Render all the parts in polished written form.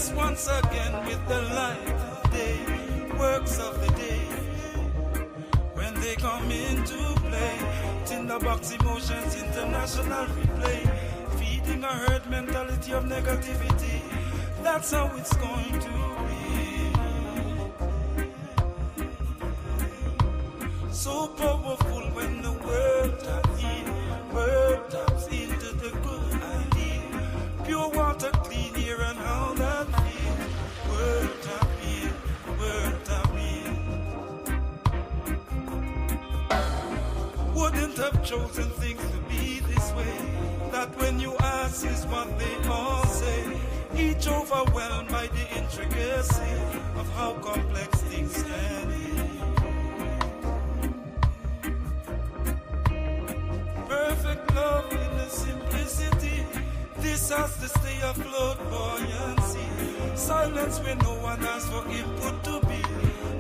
blessed once again with the light of day, works of the day. When they come into play, tinderbox emotions, international replay, feeding a herd mentality of negativity. That's how it's going to be. So powerful when the world taps into the good idea. Pure water, clean air, and how that feels. World tap in, world tap in. Wouldn't have chosen things to be this way. That when you ask is what they all say. Each overwhelmed by the intricacy of how complex things can be. Perfect love in the simplicity. This has to stay afloat, buoyancy. Silence when no one asks for input to be.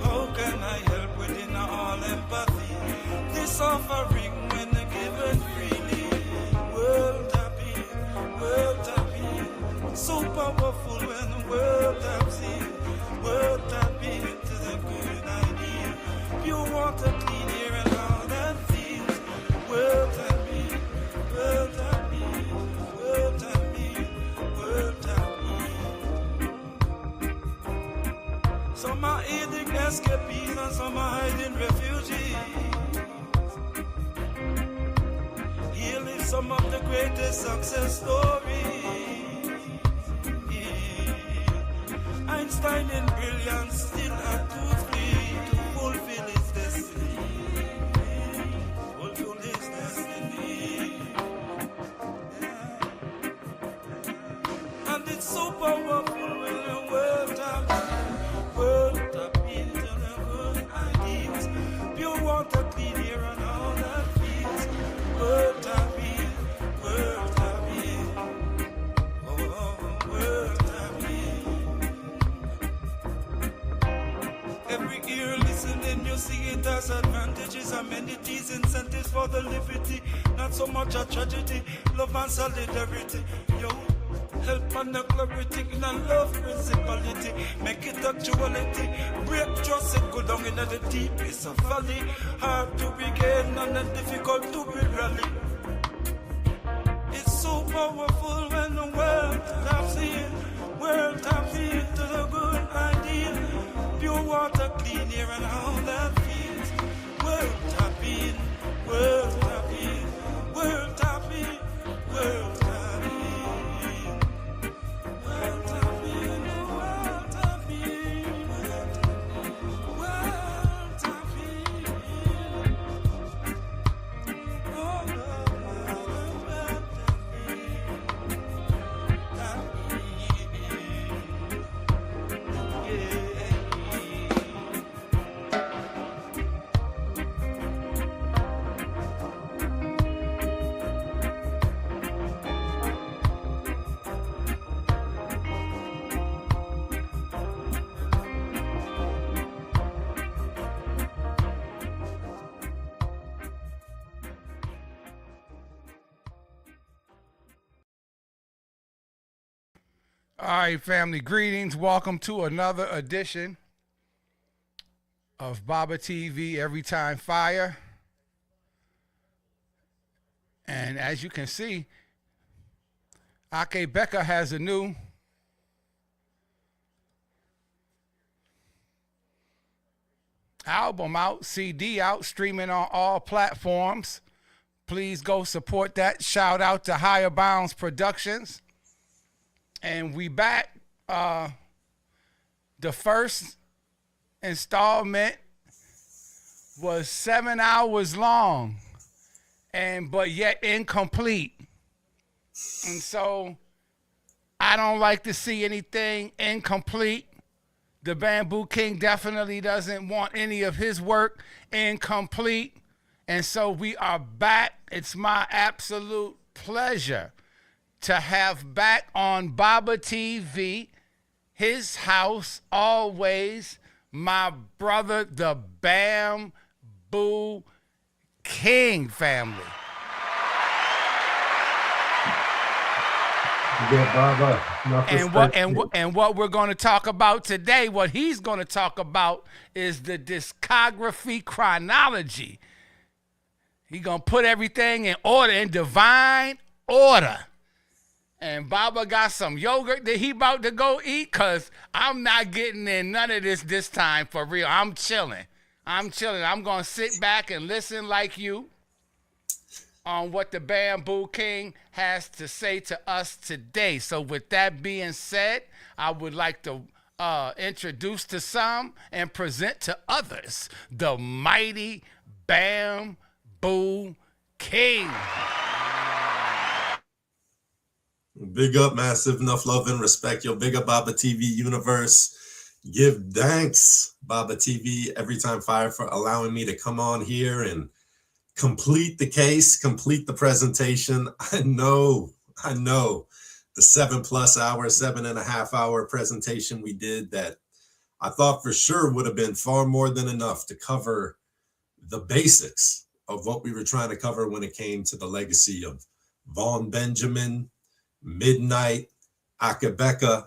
How can I help within all empathy? This offering when given freely. World tapping, world tapping. So powerful when the world taps in. World tapping into the good idea. Pure water, clean air, and all that feels. World tapping, world tapping, world tapping, world tapping. Some are aiding escapees and some are hiding refugees. Healing some of the greatest success stories. Einstein in brilliance still had to flee to fulfill his destiny. Fulfill his destiny. And it's so powerful when the world tap into the good ideas. Pure water, clean air, and all that feels. World tap in, world tap in. Oh, world tap in. Every ear listening, you see it as advantages, amenities, incentives for the liberty. Not so much a tragedy, love and solidarity. Yo, help and the clarity in a love principality. Make it actuality. Break trust and go down in the deepest of valley. Hard to regain and difficult to rally. It's so powerful when the world taps in. World taps into the good idea. Pure water, clean air, and how that feels. World tap in, world tap in, world tap in, world tap in. World tap in, world tap in, world tap in. Oh, world tap in. All right, family, greetings. Welcome to another edition of Baba TV Every Time Fire. And as you can see, Akae BEKA has a new album out, CD out, streaming on all platforms. Please go support that. Shout out to Higher Bounds Productions. And we back. The first installment was 7 hours long, but yet incomplete. And so I don't like to see anything incomplete. The Bambu King definitely doesn't want any of his work incomplete. And so we are back. It's my absolute pleasure to have back on Baba TV, his house always, my brother, the Bambu King family. Yeah, Baba. Enough respect. And what we're going to talk about today, what he's going to talk about is the discography chronology. He's going to put everything in order, in divine order. And Baba got some yogurt that he about to go eat, because I'm not getting in none of this time for real. I'm chilling. I'm going to sit back and listen like you on what the Bambu King has to say to us today. So with that being said, I would like to introduce to some and present to others the mighty Bambu King. Big up, massive, enough love and respect. Yo, big up Baba TV universe. Give thanks, Baba TV, every time fire, for allowing me to come on here and complete the case, complete the presentation. I know the 7.5 hour presentation we did that I thought for sure would have been far more than enough to cover the basics of what we were trying to cover when it came to the legacy of Vaughn Benjamin, Midnite, Akae, BEKA,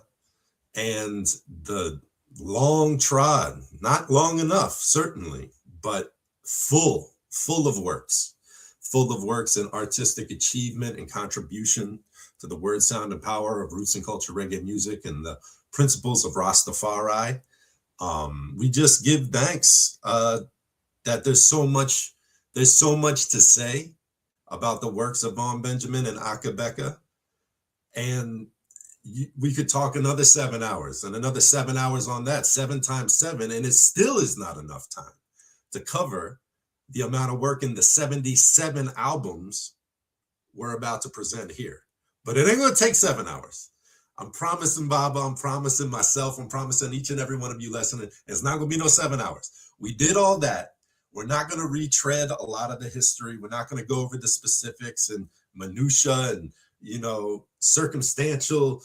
and the long trod, not long enough, certainly, but full of works and artistic achievement and contribution to the word, sound, and power of roots and culture reggae music and the principles of Rastafari. We just give thanks that there's so much to say about the works of Vaughn Benjamin and Akae, BEKA. And we could talk another 7 hours and another 7 hours on that, 7 times 7, and it still is not enough time to cover the amount of work in the 77 albums we're about to present here. But it ain't going to take 7 hours. I'm promising Baba, I'm promising myself, I'm promising each and every one of you listening, it's not going to be no 7 hours. We did all that. We're not going to retread a lot of the history. We're not going to go over the specifics and minutia and, circumstantial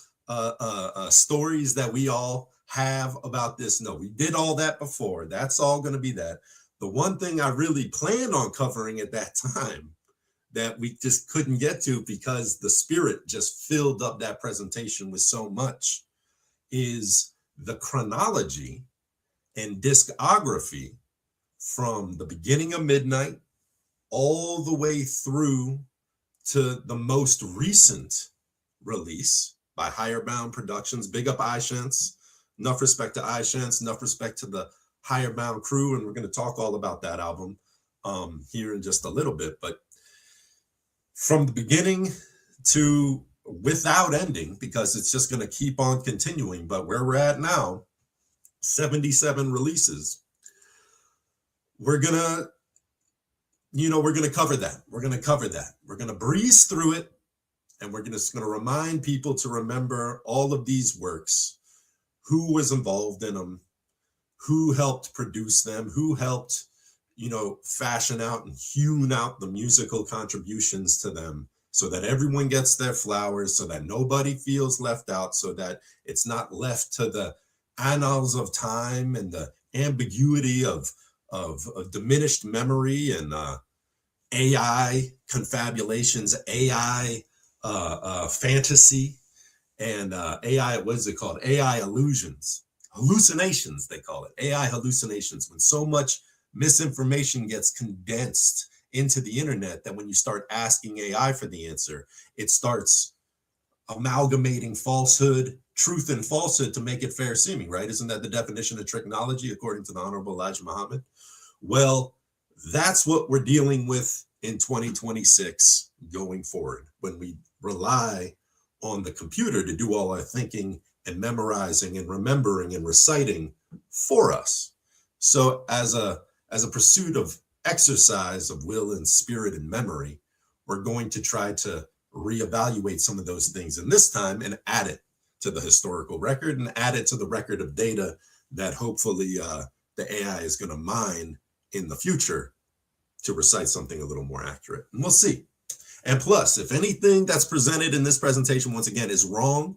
stories that we all have about this. No, we did all that before. That's all going to be that. The one thing I really planned on covering at that time that we just couldn't get to because the spirit just filled up that presentation with so much is the chronology and discography from the beginning of Midnite all the way through to the most recent release by Higher Bound Productions. Big up iShance. Enough respect to iShance, enough respect to the Higher Bound crew, and we're going to talk all about that album here in just a little bit. But from the beginning to without ending, because it's just going to keep on continuing, but where we're at now, 77 releases, we're going to cover that. We're going to breeze through it, and we're just going to remind people to remember all of these works, who was involved in them, who helped produce them, who helped, fashion out and hewn out the musical contributions to them so that everyone gets their flowers, so that nobody feels left out, so that it's not left to the annals of time and the ambiguity of diminished memory and AI confabulations, AI fantasy, and AI, what is it called? AI illusions, hallucinations, they call it. AI hallucinations, when so much misinformation gets condensed into the internet that when you start asking AI for the answer, it starts amalgamating falsehood, truth and falsehood to make it fair seeming, right? Isn't that the definition of technology according to the Honorable Elijah Muhammad? Well, that's what we're dealing with in 2026 going forward when we rely on the computer to do all our thinking and memorizing and remembering and reciting for us. So as a pursuit of exercise of will and spirit and memory, we're going to try to reevaluate some of those things in this time and add it to the historical record and add it to the record of data that hopefully the AI is going to mine in the future to recite something a little more accurate. And we'll see. And plus, if anything that's presented in this presentation, once again, is wrong,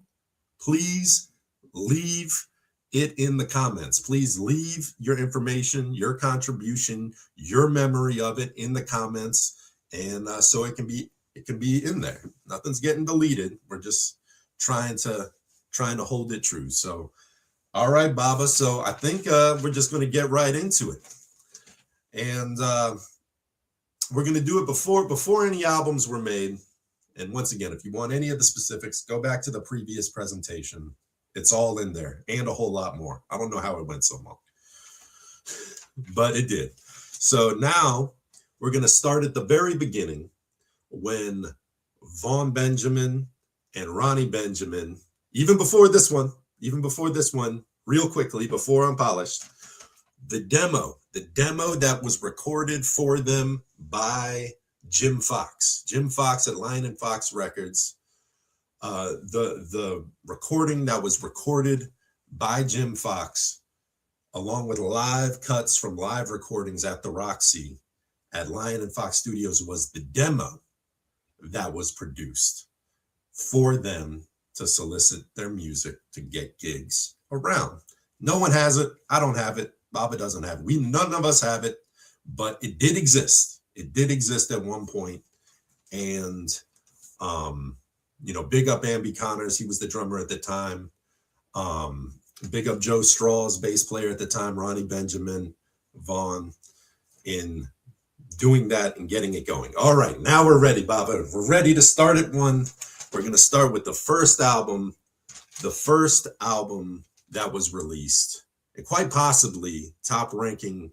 please leave it in the comments. Please leave your information, your contribution, your memory of it in the comments. And so it can be in there. Nothing's getting deleted. We're just trying to hold it true. So, all right, Baba. So I think we're just going to get right into it, and we're going to do it before any albums were made. And once again, if you want any of the specifics, go back to the previous presentation. It's all in there and a whole lot more. I don't know how it went so long, but it did. So now we're going to start at the very beginning when Vaughn Benjamin and Ronnie Benjamin, even before this one, real quickly, before Unpolished, the demo that was recorded for them by Jim Fox at Lion and Fox Records, the recording that was recorded by Jim Fox, along with live cuts from live recordings at the Roxy at Lion and Fox Studios, was the demo that was produced for them to solicit their music to get gigs around. No one has it. I don't have it. Baba doesn't have it. None of us have it, but it did exist. It did exist at one point. And, big up Ambi Connors. He was the drummer at the time. Big up Joe Strauss, bass player at the time, Ronnie Benjamin, Vaughn, in doing that and getting it going. All right, now we're ready, Baba. We're ready to start at one. We're going to start with the first album that was released, and quite possibly top ranking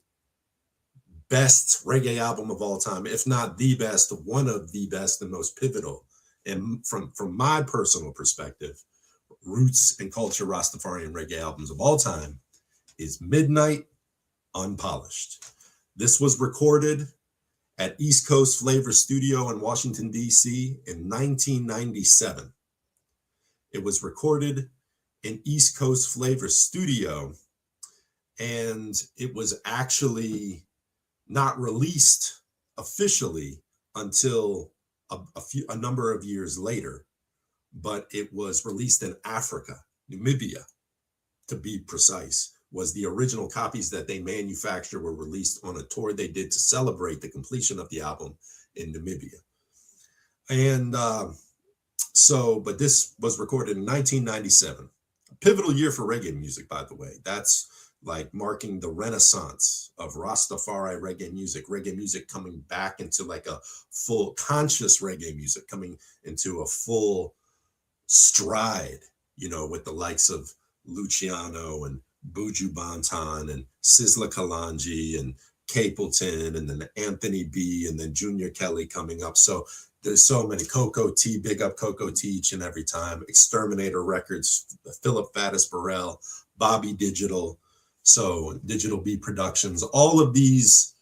best reggae album of all time, if not the best, one of the best and most pivotal. And from my personal perspective, roots and culture Rastafarian reggae albums of all time is Midnite, Unpolished. This was recorded at East Coast Flavor Studio in Washington, D.C. in 1997. It was recorded in East Coast Flavor Studio, and it was actually not released officially until a number of years later, but it was released in Africa, Namibia, to be precise. Was the original copies that they manufactured were released on a tour they did to celebrate the completion of the album in Namibia. And but this was recorded in 1997. A pivotal year for reggae music, by the way. That's like marking the renaissance of Rastafari reggae music coming back into like a full conscious reggae music, coming into a full stride, with the likes of Luciano and Buju Banton and Sizzla Kalonji and Capleton and then Anthony B and then Junior Kelly coming up. So there's so many. Coco T, big up Coco T each and every time. Exterminator Records, Philip Faddis Burrell, Bobby Digital, so Digital B Productions, all of these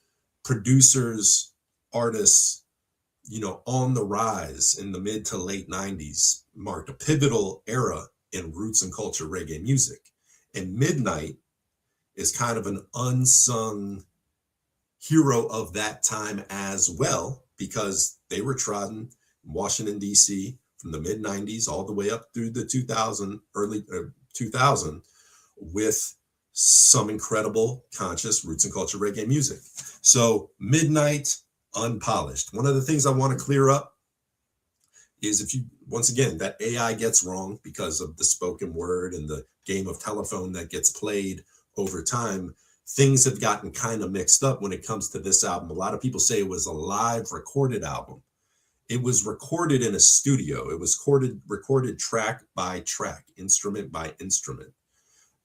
producers, artists, on the rise in the mid to late 90s marked a pivotal era in roots and culture reggae music. And Midnite is kind of an unsung hero of that time as well, because they were trodden in Washington, D.C. from the mid 90s all the way up through the early 2000 with some incredible conscious roots and culture reggae music. So Midnite, Unpolished. One of the things I want to clear up is once again, that AI gets wrong because of the spoken word and the game of telephone that gets played over time. Things have gotten kind of mixed up when it comes to this album. A lot of people say it was a live recorded album. It was recorded in a studio. It was recorded track by track, instrument by instrument.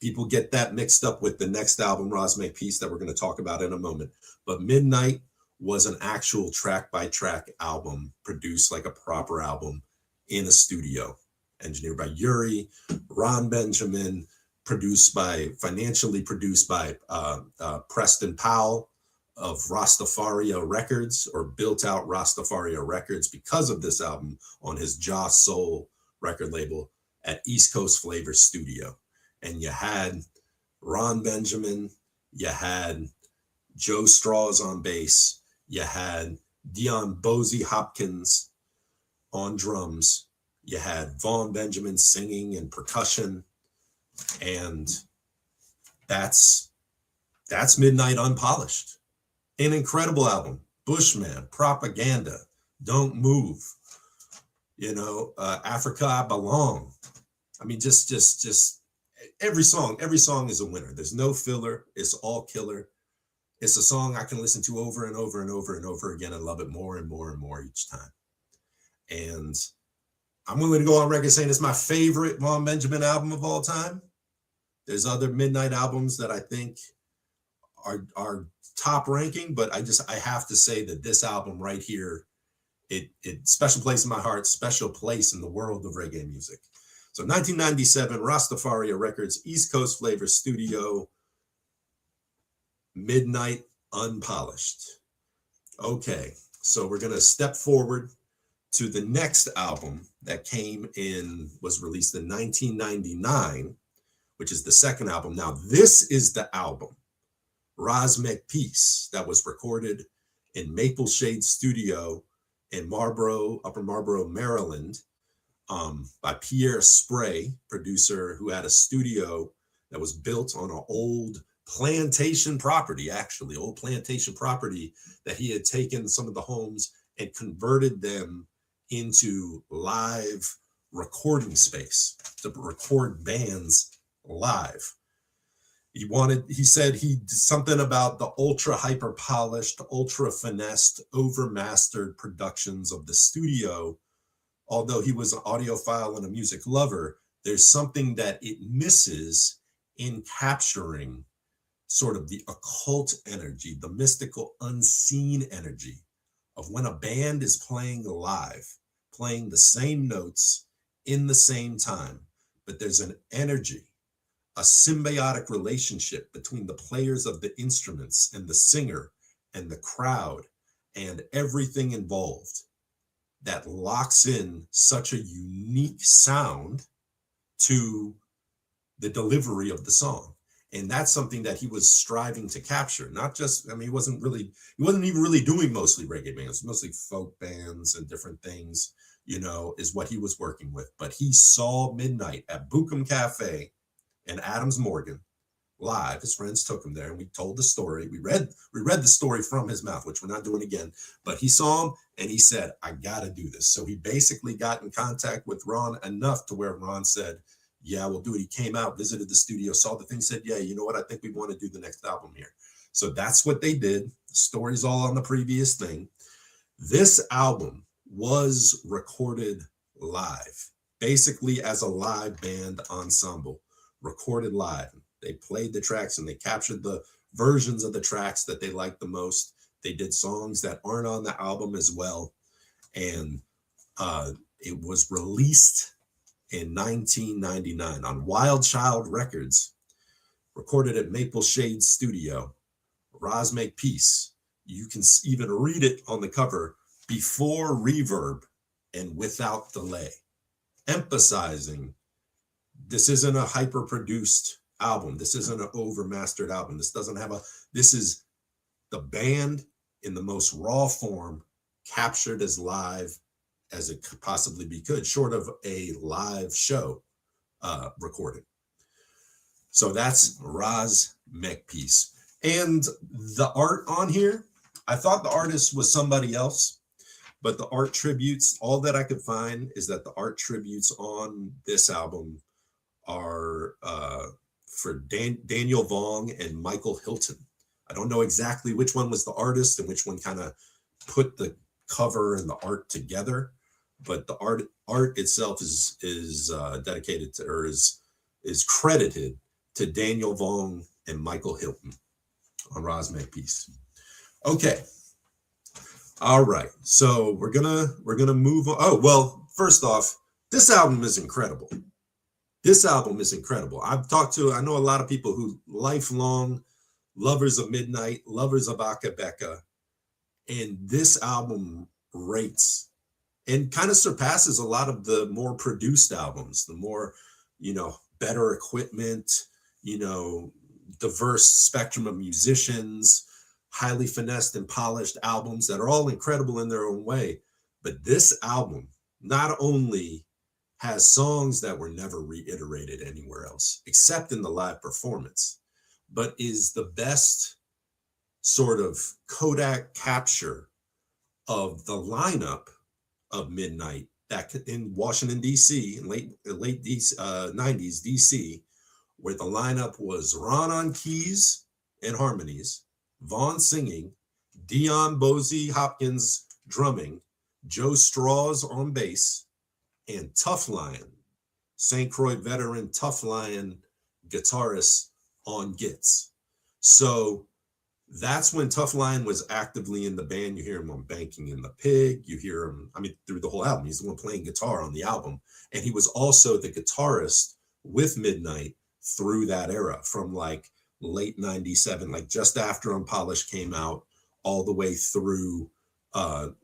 People get that mixed up with the next album, Roz Makepeace, that we're going to talk about in a moment. But Midnite was an actual track by track album, produced like a proper album in a studio, engineered by Yuri, Ron Benjamin, financially produced by Preston Powell of Rastafaria Records, or built out Rastafaria Records because of this album on his Jaw Soul record label at East Coast Flavor Studio. And you had Ron Benjamin, you had Joe Strauss on bass, you had Dion Bozy Hopkins on drums, you had Vaughn Benjamin singing and percussion, and that's Midnite Unpolished. An incredible album. Bushman, Propaganda, Don't Move, Africa I Belong, I mean, just every song is a winner. There's no filler. It's all killer. It's a song I can listen to over and over and over and over again and love it more and more and more each time. And I'm willing to go on record saying it's my favorite Ron Benjamin album of all time. There's other Midnite albums that I think are top ranking, but I have to say that this album right here, it special place in my heart, special place in the world of reggae music. So 1997, Rastafaria Records, East Coast Flavor Studio, Midnite Unpolished. Okay, so we're going to step forward to the next album that was released in 1999, which is the second album. Now, this is the album, Raz Make Peace, that was recorded in Maple Shade Studio in Upper Marlboro, Maryland, by Pierre Spray, producer who had a studio that was built on an old plantation property that he had taken some of the homes and converted them into live recording space to record bands live. He said he did something about the ultra hyper polished, ultra finessed, overmastered productions of the studio. Although he was an audiophile and a music lover, there's something that it misses in capturing sort of the occult energy, the mystical, unseen energy of when a band is playing live, playing the same notes in the same time, but there's an energy, a symbiotic relationship between the players of the instruments and the singer and the crowd and everything involved that locks in such a unique sound to the delivery of the song. And that's something that he was striving to capture. Not just, I mean, he wasn't even really doing mostly reggae bands, mostly folk bands and different things, is what he was working with. But he saw Midnite at Buckham Cafe in Adams Morgan live. His friends took him there and we told the story. We read the story from his mouth, which we're not doing again, but he saw him and he said, I got to do this. So he basically got in contact with Ron enough to where Ron said, yeah, we'll do it. He came out, visited the studio, saw the thing, said, yeah, you know what? I think we want to do the next album here. So that's what they did. The story's all on the previous thing. This album was recorded live, basically as a live band ensemble, recorded live. They played the tracks and they captured the versions of the tracks that they liked the most. They did songs that aren't on the album as well. And it was released in 1999 on Wild Child Records, recorded at Maple Shade Studio. Raz Make Peace. You can even read it on the cover, before reverb and without delay, emphasizing this isn't a hyper-produced album. This isn't an overmastered album. This is the band in the most raw form, captured as live as it could possibly be could, short of a live show recording. So that's Raz Make Peace. And the art on here, I thought the artist was somebody else, but the art tributes, all that I could find is that the art tributes on this album are for Daniel Vaughn and Michael Hilton. I don't know exactly which one was the artist and which one kind of put the cover and the art together, but the art itself is dedicated to, or is credited to Daniel Vaughn and Michael Hilton on Raz Make Peace. Okay. All right. So we're gonna move on. Oh, well, first off, this album is incredible. This album is incredible. I know a lot of people who lifelong lovers of Midnite, lovers of Akae BEKA, and this album rates and kind of surpasses a lot of the more produced albums, the more, better equipment, diverse spectrum of musicians, highly finessed and polished albums that are all incredible in their own way. But this album not only has songs that were never reiterated anywhere else, except in the live performance, but is the best sort of Kodak capture of the lineup of Midnite that in Washington, D.C., in late 90s, D.C., where the lineup was Ron on keys and harmonies, Vaughn singing, Dion Bosie Hopkins drumming, Joe Straws on bass, and Tough Lion, St. Croix veteran Tough Lion guitarist on gits. So that's when Tough Lion was actively in the band. You hear him on Banking in the Pig. You hear him, I mean, through the whole album. He's the one playing guitar on the album. And he was also the guitarist with Midnite through that era from like late 97, like just after Unpolished came out, all the way through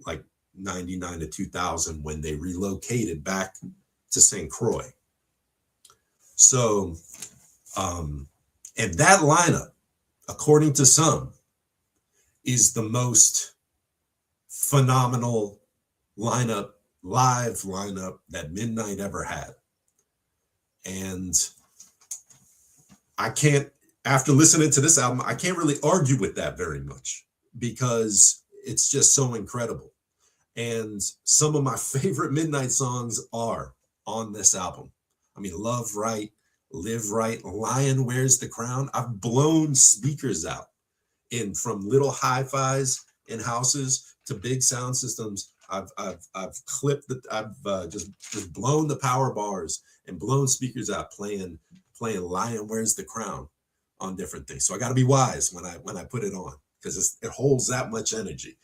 like 99 to 2000 when they relocated back to St. Croix. So, and that lineup, according to some, is the most phenomenal live lineup that Midnite ever had. And I can't, after listening to this album, I can't really argue with that very much because it's just so incredible. And some of my favorite Midnite songs are on this album. I mean, Love Right, Live Right, Lion Wears the Crown. I've blown speakers out in from little hi-fis in houses to big sound systems. I've clipped I've just blown the power bars and blown speakers out playing Lion Wears the Crown on different things. So I got to be wise when I put it on because it holds that much energy.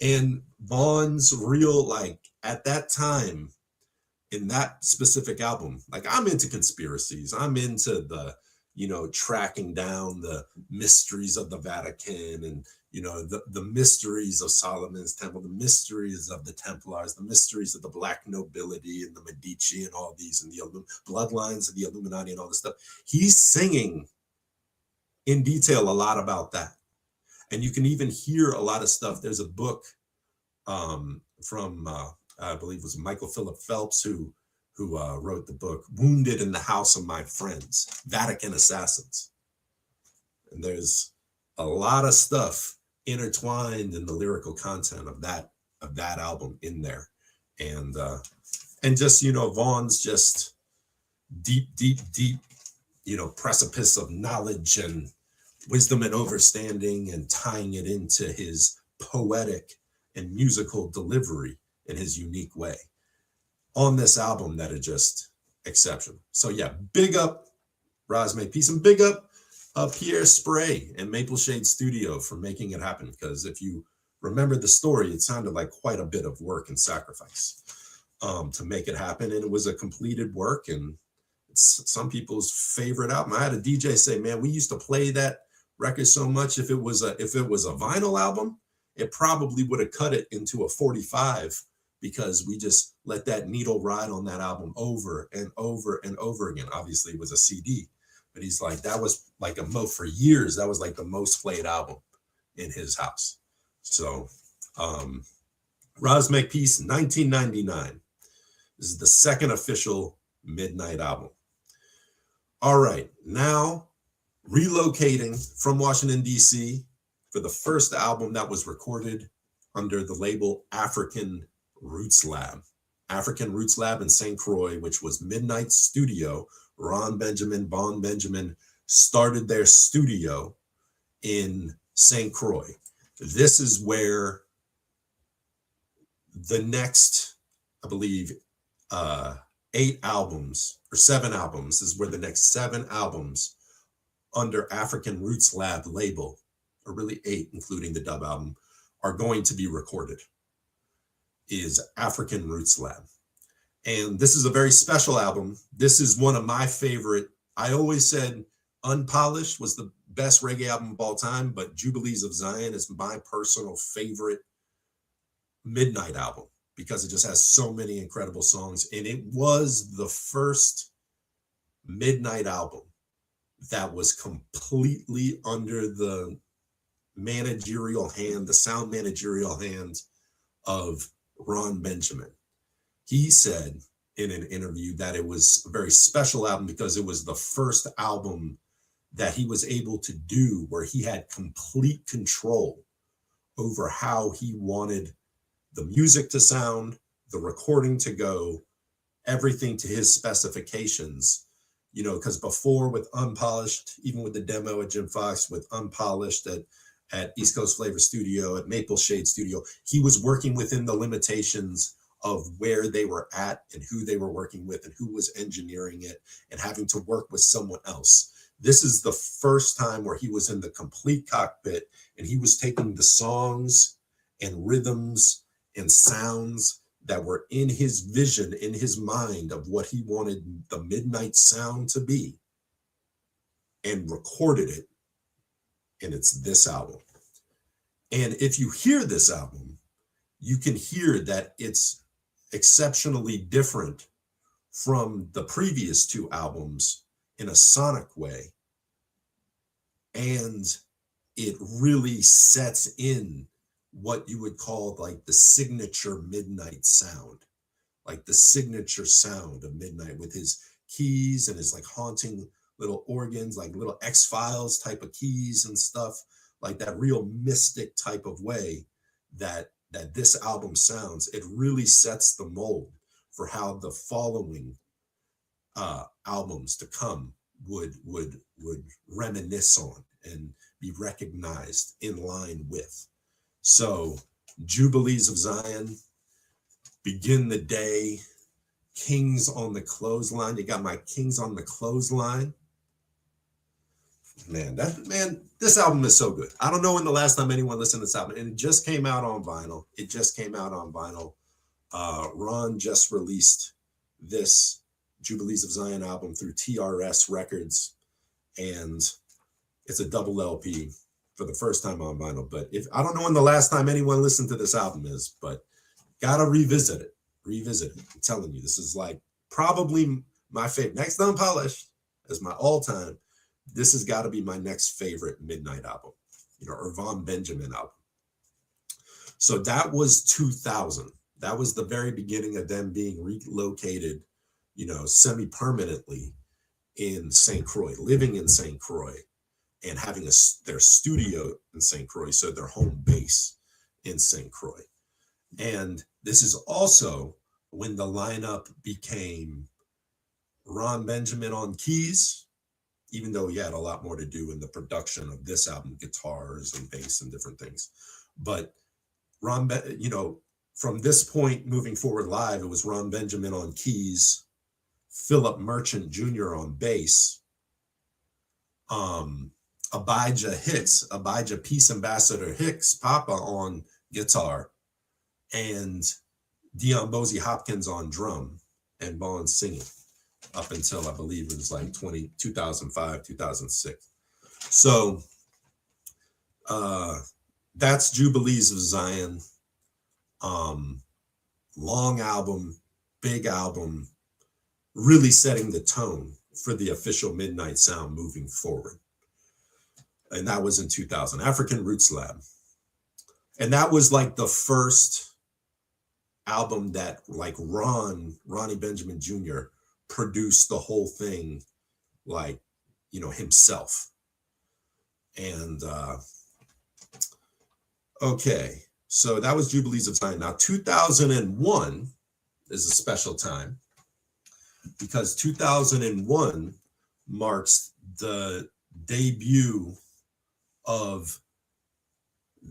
And Vaughn's real, like at that time in that specific album, like I'm into conspiracies. I'm into the, tracking down the mysteries of the Vatican and, the mysteries of Solomon's Temple, the mysteries of the Templars, the mysteries of the Black nobility and the Medici and all these and the bloodlines of the Illuminati and all this stuff. He's singing in detail a lot about that. And you can even hear a lot of stuff. There's a book from, I believe it was Michael Philip Phelps, who wrote the book, Wounded in the House of My Friends, Vatican Assassins. And there's a lot of stuff intertwined in the lyrical content of that album in there. And just, Vaughn's just deep, precipice of knowledge and wisdom and understanding and tying it into his poetic and musical delivery in his unique way on this album that are just exceptional. So yeah, big up Roz Makepeace and big up Pierre Spray and Maple Shade Studio for making it happen. Because if you remember the story, it sounded like quite a bit of work and sacrifice to make it happen. And it was a completed work and it's some people's favorite album. I had a DJ say, man, we used to play that record so much. If it was a vinyl album, it probably would have cut it into a 45 because we just let that needle ride on that album over and over and over again. Obviously it was a CD, but he's like, that was like for years, that was like the most played album in his house. So Roz Makepeace, 1999. This is the second official Midnite album. All right, now relocating from Washington, D.C. for the first album that was recorded under the label African Roots Lab. African Roots Lab in St. Croix, which was Midnite's studio. Ron Benjamin, Bon Benjamin started their studio in St. Croix. This is where the next, I believe, 8 albums or 7 albums is where the next 7 albums under African Roots Lab label, or really 8, including the dub album, are going to be recorded, is African Roots Lab. And this is a very special album. This is one of my favorite. I always said Unpolished was the best reggae album of all time, but Jubilees of Zion is my personal favorite Midnite album because it just has so many incredible songs. And it was the first Midnite album that was completely under the managerial hand, the sound managerial hand of Ron Benjamin. He said in an interview that it was a very special album because it was the first album that he was able to do where he had complete control over how he wanted the music to sound, the recording to go, everything to his specifications, you know, because before with Unpolished, even with the demo at Jim Fox, with Unpolished at East Coast Flavor Studio, at Maple Shade Studio, he was working within the limitations of where they were at and who they were working with and who was engineering it and having to work with someone else. This is the first time where he was in the complete cockpit and he was taking the songs and rhythms and sounds that were in his vision, in his mind of what he wanted the Midnite sound to be, and recorded it. And it's this album. And if you hear this album, you can hear that it's exceptionally different from the previous two albums in a sonic way. And it really sets in what you would call like the signature Midnite sound, like the signature sound of Midnite with his keys and his like haunting little organs, like little X-Files type of keys and stuff, like that real mystic type of way that this album sounds. It really sets the mold for how the following albums to come would reminisce on and be recognized in line with. So Jubilees of Zion, Begin the Day, Kings on the Clothesline. You got my Kings on the Clothesline. Man, this album is so good. I don't know when the last time anyone listened to this album, and it just came out on vinyl. Ron just released this Jubilees of Zion album through TRS Records, and it's a double LP for the first time on vinyl. But if I don't know when the last time anyone listened to this album is, but gotta revisit it. I'm telling you, this is like probably my favorite. Next to Unpolished is my all-time. This has got to be my next favorite Midnite album, you know, or Von Benjamin album. So that was 2000. That was the very beginning of them being relocated, you know, semi-permanently in St. Croix, living in St. Croix, and having their studio in St. Croix, so their home base in St. Croix. And this is also when the lineup became Ron Benjamin on keys, even though he had a lot more to do in the production of this album, guitars and bass and different things. But you know, from this point moving forward live, it was Ron Benjamin on keys, Philip Merchant Jr. on bass, Abijah Peace Ambassador Hicks, Papa on guitar, and Dion Bosie Hopkins on drum, and Bond singing up until I believe it was like 2005, 2006. So that's Jubilees of Zion. Long album, big album, really setting the tone for the official Midnite sound moving forward. And that was in 2000, African Roots Lab. And that was like the first album that like Ronnie Benjamin Jr. produced the whole thing, like, you know, himself. And okay, so that was Jubilees of Zion. Now 2001 is a special time because 2001 marks the debut of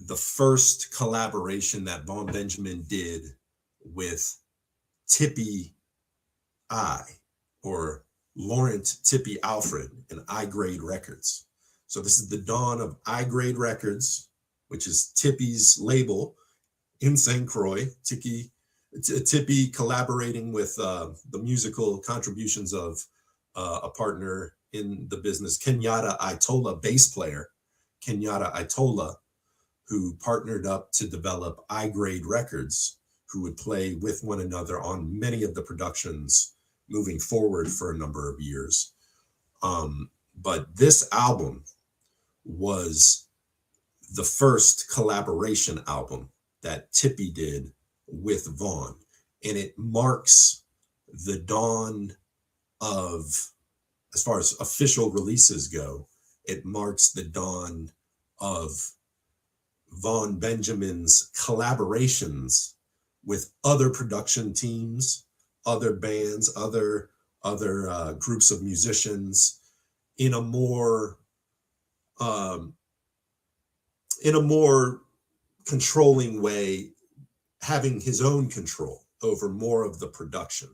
the first collaboration that Von Benjamin did with Tippy I, or Laurent Tippy Alfred, and I Grade Records. So this is the dawn of I Grade Records, which is Tippy's label in St. Croix. Tippy collaborating with the musical contributions of a partner in the business, Kenyatta Itola, bass player, Kenyatta Itola, who partnered up to develop I Grade Records, who would play with one another on many of the productions moving forward for a number of years. But this album was the first collaboration album that Tippy did with Vaughn. And it marks the dawn of, as far as official releases go, it marks the dawn of Von Benjamin's collaborations with other production teams, other bands, other groups of musicians in a more controlling way, having his own control over more of the production,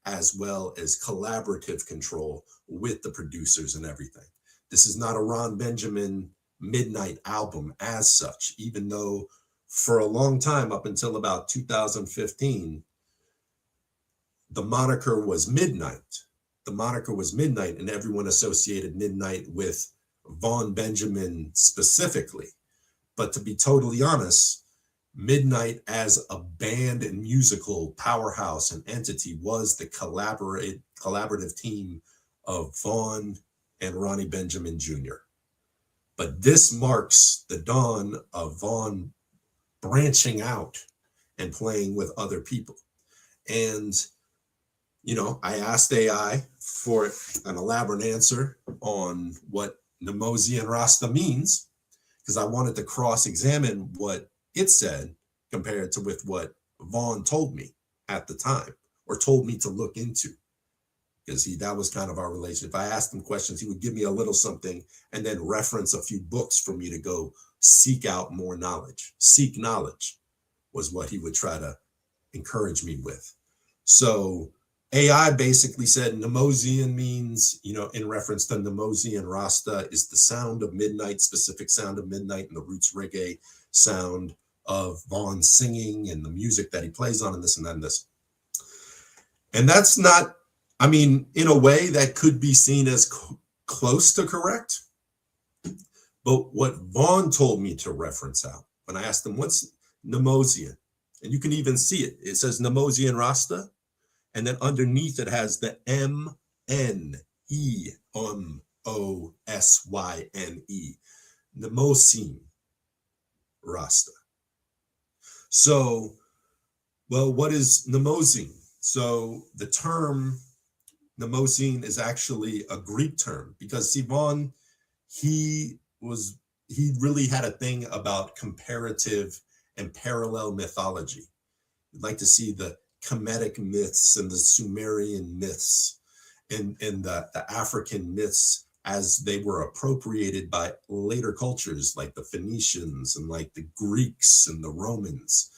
as well as collaborative control with the producers and everything. This is not a Ron Benjamin Midnite album as such, even though for a long time, up until about 2015, the moniker was Midnite. The moniker was Midnite, and everyone associated Midnite with Vaughn Benjamin specifically. But to be totally honest, Midnite as a band and musical powerhouse and entity was the collaborative team of Vaughn and Ronnie Benjamin Jr. But this marks the dawn of Vaughn branching out and playing with other people. And, you know, I asked AI for an elaborate answer on what Nemosian Rasta means, because I wanted to cross-examine what it said compared to with what Vaughn told me at the time, or told me to look into. Because that was kind of our relationship. If I asked him questions, he would give me a little something and then reference a few books for me to go seek out more knowledge. Seek knowledge was what he would try to encourage me with. So AI basically said Nemosian means, you know, in reference to Nemosian Rasta is the sound of midnight, specific sound of midnight, and the roots reggae sound of Vaughn singing and the music that he plays on and this and that and this. And that's not, I mean, in a way that could be seen as close to correct. But what Vaughn told me to reference out when I asked him, what's Nemosian? And you can even see it. It says Nemosian Rasta. And then underneath it has the Mnemosyne. Nemosian Rasta. So, well, what is Mnemosyne? So the term Mnemosyne is actually a Greek term, because Vaughn, he really had a thing about comparative and parallel mythology. You'd like to see the Kemetic myths and the Sumerian myths and the African myths as they were appropriated by later cultures like the Phoenicians and like the Greeks and the Romans,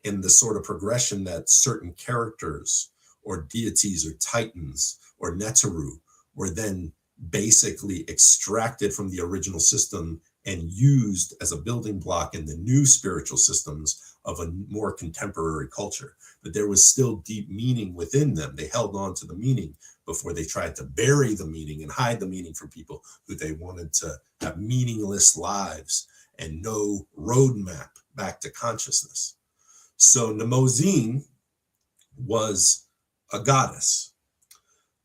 and the sort of progression that certain characters or deities or titans or Neteru were then basically extracted from the original system and used as a building block in the new spiritual systems of a more contemporary culture. But there was still deep meaning within them. They held on to the meaning before they tried to bury the meaning and hide the meaning from people who they wanted to have meaningless lives and no roadmap back to consciousness. So Mnemosyne was a goddess.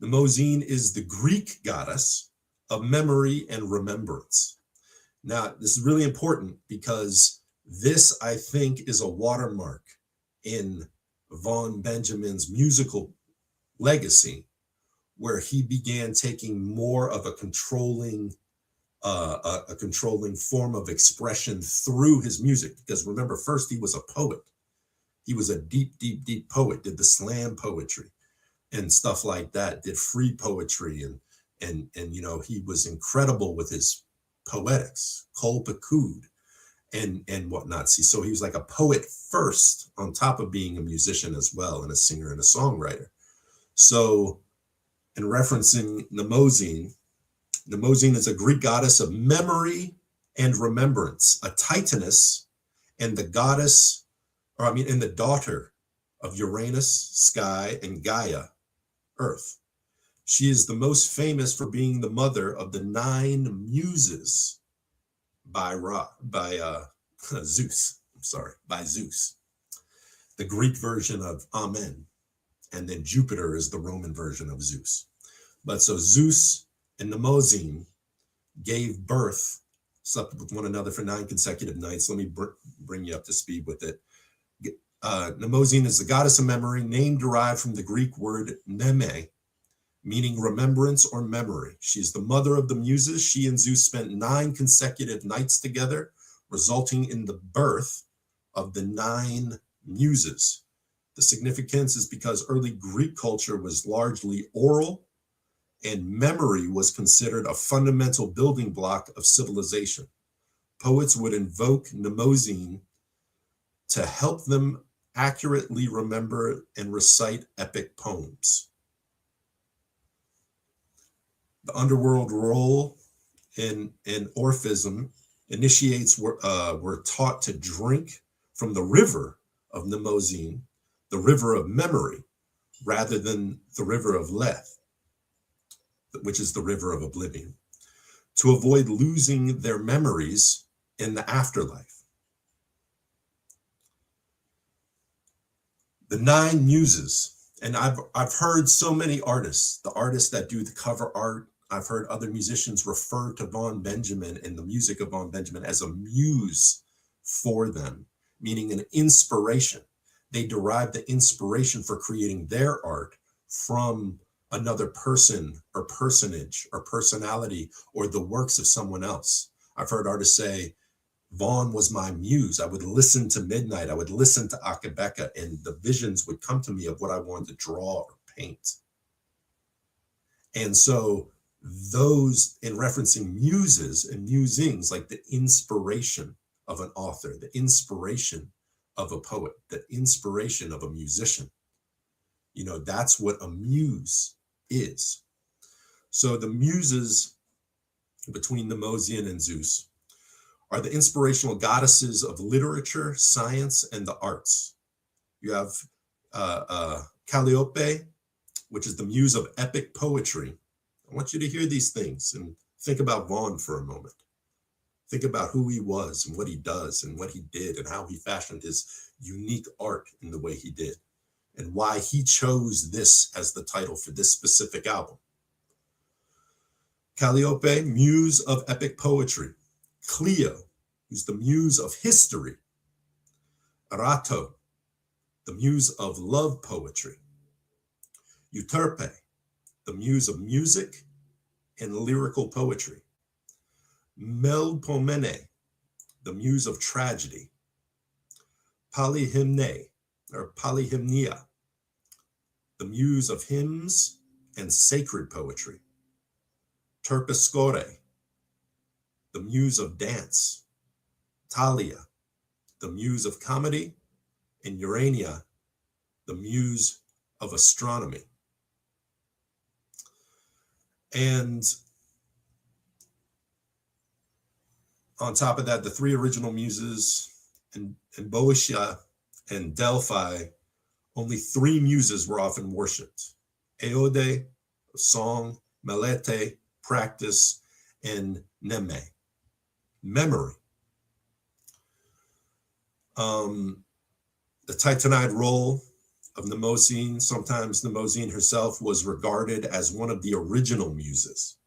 Mnemosyne is the Greek goddess of memory and remembrance. Now, this is really important because this, I think, is a watermark in Vaughn Benjamin's musical legacy, where he began taking more of a controlling form of expression through his music. Because remember, first he was a poet. He was a deep poet, did the slam poetry and stuff like that, did free poetry, and you know, he was incredible with his poetics, Kol Pekud and whatnot. See, so he was like a poet first, on top of being a musician as well, and a singer and a songwriter. So in referencing Mnemosyne, Mnemosyne is a Greek goddess of memory and remembrance, a titaness, and the goddess, and the daughter of Uranus, Sky, and Gaia, Earth. She is the most famous for being the mother of the 9 muses by Zeus. By Zeus. The Greek version of Amen. And then Jupiter is the Roman version of Zeus. But so Zeus and Mnemosyne gave birth, slept with one another for 9 consecutive nights. Let me bring you up to speed with it. Mnemosyne is the goddess of memory, name derived from the Greek word mneme, meaning remembrance or memory. She is the mother of the muses. She and Zeus spent 9 consecutive nights together, resulting in the birth of the 9 muses. The significance is because early Greek culture was largely oral, and memory was considered a fundamental building block of civilization. Poets would invoke mnemosyne to help them accurately remember and recite epic poems. The underworld role in Orphism, initiates were taught to drink from the river of mnemosyne, the river of memory, rather than the river of Lethe, which is the river of oblivion, to avoid losing their memories in the afterlife. The 9 muses, and I've heard so many artists, the artists that do the cover art, I've heard other musicians refer to Vaughan Benjamin and the music of Vaughan Benjamin as a muse for them, meaning an inspiration. They derive the inspiration for creating their art from another person or personage or personality or the works of someone else. I've heard artists say, Vaughan was my muse. I would listen to Midnite. I would listen to Akae, BEKA, and the visions would come to me of what I wanted to draw or paint. And so those, in referencing muses and musings, like the inspiration of an author, the inspiration of a poet, the inspiration of a musician, you know, that's what a muse is. So the muses between Mnemosyne and Zeus are the inspirational goddesses of literature, science, and the arts. You have Calliope, which is the muse of epic poetry. I want you to hear these things and think about Vaughan for a moment. Think about who he was and what he does and what he did and how he fashioned his unique art in the way he did and why he chose this as the title for this specific album. Calliope, muse of epic poetry. Clio, who's the muse of history. Erato, the muse of love poetry. Euterpe, the muse of music and lyrical poetry. Melpomene, the muse of tragedy. Polyhymne, or polyhymnia, the muse of hymns and sacred poetry. Terpsichore, the muse of dance. Thalia, the muse of comedy, and Urania, the muse of astronomy. And on top of that, the 3 original muses, in Boeotia and Delphi, only 3 muses were often worshipped. Eode, song, Melete, practice, and Neme, memory. The Titanide role of Mnemosyne, sometimes Mnemosyne herself was regarded as one of the original muses.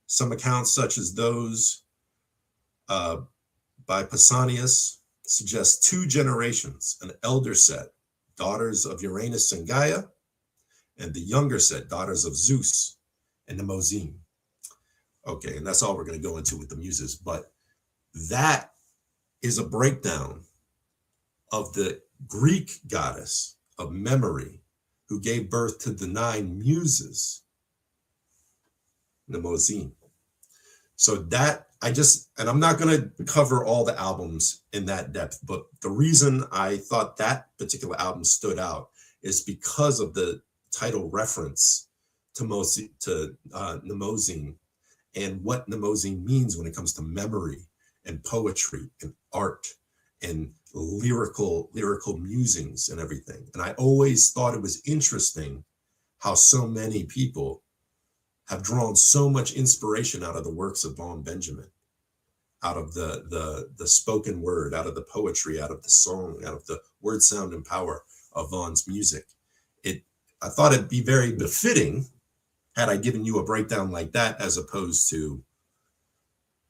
Some accounts, such as those by Pausanias, suggest 2 generations, an elder set, daughters of Uranus and Gaia, and the younger set, daughters of Zeus and Mnemosyne. Okay, and that's all we're going to go into with the muses, but that is a breakdown of the Greek goddess of memory who gave birth to the 9 muses, Mnemosyne. So that, and I'm not going to cover all the albums in that depth, but the reason I thought that particular album stood out is because of the title reference to Mnemosyne and what Mnemosyne means when it comes to memory and poetry and art and lyrical musings and everything. And I always thought it was interesting how so many people have drawn so much inspiration out of the works of Vaughan Benjamin, out of the spoken word, out of the poetry, out of the song, out of the word, sound, and power of Vaughan's music. I thought it'd be very befitting had I given you a breakdown like that, as opposed to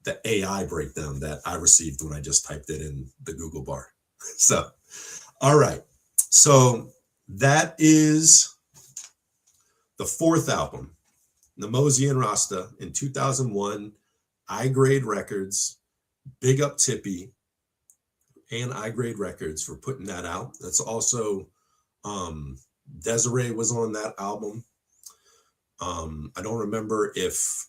the AI breakdown that I received when I just typed it in the Google bar. So, all right. So that is the 4th album, Mnemosyne Rasta, in 2001, I-Grade Records. Big up Tippy and I-Grade Records for putting that out. That's also Desiree was on that album. I don't remember if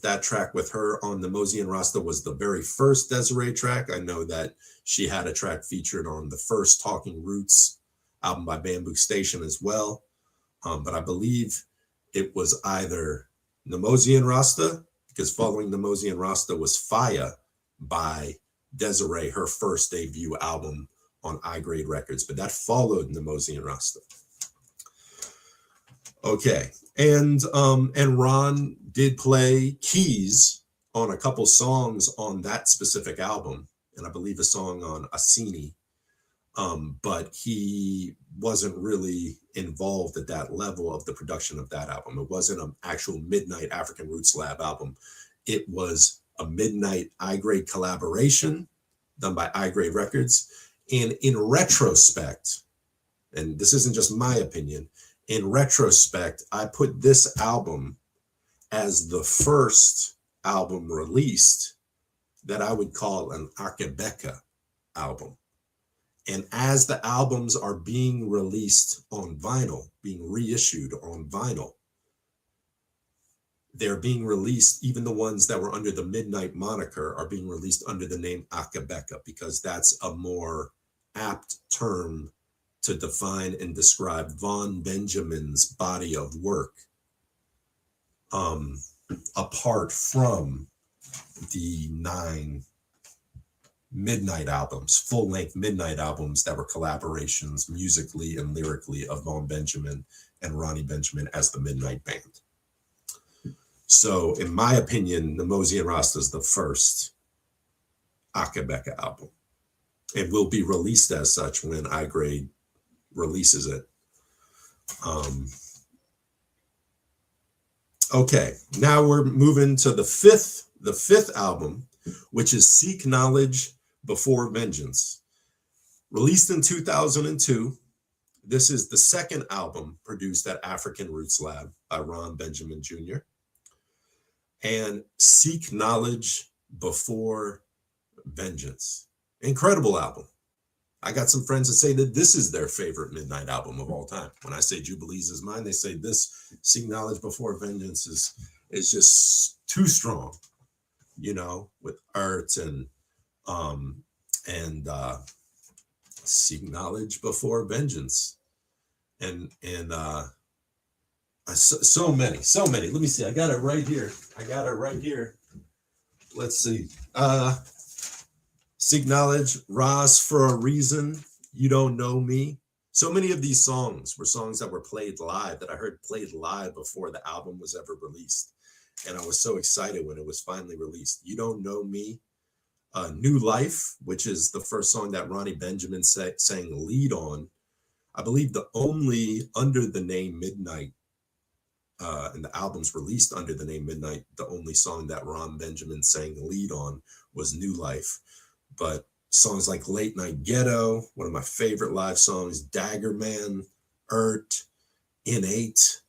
that track with her on the Mosey and Rasta was the very first Desiree track. I know that she had a track featured on the first Talking Roots album by Bambu Station as well. But I believe it was either Mosey and Rasta, because following the Mosey and Rasta was Faya by Desiree, her first debut album on I-Grade Records, but that followed the Mosey and Rasta. Okay, and Ron did play keys on a couple songs on that specific album, and I believe a song on Asini, but he wasn't really involved at that level of the production of that album. It wasn't an actual Midnite African Roots Lab album. It was a Midnite I-Grade collaboration done by I-Grade Records. And in retrospect, and this isn't just my opinion, in retrospect, I put this album as the first album released that I would call an Akae BEKA album. And as the albums are being released on vinyl, being reissued on vinyl, they're being released, even the ones that were under the Midnite moniker are being released under the name Akae BEKA, because that's a more apt term to define and describe Vaughn Benjamin's body of work, apart from the 9 Midnite albums, full-length Midnite albums that were collaborations musically and lyrically of Vaughn Benjamin and Ronnie Benjamin as the Midnite Band. So in my opinion, the Mosey and Rasta is the first Akae BEKA album, and will be released as such when I-Grade releases it. Okay, now we're moving to the fifth album, which is Seek Knowledge Before Vengeance. Released in 2002, this is the second album produced at African Roots Lab by Ron Benjamin Jr. And Seek Knowledge Before Vengeance. Incredible album. I got some friends that say that this is their favorite Midnite album of all time. When I say Jubilees is mine, they say this Seek Knowledge Before Vengeance is just too strong, you know, with Art and Seek Knowledge Before Vengeance. And so many. Let me see. I got it right here. Let's see. Seek Knowledge, Rise for a Reason, You Don't Know Me. So many of these songs were songs that were played live, that I heard played live before the album was ever released. And I was so excited when it was finally released. You Don't Know Me, New Life, which is the first song that Ronnie Benjamin sang lead on. I believe the only under the name Midnite, and the albums released under the name Midnite, the only song that Ron Benjamin sang lead on was New Life. But songs like Late Night Ghetto, one of my favorite live songs, Dagger Man, Innate,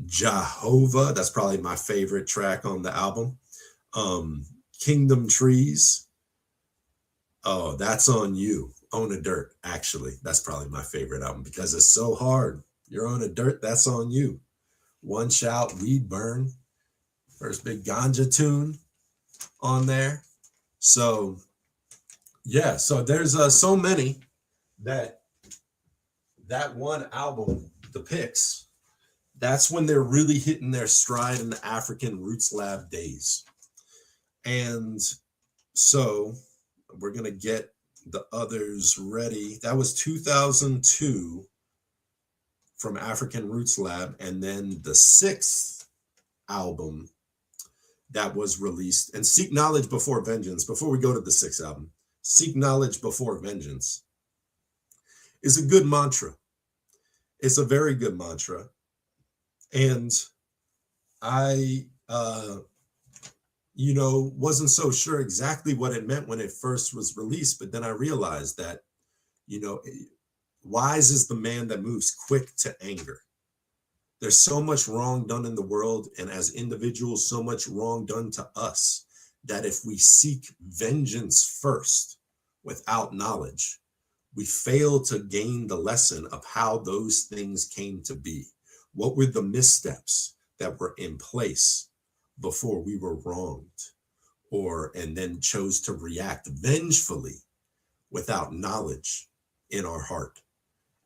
Jehovah, that's probably my favorite track on the album. Kingdom Trees, oh, That's On You. Own a Dirt, actually, that's probably my favorite album because it's so hard. You're on a dirt, that's on you. One Shout, Weed Burn, first big ganja tune on there. So yeah, so there's so many that one album depicts. That's when they're really hitting their stride in the African Roots Lab days. And so we're going to get the others ready. That was 2002 from African Roots Lab. And then the 6th album that was released, and Seek Knowledge Before Vengeance, before we go to the 6th album, Seek Knowledge Before Vengeance is a good mantra. It's a very good mantra. And I, wasn't so sure exactly what it meant when it first was released, but then I realized that, wise is the man that moves quick to anger. There's so much wrong done in the world, and as individuals, so much wrong done to us, that if we seek vengeance first without knowledge, we fail to gain the lesson of how those things came to be. What were the missteps that were in place before we were wronged, and then chose to react vengefully without knowledge in our heart?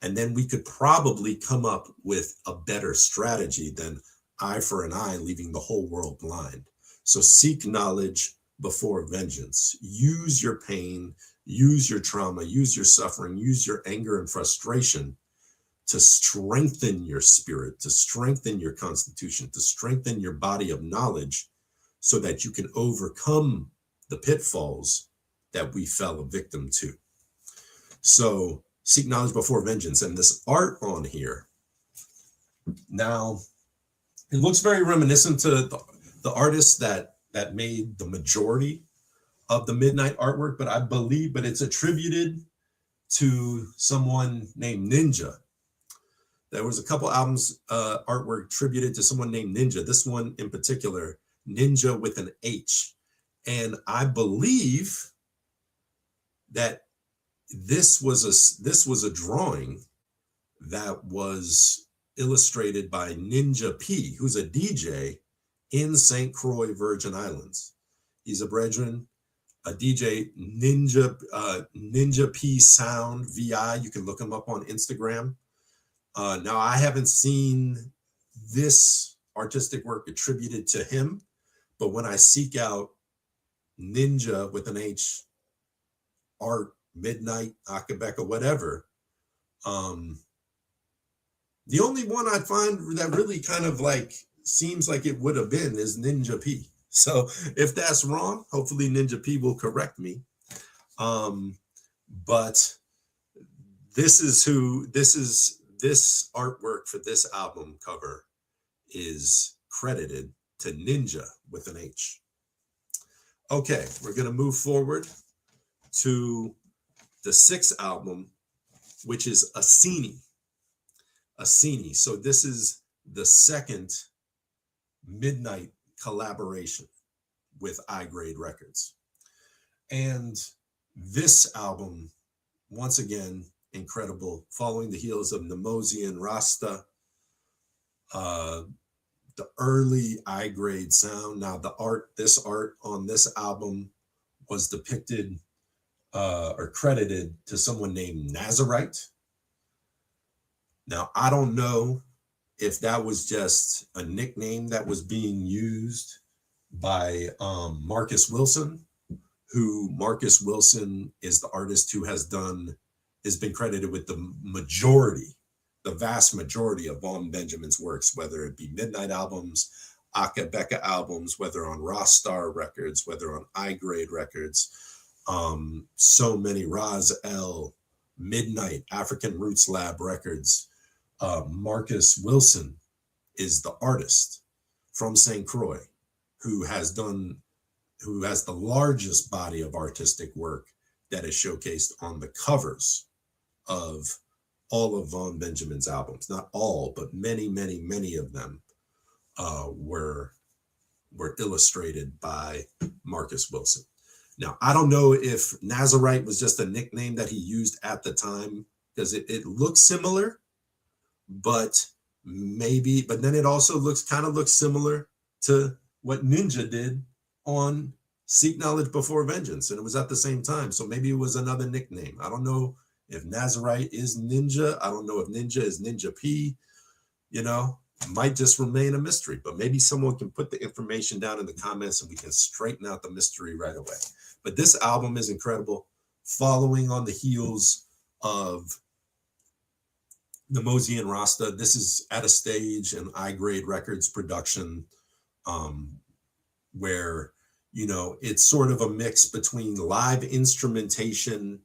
And then we could probably come up with a better strategy than eye for an eye, leaving the whole world blind. So seek knowledge before vengeance. Use your pain, use your trauma, use your suffering, use your anger and frustration to strengthen your spirit, to strengthen your constitution, to strengthen your body of knowledge, so that you can overcome the pitfalls that we fell a victim to. So seek knowledge before vengeance. And this art on here, now, it looks very reminiscent to the artists that made the majority of the Midnite artwork, but it's attributed to someone named Ninja. There was a couple albums, artwork attributed to someone named Ninja. This one in particular, Ninja with an H. And I believe that this was a drawing that was illustrated by Ninja P, who's a DJ in St. Croix, Virgin Islands. He's a brethren, a DJ, Ninja P Sound VI. You can look him up on Instagram. Now, I haven't seen this artistic work attributed to him, but when I seek out Ninja with an H art, Midnite, Akae, BEKA, whatever, the only one I find that really kind of like seems like it would have been is Ninja P. So if that's wrong, hopefully Ninja P will correct me. But this artwork for this album cover is credited to Ninja with an H. Okay, we're going to move forward to the 6th album, which is Asini. Asini. So this is the second Midnite collaboration with I-Grade Records. And this album, once again, incredible, following the heels of Nemosian Rasta, the early I-Grade sound. Now this art on this album was depicted or credited to someone named Nazarite. Now, I don't know if that was just a nickname that was being used by Marcus Wilson, who Marcus Wilson is the artist who has been credited with the vast majority of Vaughn Benjamin's works, whether it be Midnite albums, Akae, BEKA albums, whether on Rostar Records, whether on I-Grade Records, so many Raz L, Midnite, African Roots Lab Records. Marcus Wilson is the artist from St. Croix who has the largest body of artistic work that is showcased on the covers of all of Vaughn Benjamin's albums. Not all, but many, many, many of them were illustrated by Marcus Wilson. Now, I don't know if Nazarite was just a nickname that he used at the time, because it looks similar, but then it also looks similar to what Ninja did on Seek Knowledge Before Vengeance, and it was at the same time. So maybe it was another nickname. I don't know if Nazarite is Ninja. I don't know if Ninja is Ninja P. It might just remain a mystery, but maybe someone can put the information down in the comments and we can straighten out the mystery right away. But this album is incredible, following on the heels of Nemosian Rasta. This is at a stage in I-Grade Records production where, it's sort of a mix between live instrumentation,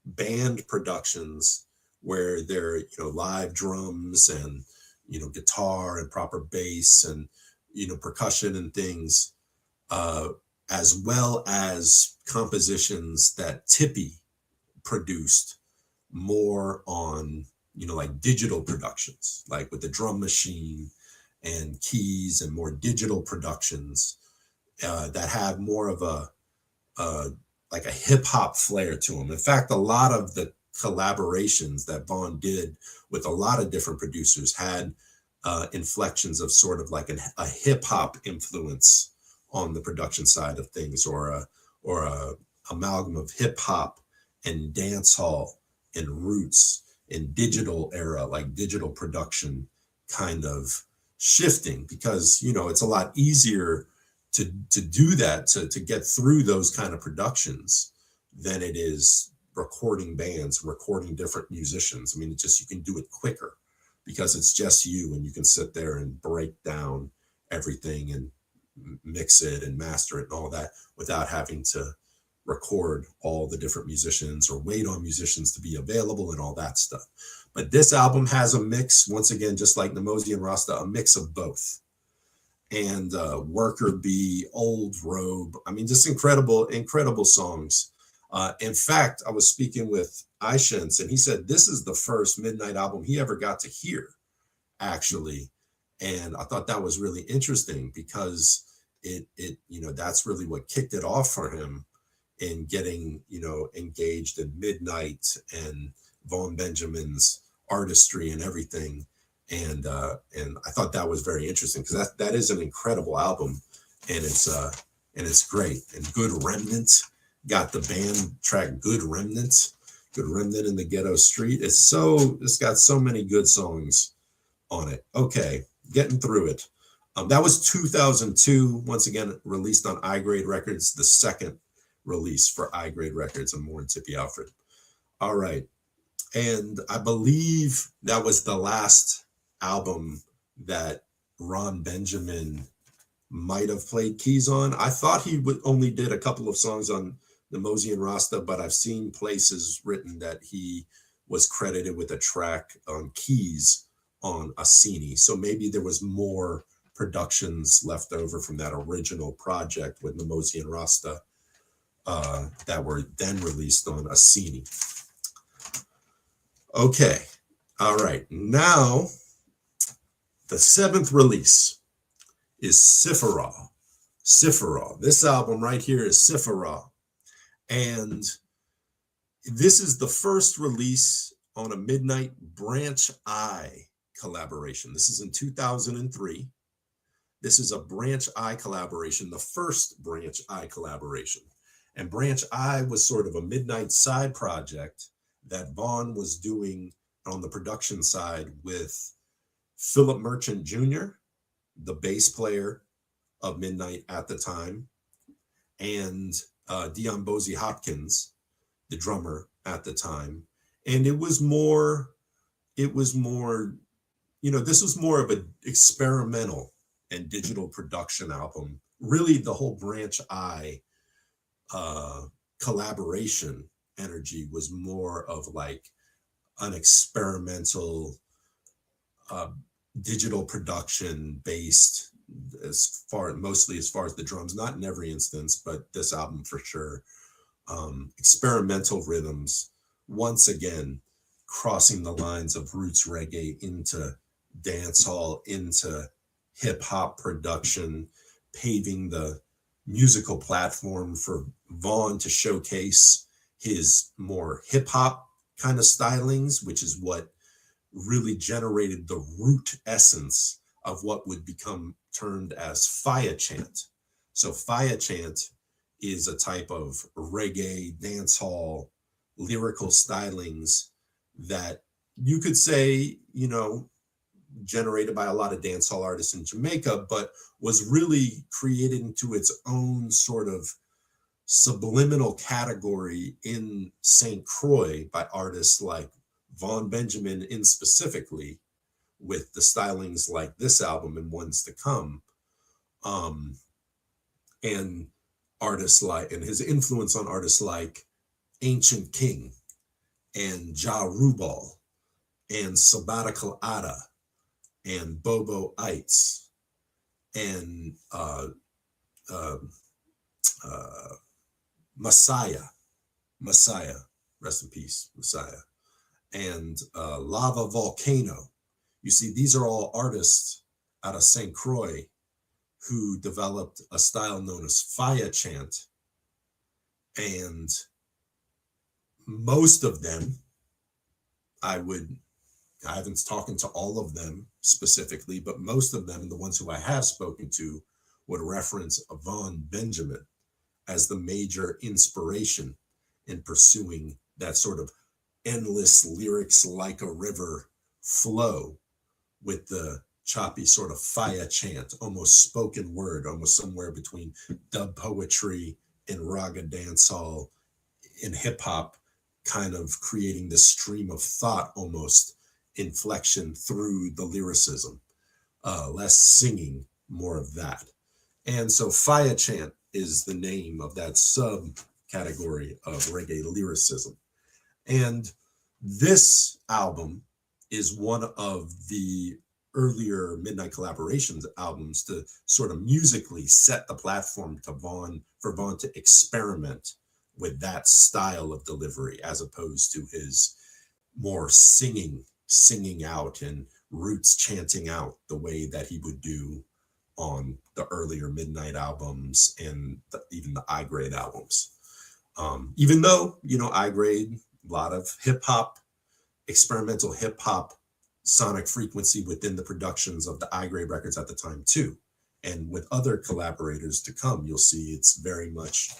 band productions, where there are, live drums and, guitar and proper bass and, percussion and things, as well as compositions that Tippy produced more on, like digital productions, like with the drum machine and keys, and more digital productions that have more of a hip hop flair to them. In fact, a lot of the collaborations that Vaughn did with a lot of different producers had inflections of sort of like a hip hop influence on the production side of things, or a amalgam of hip hop and dance hall and roots and digital era, like digital production kind of shifting, because, you know, it's a lot easier to do that, to get through those kind of productions than it is recording bands, recording different musicians. I mean, it's just, you can do it quicker because it's just you, and you can sit there and break down everything and mix it and master it and all that without having to record all the different musicians or wait on musicians to be available and all that stuff. But this album has a mix, once again, just like Nemozi and Rasta, a mix of both. And Worker Bee, Old Robe. I mean, just incredible songs. In fact, I was speaking with Ishens, and he said this is the first Midnite album he ever got to hear, actually. And I thought that was really interesting because it you know, that's really what kicked it off for him in getting, you know, engaged in Midnite and Vaughn Benjamin's artistry and everything. And I thought that was very interesting because that is an incredible album, and it's great. And Good Remnant, got the band track Good Remnant in the Ghetto Street. It's got so many good songs on it. Okay, getting through it. That was 2002, once again released on I-Grade Records, the second release for I-Grade Records, and more in Tippy Alfred. All right, and I believe that was the last album that Ron Benjamin might have played keys on. I thought he only did a couple of songs on Nemozi and Rasta, but I've seen places written that he was credited with a track on keys on Asini. So maybe there was more productions left over from that original project with Nemozi and Rasta that were then released on Asini. Okay, all right, now the seventh release is Sifara. This album right here is Sifara. And this is the first release on a Midnite Branch I collaboration. This is in 2003. This is a Branch I collaboration, the first Branch I collaboration. And Branch I was sort of a Midnite side project that Vaughn was doing on the production side with Philip Merchant Jr., the bass player of Midnite at the time, and Dion Bosie Hopkins, the drummer at the time. And it was more, you know, this was more of an experimental and digital production album. Really, the whole Branch I collaboration energy was more of like an experimental digital production based, mostly as far as the drums, not in every instance, but this album for sure. Experimental rhythms, once again, crossing the lines of roots reggae into dancehall, into hip hop production, paving the musical platform for Vaughn to showcase his more hip hop kind of stylings, which is what really generated the root essence of what would become termed as fire chant. So fire chant is a type of reggae, dancehall, lyrical stylings that you could say, you know, generated by a lot of dancehall artists in Jamaica, but was really created into its own sort of subliminal category in St. Croix by artists like Vaughn Benjamin in specifically, with the stylings like this album and ones to come, and artists like, and his influence on artists like Ancient King and Ja Rubal and Sabbatical Ada and Bobo Ites and Messiah, rest in peace, Messiah, and Lava Volcano. You see, these are all artists out of St. Croix who developed a style known as fire chant. And most of them, I haven't talked to all of them specifically, but most of them, and the ones who I have spoken to, would reference Vaughn Benjamin as the major inspiration in pursuing that sort of endless lyrics like a river flow with the choppy sort of fire chant, almost spoken word, almost somewhere between dub poetry and raga dancehall and hip hop, kind of creating this stream of thought, almost inflection through the lyricism, less singing, more of that. And so fire chant is the name of that subcategory of reggae lyricism. And this album is one of the earlier Midnite Collaborations albums to sort of musically set the platform to for Vaughn to experiment with that style of delivery, as opposed to his more singing out and roots chanting out the way that he would do on the earlier Midnite albums and even the I Grade albums. Even though, I Grade, a lot of hip hop, experimental hip hop sonic frequency within the productions of the I Grade records at the time too. And with other collaborators to come, you'll see it's very much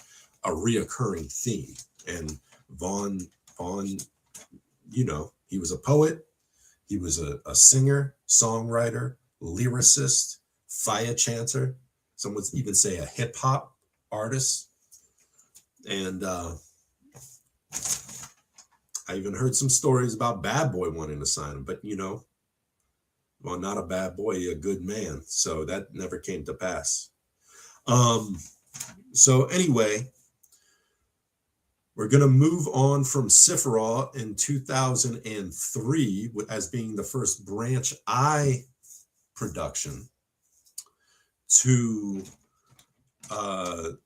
a reoccurring theme. And Vaughn, he was a poet, he was a singer, songwriter, lyricist, fire chanter. Some would even say a hip hop artist. And I even heard some stories about Bad Boy wanting to sign him, but well, not a bad boy, a good man. So that never came to pass. So anyway, we're going to move on from Sephiroth in 2003 as being the first Branch I production to the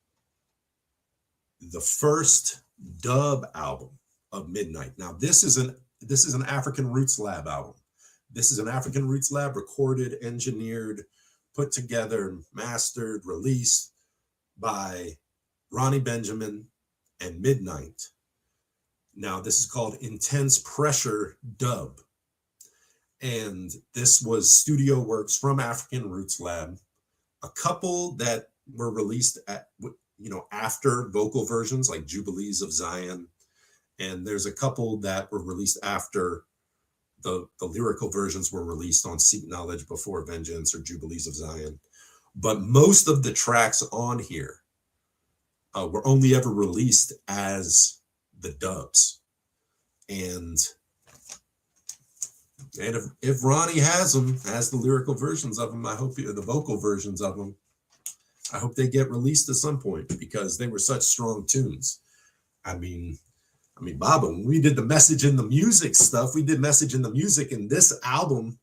first dub album of Midnite. Now, this is an African Roots Lab album. This is an African Roots Lab recorded, engineered, put together, mastered, released by Ronnie Benjamin and Midnite. Now, this is called Intense Pressure Dub. And this was studio works from African Roots Lab. A couple that were released after vocal versions like Jubilees of Zion. And there's a couple that were released after the lyrical versions were released on Seek Knowledge Before Vengeance or Jubilees of Zion. But most of the tracks on here were only ever released as the dubs. And if Ronnie has them, has the lyrical versions of them, I hope the vocal versions of them, I hope they get released at some point, because they were such strong tunes. I mean, Baba, when we did the Message in the Music stuff, we did Message in the Music, and this album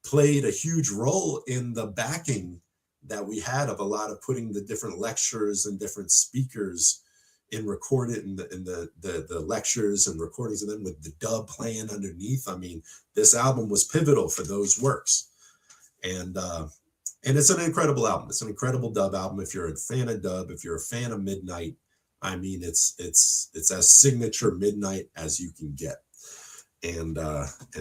played a huge role in the backing that we had of a lot of putting the different lectures and different speakers in recorded in the lectures and recordings, and then with the dub playing underneath. I mean, this album was pivotal for those works. And it's an incredible album. It's an incredible dub album. If you're a fan of dub, if you're a fan of Midnite, I mean, it's as signature Midnite as you can get. And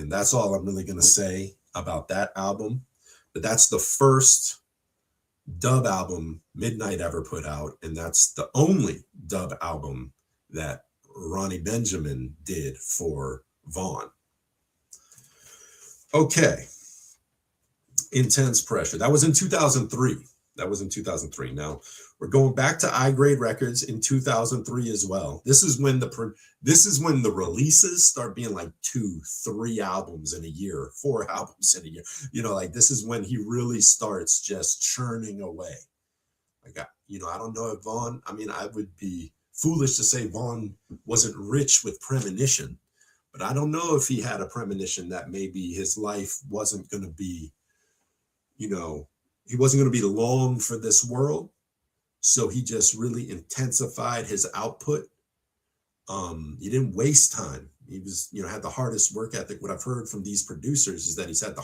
that's all I'm really going to say about that album. But that's the first dub album Midnite ever put out, and that's the only dub album that Ronnie Benjamin did for Vaughn. Okay. Intense Pressure. That was in 2003. Now we're going back to I Grade Records in 2003 as well. This is when the releases start being like 2-3 albums in a year, 4 albums in a year. This is when he really starts just churning away. I don't know if Vaughn, I would be foolish to say Vaughn wasn't rich with premonition, but I don't know if he had a premonition that maybe his life wasn't going to be, he wasn't going to be long for this world. So he just really intensified his output. He didn't waste time. He was, had the hardest work ethic. What I've heard from these producers is that he had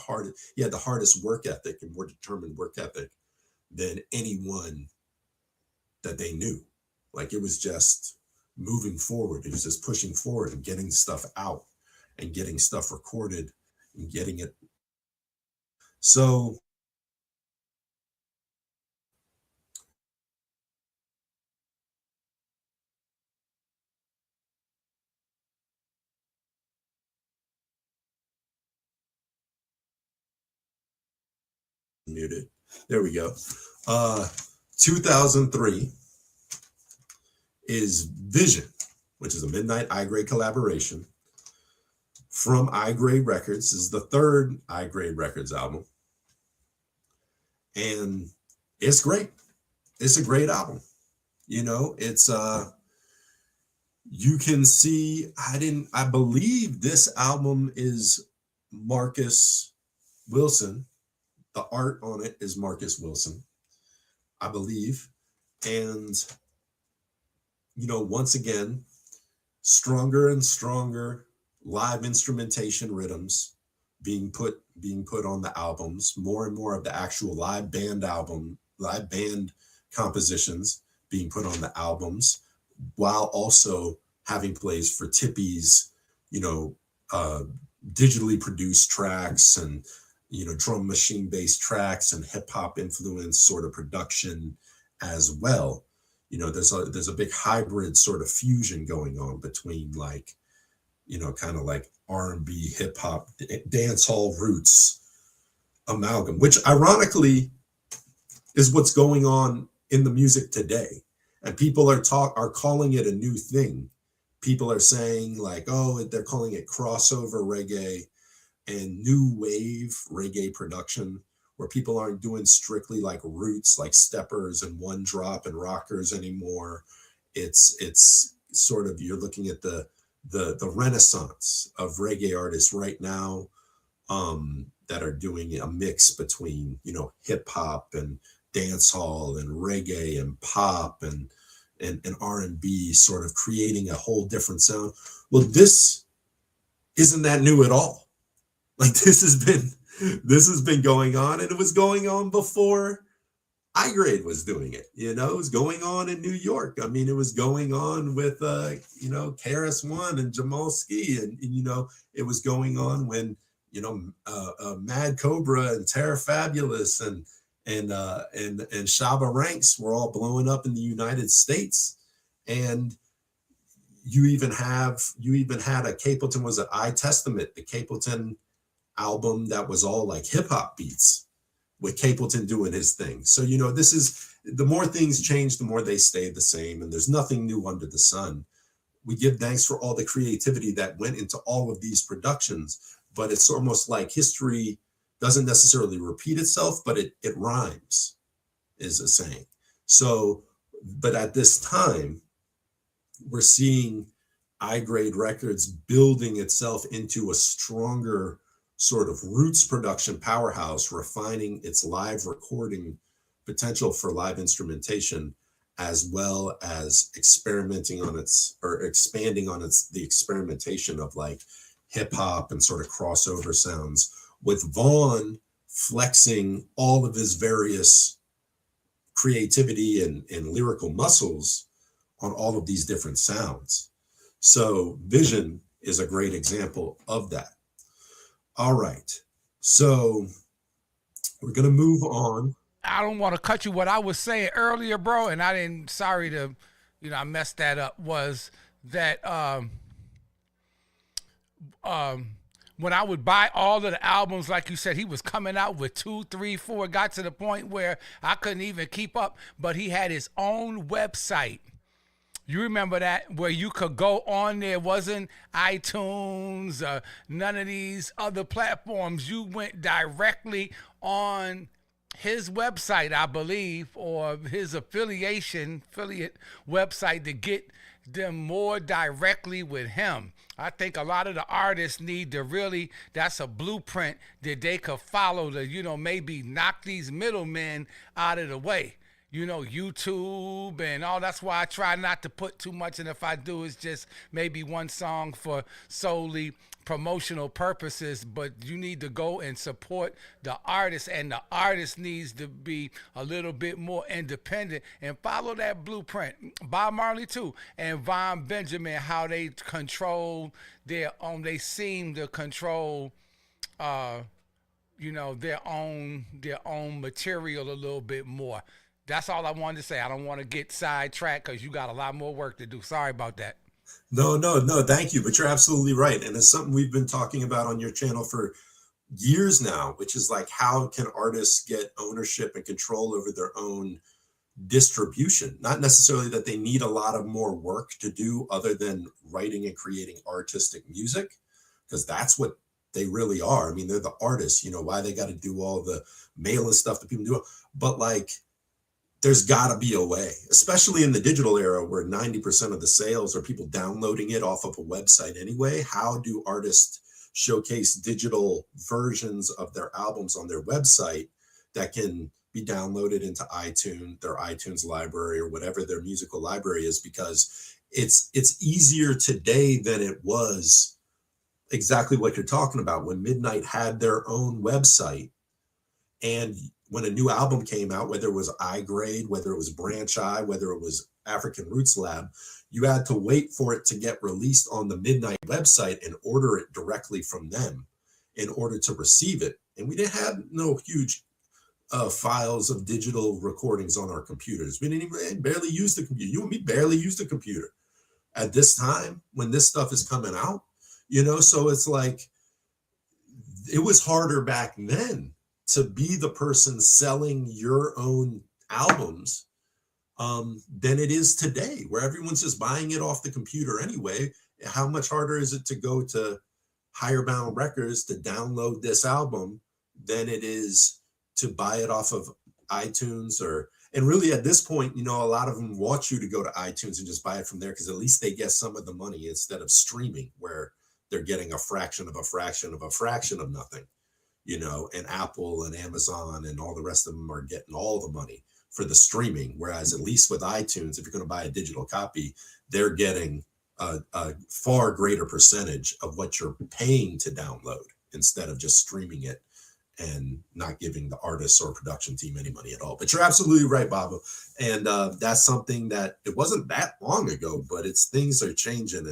the hardest work ethic and more determined work ethic than anyone that they knew. Like, it was just moving forward. It was just pushing forward and getting stuff out. and getting stuff recorded and getting it. So muted. There we go. 2003 is Vision, which is a Midnite iGrade collaboration from iGrade Records. This is the third iGrade Records album. And it's great. It's a great album. You know, it's you can see, I believe this album is Marcus Wilson. The art on it is Marcus Wilson, I believe. And, you know, once again, stronger and stronger live instrumentation rhythms being put on the albums, more and more of the actual live band compositions being put on the albums, while also having plays for Tippy's, you know, digitally produced tracks and, you know, drum machine based tracks and hip hop influence sort of production as well. You know, there's a big hybrid sort of fusion going on between, like, you know, kind of like R&B, hip hop, dance hall roots amalgam, which ironically is what's going on in the music today. And people are calling it a new thing. People are saying, like, oh, they're calling it crossover reggae and new wave reggae production, where people aren't doing strictly like roots, like steppers and one drop and rockers anymore. It's sort of, you're looking at the renaissance of reggae artists right now, that are doing a mix between, you know, hip hop and dance hall and reggae and pop and R&B, sort of creating a whole different sound. Well, this isn't that new at all. Like, this has been going on, and it was going on before iGrade was doing it. You know, it was going on in New York. I mean, it was going on with you know, KRS-One and Jamal Ski, and you know, it was going on when, you know, Mad Cobra and Terra Fabulous and Shabba Ranks were all blowing up in the United States. And you even had a Capleton, was it I Testament, the Capleton album that was all like hip hop beats with Capleton doing his thing. So, you know, this is, the more things change, the more they stay the same, and there's nothing new under the sun. We give thanks for all the creativity that went into all of these productions, but it's almost like history doesn't necessarily repeat itself, but it rhymes, is a saying. So, but at this time, we're seeing iGrade Records building itself into a stronger sort of roots production powerhouse, refining its live recording potential for live instrumentation, as well as expanding on the experimentation of like hip hop and sort of crossover sounds, with Vaughn flexing all of his various creativity and lyrical muscles on all of these different sounds. So Vision is a great example of that. All right, so we're gonna move on. I don't want to cut you. What I was saying earlier, bro, and sorry to, you know, I messed that up, was that when I would buy all of the albums, like you said, he was coming out with 2, 3, 4, got to the point where I couldn't even keep up, but he had his own website. You remember that, where you could go on there? Wasn't iTunes, none of these other platforms. You went directly on his website, I believe, or his affiliate website, to get them more directly with him. I think a lot of the artists need to really, that's a blueprint that they could follow to, you know, maybe knock these middlemen out of the way. You know, YouTube and all. That's why I try not to put too much, and if I do, it's just maybe one song for solely promotional purposes, but you need to go and support the artist, and the artist needs to be a little bit more independent and follow that blueprint. Bob Marley too, and Von Benjamin, how they control their own, they seem to control their own material a little bit more. That's all I wanted to say. I don't want to get sidetracked because you got a lot more work to do. Sorry about that. No, thank you. But you're absolutely right. And it's something we've been talking about on your channel for years now, which is like, how can artists get ownership and control over their own distribution? Not necessarily that they need a lot of more work to do other than writing and creating artistic music, because that's what they really are. I mean, they're the artists, why they got to do all the mailing stuff that people do. But like, there's got to be a way, especially in the digital era where 90% of the sales are people downloading it off of a website anyway. How do artists showcase digital versions of their albums on their website that can be downloaded into iTunes, their iTunes library, or whatever their musical library is? Because it's easier today than it was. Exactly what you're talking about. When Midnite had their own website, and when a new album came out, whether it was iGrade, whether it was Branch I, whether it was African Roots Lab, you had to wait for it to get released on the Midnite website and order it directly from them in order to receive it. And we didn't have no huge files of digital recordings on our computers. We didn't even barely use the computer. You and me barely use the computer at this time when this stuff is coming out. So it's like, it was harder back then to be the person selling your own albums than it is today, where everyone's just buying it off the computer anyway. How much harder is it to go to Higherbound Records to download this album than it is to buy it off of iTunes? And really at this point, a lot of them want you to go to iTunes and just buy it from there, because at least they get some of the money instead of streaming, where they're getting a fraction of a fraction of a fraction of nothing, and Apple and Amazon and all the rest of them are getting all the money for the streaming. Whereas at least with iTunes, if you're going to buy a digital copy, they're getting a far greater percentage of what you're paying to download, instead of just streaming it and not giving the artists or production team any money at all. But you're absolutely right, Baba. And that's something that it wasn't that long ago, but things are changing,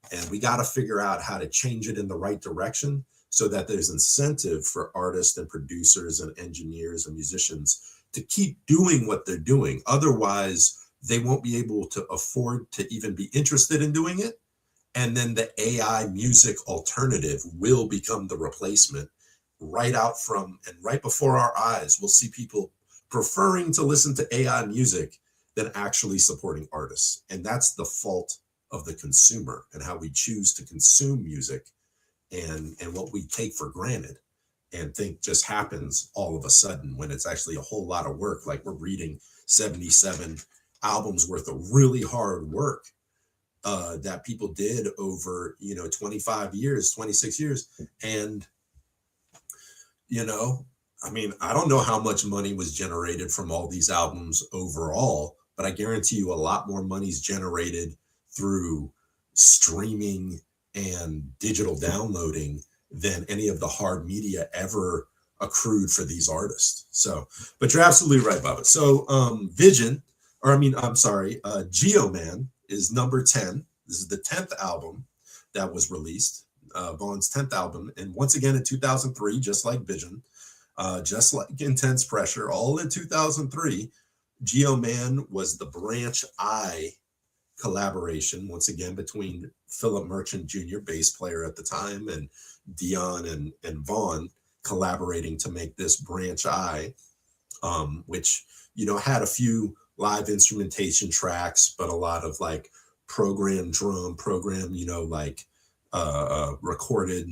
and we got to figure out how to change it in the right direction so that there's incentive for artists and producers and engineers and musicians to keep doing what they're doing. Otherwise, they won't be able to afford to even be interested in doing it. And then the AI music alternative will become the replacement right out from and right before our eyes. We'll see people preferring to listen to AI music than actually supporting artists. And that's the fault of the consumer and how we choose to consume music, and what we take for granted and think just happens all of a sudden, when it's actually a whole lot of work. Like, we're reading 77 albums worth of really hard work that people did over 25 years, 26 years. And I mean, I don't know how much money was generated from all these albums overall, but I guarantee you a lot more money's generated through streaming and digital downloading than any of the hard media ever accrued for these artists. So, but you're absolutely right, Bobby. So Geoman is number 10. This is the 10th album that was released, Vaughn's 10th album. And once again in 2003, just like Vision, just like Intense Pressure, all in 2003, Geoman was the Branch I collaboration, once again, between Philip Merchant Jr., bass player at the time, and Dion and Vaughn collaborating to make this Branch I, which, had a few live instrumentation tracks, but a lot of like recorded.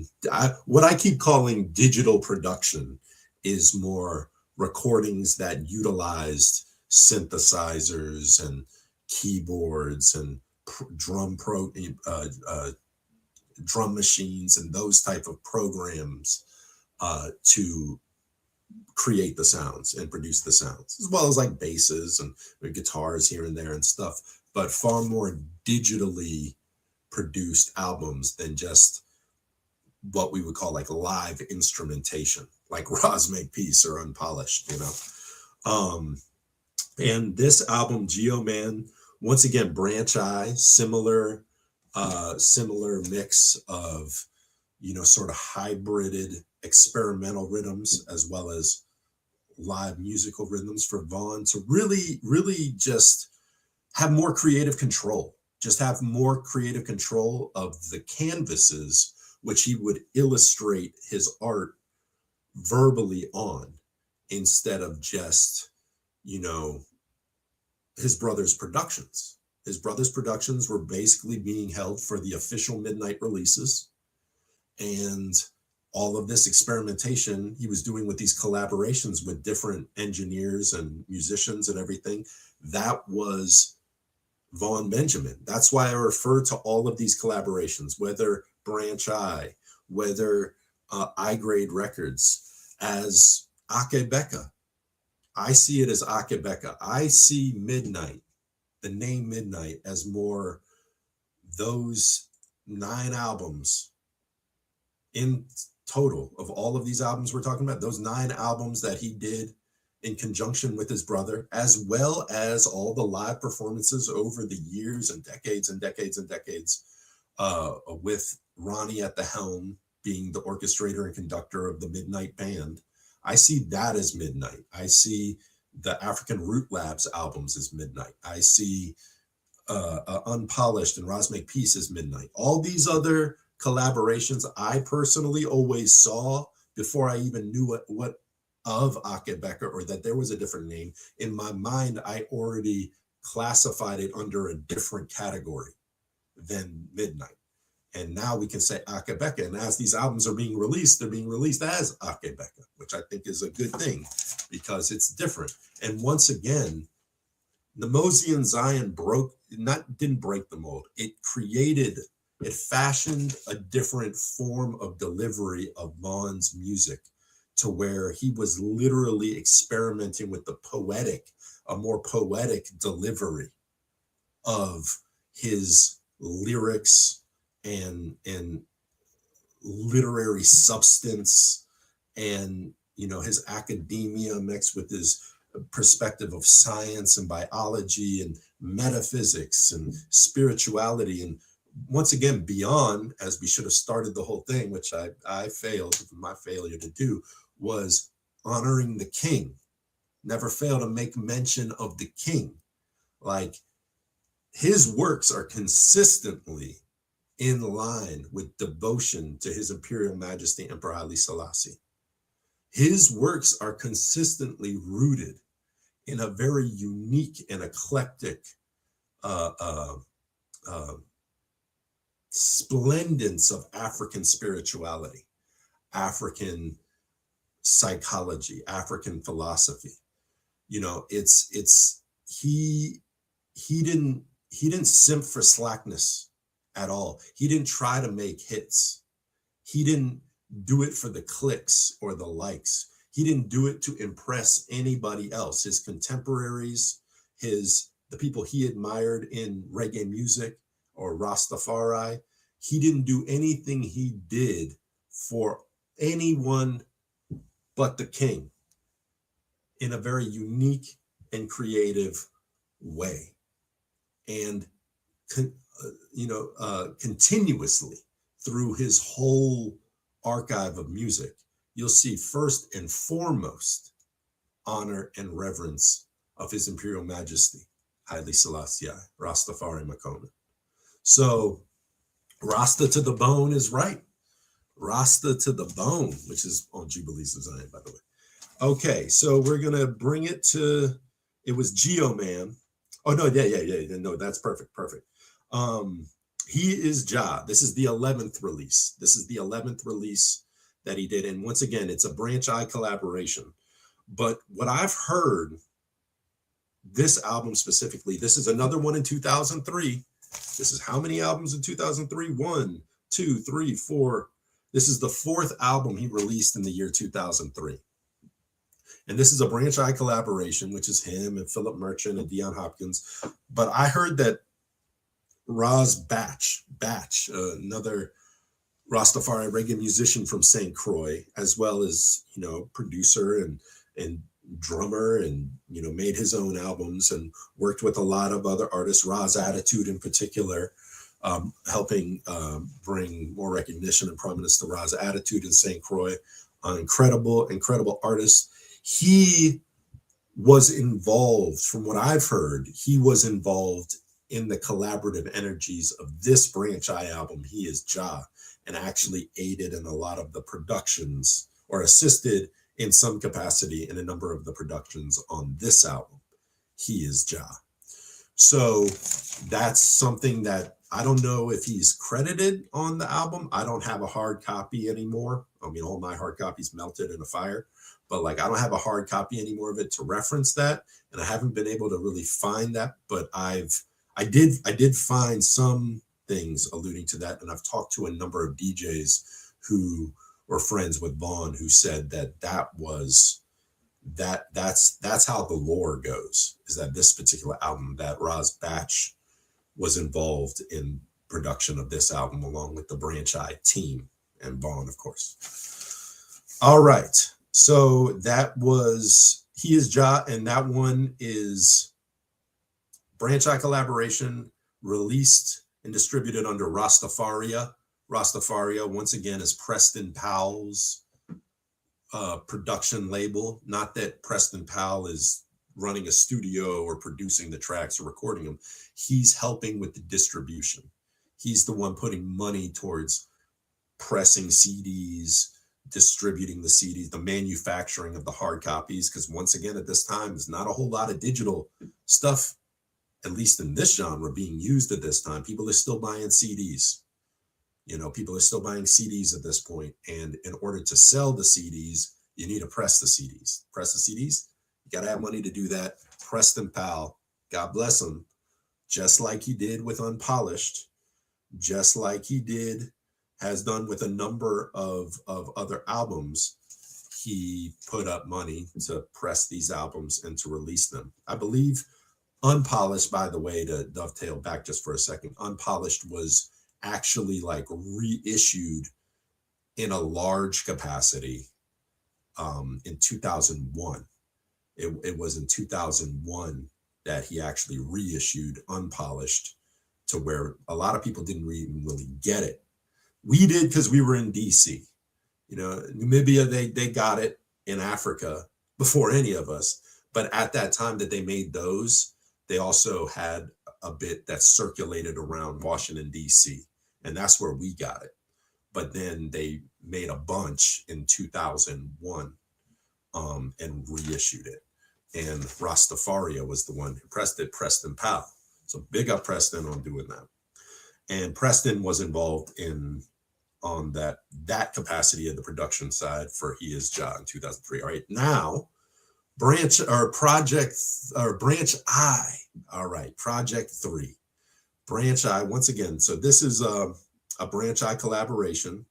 What I keep calling digital production is more recordings that utilized synthesizers and keyboards and drum machines and those type of programs to create the sounds and produce the sounds, as well as like basses and guitars here and there and stuff, but far more digitally produced albums than just what we would call like live instrumentation, like Roz Makepeace or Unpolished, you know. And this album, Geo-Man, once again, Branch Eye, similar mix of, you know, sort of hybrided experimental rhythms as well as live musical rhythms for Vaughn to really, really just have more creative control, of the canvases which he would illustrate his art verbally on, instead of just, you know, his brother's productions. His brother's productions were basically being held for the official Midnite releases, and all of this experimentation he was doing with these collaborations with different engineers and musicians and everything, that was Vaughn Benjamin. That's why I refer to all of these collaborations, whether Branch Eye, whether I Grade Records, as Akae BEKA. I see it as Akae BEKA. I see Midnite, the name Midnite, as more those 9 albums in total of all of these albums we're talking about, those 9 albums that he did in conjunction with his brother, as well as all the live performances over the years and decades and decades and decades, with Ronnie at the helm being the orchestrator and conductor of the Midnite band. I see that as Midnite. I see the African Root Labs albums as Midnite. I see Unpolished and Roz Makepeace as Midnite. All these other collaborations I personally always saw before I even knew what of Akae BEKA, or that there was a different name. In my mind, I already classified it under a different category than Midnite. And now we can say Akae BEKA. And as these albums are being released, they're being released as Akae BEKA, which I think is a good thing because it's different. And once again, Nemosian Zion didn't break the mold. It fashioned a different form of delivery of Vaughn's music, to where he was literally experimenting with a more poetic delivery of his lyrics and literary substance, and, you know, his academia mixed with his perspective of science and biology and metaphysics and spirituality. And once again, beyond, as we should have started the whole thing, which I failed, my failure to do, was honoring the king. Never fail to make mention of the king. Like, his works are consistently in line with devotion to His Imperial Majesty Emperor Haile Selassie. His works are consistently rooted in a very unique and eclectic splendence of African spirituality, African psychology, African philosophy. You know, he didn't simp for slackness at all. He didn't try to make hits. He didn't do it for the clicks or the likes. He didn't do it to impress anybody else, his contemporaries, the people he admired in reggae music or Rastafari. He didn't do anything he did for anyone but the king, in a very unique and creative way. And continuously through his whole archive of music, you'll see first and foremost honor and reverence of His Imperial Majesty Haile Selassie, Rastafari Makona. So Rasta to the bone is right. Rasta to the bone, which is on Jubilees of Zion, by the way. Okay, so we're gonna bring it to, it was Geo-Man. Oh no, yeah. No, that's perfect. He is Ja. This is the 11th release. That he did. And once again, it's a Branch Eye collaboration. But what I've heard, this album specifically, this is another one in 2003. This is how many albums in 2003? 1, 2, 3, 4. This is the 4th album he released in the year 2003. And this is a Branch Eye collaboration, which is him and Philip Merchant and Dion Hopkins. But I heard that Roz Batch, another Rastafari reggae musician from St. Croix, as well as, producer and drummer, and, made his own albums and worked with a lot of other artists, Ra's Attitude in particular, helping bring more recognition and prominence to Ra's Attitude in St. Croix. Incredible artist. He was involved, from what I've heard, he was involved in the collaborative energies of this Branch I album, He Is Jah, and actually aided in a lot of the productions, or assisted in some capacity in a number of the productions on this album, He Is Jah. So that's something that I don't know if he's credited on the album. I don't have a hard copy anymore. I mean, all my hard copies melted in a fire, but like, I don't have a hard copy anymore of it to reference that. And I haven't been able to really find that, but I did find some things alluding to that. And I've talked to a number of DJs who were friends with Vaughn, who said that's how the lore goes, is that this particular album, that Raz Batch was involved in production of this album, along with the Branch I team and Vaughn, of course. All right. So that was He Is Jah, and that one is Branch I collaboration, released and distributed under Rastafaria. Rastafaria, once again, is Preston Powell's production label. Not that Preston Powell is running a studio or producing the tracks or recording them. He's helping with the distribution. He's the one putting money towards pressing CDs, distributing the CDs, the manufacturing of the hard copies, because once again, at this time, there's not a whole lot of digital stuff, at least in this genre, being used at this time. People are still buying CDs. People are still buying CDs at this point. And in order to sell the CDs, you need to press the CDs. Press the CDs, you got to have money to do that. Preston Powell, God bless him, just like he did with Unpolished, just like he has done with a number of other albums, he put up money to press these albums and to release them. I believe Unpolished, by the way, to dovetail back just for a second, Unpolished was actually like reissued in a large capacity in 2001. It was in 2001 that he actually reissued Unpolished, to where a lot of people didn't even really get it. We did, because we were in DC. Namibia, they got it in Africa before any of us. But at that time that they made those, they also had a bit that circulated around Washington, DC. And that's where we got it. But then they made a bunch in 2001 and reissued it. And Rastafaria was the one who pressed it, Preston Powell. So big up Preston on doing that. And Preston was involved on that capacity of the production side for He Is Jah in 2003. All right, now Branch I. All right, Project 3. Branch I, once again. So this is a Branch I collaboration.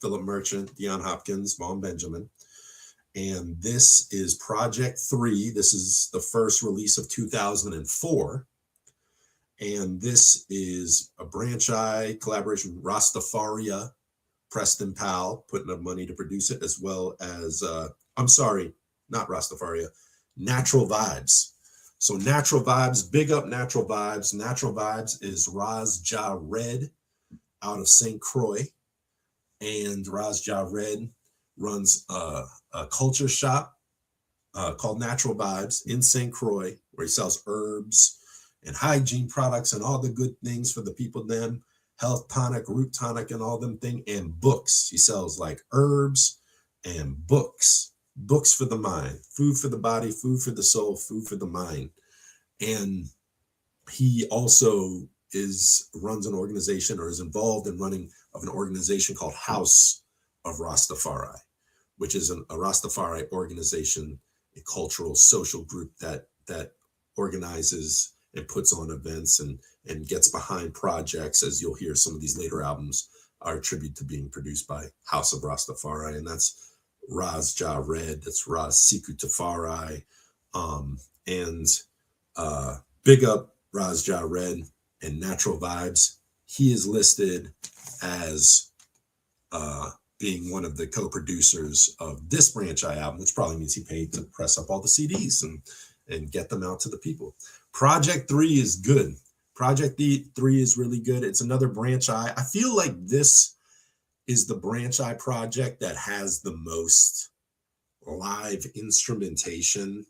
Philip Merchant, Dion Hopkins, Vaughn Benjamin. And this is Project 3. This is the first release of 2004. And this is a Branch I collaboration, Rastafaria, Preston Powell, putting up money to produce it, as well as, not Rastafaria, Natural Vibes. So Natural Vibes, big up Natural Vibes. Natural Vibes is Raz Jah Red out of St. Croix. And Raz Jah Red runs a culture shop called Natural Vibes in St. Croix, where he sells herbs and hygiene products and all the good things for the people, them health tonic, root tonic, and all them thing, and books. He sells like herbs and books for the mind, food for the body, food for the soul, food for the mind. And he also runs an organization, or is involved in running of an organization called House of Rastafari, which is a Rastafari organization, a cultural social group that organizes and puts on events and gets behind projects. As you'll hear, some of these later albums are a tribute to being produced by House of Rastafari, and that's Raz Jah Red, that's Raz Siku Tafari, and big up Raz Jah Red and Natural Vibes. He is listed as being one of the co-producers of this Branch I album, which probably means he paid to press up all the CDs and get them out to the people. Project 3 is good. Project 3 is really good. It's another Branch I. I feel like this is the Branch I project that has the most live instrumentation,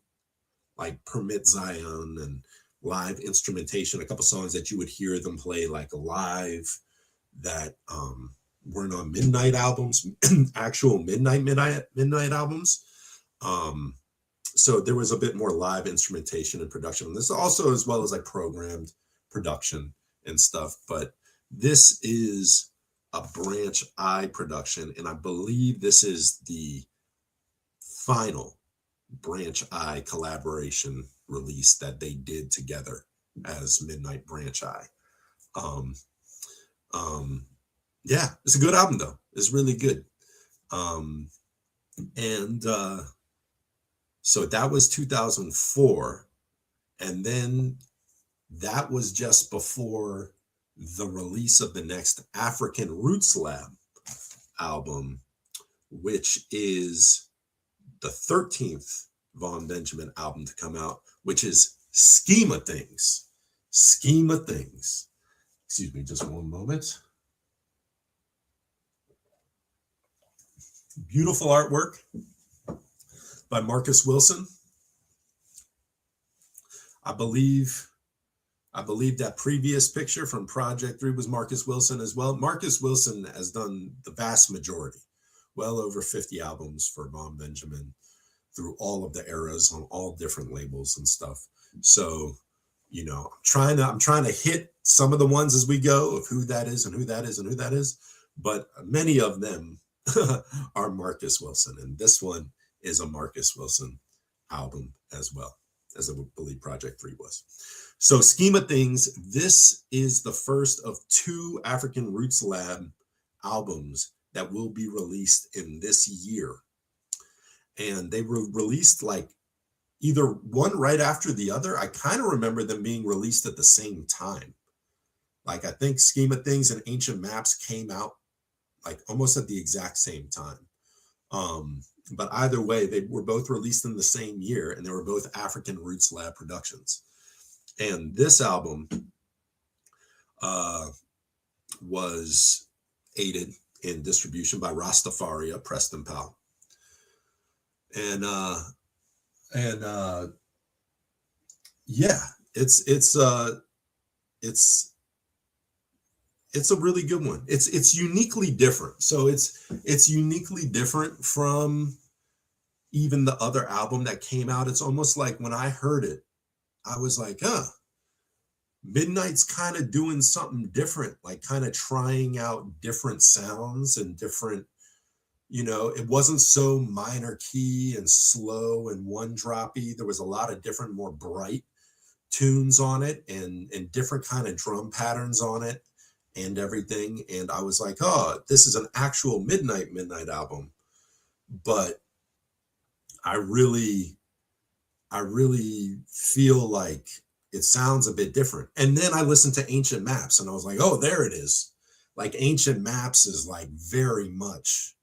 like Permit Zion and live instrumentation, a couple songs that you would hear them play like live that weren't on Midnite albums, actual Midnite albums. So there was a bit more live instrumentation and production on this also, as well as like programmed production and stuff. But this is a Branch I production, and I believe this is the final Branch I collaboration release that they did together as Midnite Branch I. Yeah, it's a good album though. It's really good. So that was 2004, and then that was just before the release of the next African Roots Lab album, which is the 13th Vaughn Benjamin album to come out, which is Scheme of Things. Scheme of Things. Excuse me, just one moment. Beautiful artwork by Marcus Wilson. I believe that previous picture from Project 3 was Marcus Wilson as well. Marcus Wilson has done the vast majority, well over 50 albums for Vaughn Benjamin through all of the eras on all different labels and stuff. So, you know, I'm trying to hit some of the ones as we go of who that is and who that is and who that is, but many of them are Marcus Wilson, and this one is a Marcus Wilson album as well, as I believe Project 3 was. So Scheme of Things, this is the first of 2 African Roots Lab albums that will be released in this year. And they were released like either one right after the other. I kind of remember them being released at the same time. Like I think Scheme of Things and Ancient Maps came out like almost at the exact same time. But either way, they were both released in the same year, and they were both African Roots Lab productions. And this album was aided in distribution by Rastafaria, Preston Powell. And yeah, it's a really good one. It's uniquely different. So it's uniquely different from even the other album that came out. It's almost like when I heard it, I was like, Midnite's kind of doing something different, like kind of trying out different sounds and different, you know, it wasn't so minor key and slow and one droppy. There was a lot of different, more bright tunes on it and different kind of drum patterns on it and everything. And I was like, oh, this is an actual Midnite album. But I really feel like it sounds a bit different. And then I listened to Ancient Maps and I was like, oh, there it is. Like Ancient Maps is like very much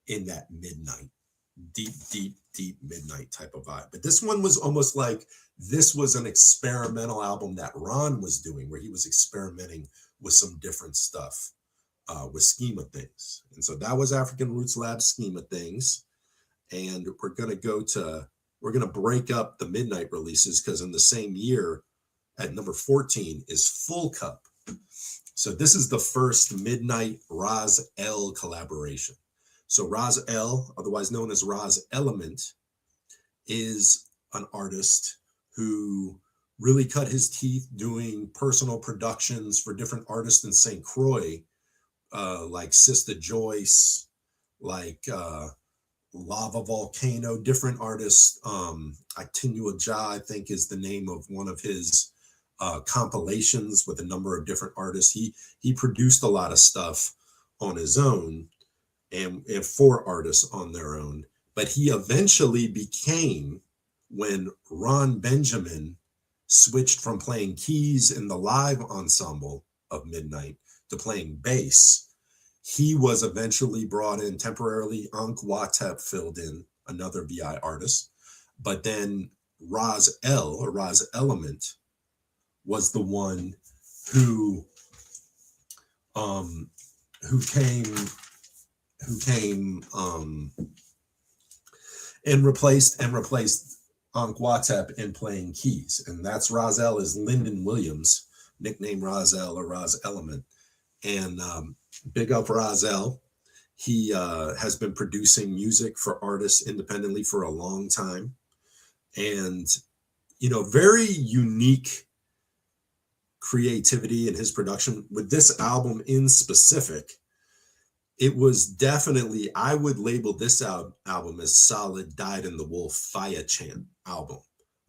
in that Midnite, deep Midnite type of vibe. But this one was almost like this was an experimental album that Ron was doing, where he was experimenting with some different stuff with Scheme of Things. And so that was African Roots Lab Scheme of Things. And we're going to break up the Midnite releases, because in the same year at number 14 is Full Cup. So this is the first Midnite Raz L collaboration. So Raz L, otherwise known as Raz Element, is an artist who really cut his teeth doing personal productions for different artists in St. Croix, like Sista Joyce, like Lava Volcano, different artists. Itinua Ja, I think, is the name of one of his compilations with a number of different artists. He produced a lot of stuff on his own and for artists on their own. But he eventually became, when Ron Benjamin switched from playing keys in the live ensemble of Midnite to playing bass, He was eventually brought in temporarily. Ankh Watep filled in, another VI artist. But then Raz El, or Raz Element, was the one who came and replaced Ankh Watep in playing keys. And that's Razel is Lyndon Williams, nicknamed Razel or Raz Element. And big up Razel. He has been producing music for artists independently for a long time. And, very unique creativity in his production. With this album in specific, it was definitely, I would label this album as solid Dyed in the Wool Fire Chant album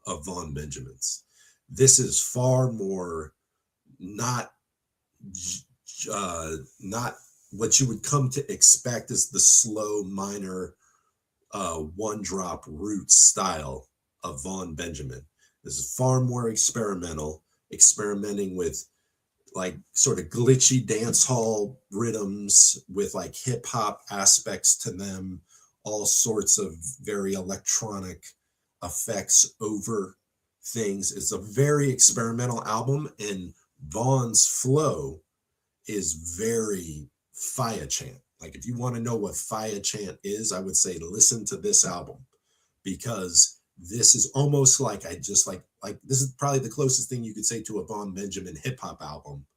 of Vaughn Benjamin's. This is far more not what you would come to expect as the slow minor one drop roots style of Vaughn Benjamin. This is far more experimenting with like sort of glitchy dance hall rhythms with like hip hop aspects to them, all sorts of very electronic effects over things. It's a very experimental album, and Vaughn's flow is very fire chant. Like if you want to know what fire chant is, I would say listen to this album, because this is almost like this is probably the closest thing you could say to a Vaughn Benjamin hip hop album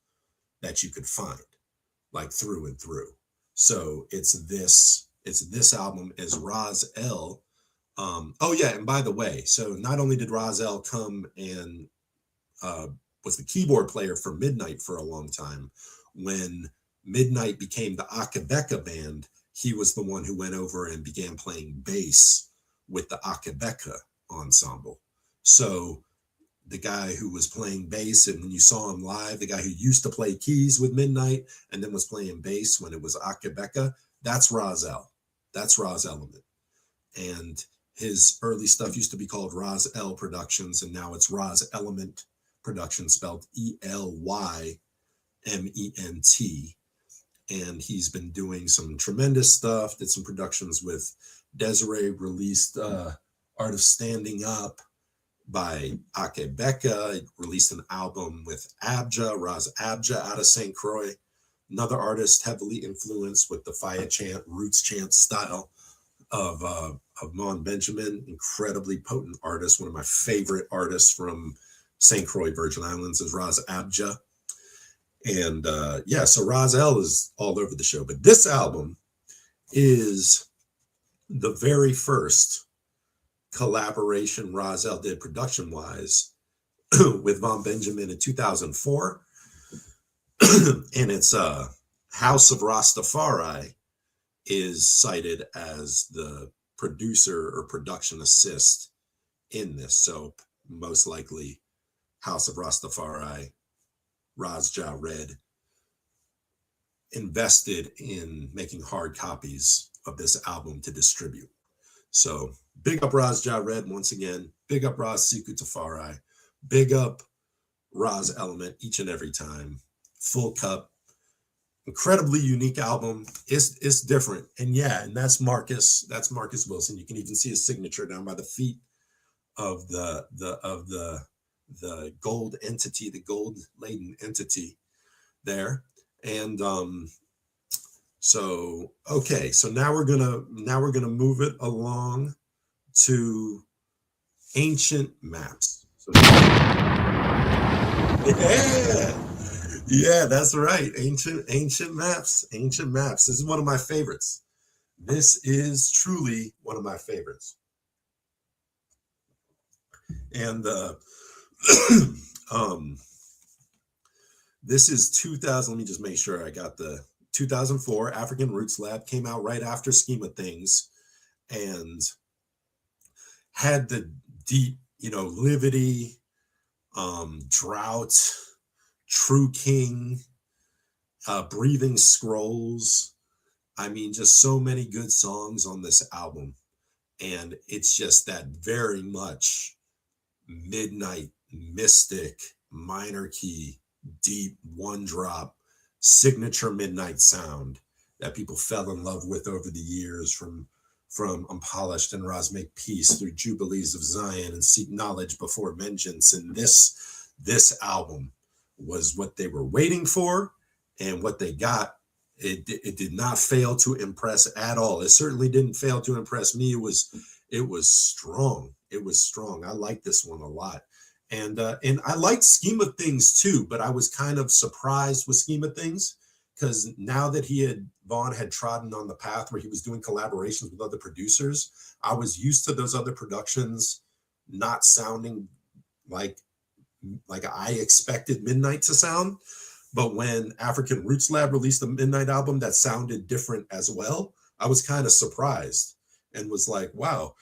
that you could find, like through and through. So it's this album as Raz El. Oh yeah, and by the way, so not only did Raz El come and was the keyboard player for Midnite for a long time, when Midnite became the Akae band, he was the one who went over and began playing bass with the Akae ensemble. So the guy who was playing bass, and when you saw him live, the guy who used to play keys with Midnite and then was playing bass when it was Akae, that's Razel. That's Raz Element. And his early stuff used to be called Raz El Productions, and now it's Raz Element Productions, spelled Elyment. And he's been doing some tremendous stuff, did some productions with Desiree, released Art of Standing Up by Akae, released an album with Abja, Raz Abja out of St. Croix, another artist heavily influenced with the fire chant, roots chant style of Vaughn Benjamin, incredibly potent artist. One of my favorite artists from St. Croix, Virgin Islands, is Raz Abja. And so Razel is all over the show. But this album is the very first collaboration Razel did production-wise with Vaughn Benjamin in 2004. And it's House of Rastafari is cited as the producer or production assist in this. So most likely House of Rastafari, Raz Ja Red, invested in making hard copies of this album to distribute. So big up Raz Ja Red once again. Big up Raz Siku Tafari. Big up Raz Element each and every time. Full Cup. Incredibly unique album. It's different. And and that's Marcus. That's Marcus Wilson. You can even see his signature down by the feet of the gold entity, the gold laden entity there. And so now we're gonna move it along to Ancient Maps. So, yeah, that's right. Ancient Maps. This is one of my favorites. This is truly one of my favorites. And this is 2000. Let me just make sure I got the 2004 African Roots Lab, came out right after Scheme of Things, and had the deep, Livity, Drought, True King, Breathing Scrolls. I mean, just so many good songs on this album. And it's just that very much Midnite, mystic, minor key, deep, one drop, signature Midnite sound that people fell in love with over the years, from Unpolished and Roz Make Peace through Jubilees of Zion and Seek Knowledge Before Vengeance. And this album was what they were waiting for, and what they got. It did not fail to impress at all. It certainly didn't fail to impress me. It was strong. It was strong. I like this one a lot. And I liked Scheme of Things too, but I was kind of surprised with Scheme of Things, because now that Vaughn had trodden on the path where he was doing collaborations with other producers, I was used to those other productions not sounding like I expected Midnite to sound. But when African Roots Lab released the Midnite album that sounded different as well, I was kind of surprised and was like, wow,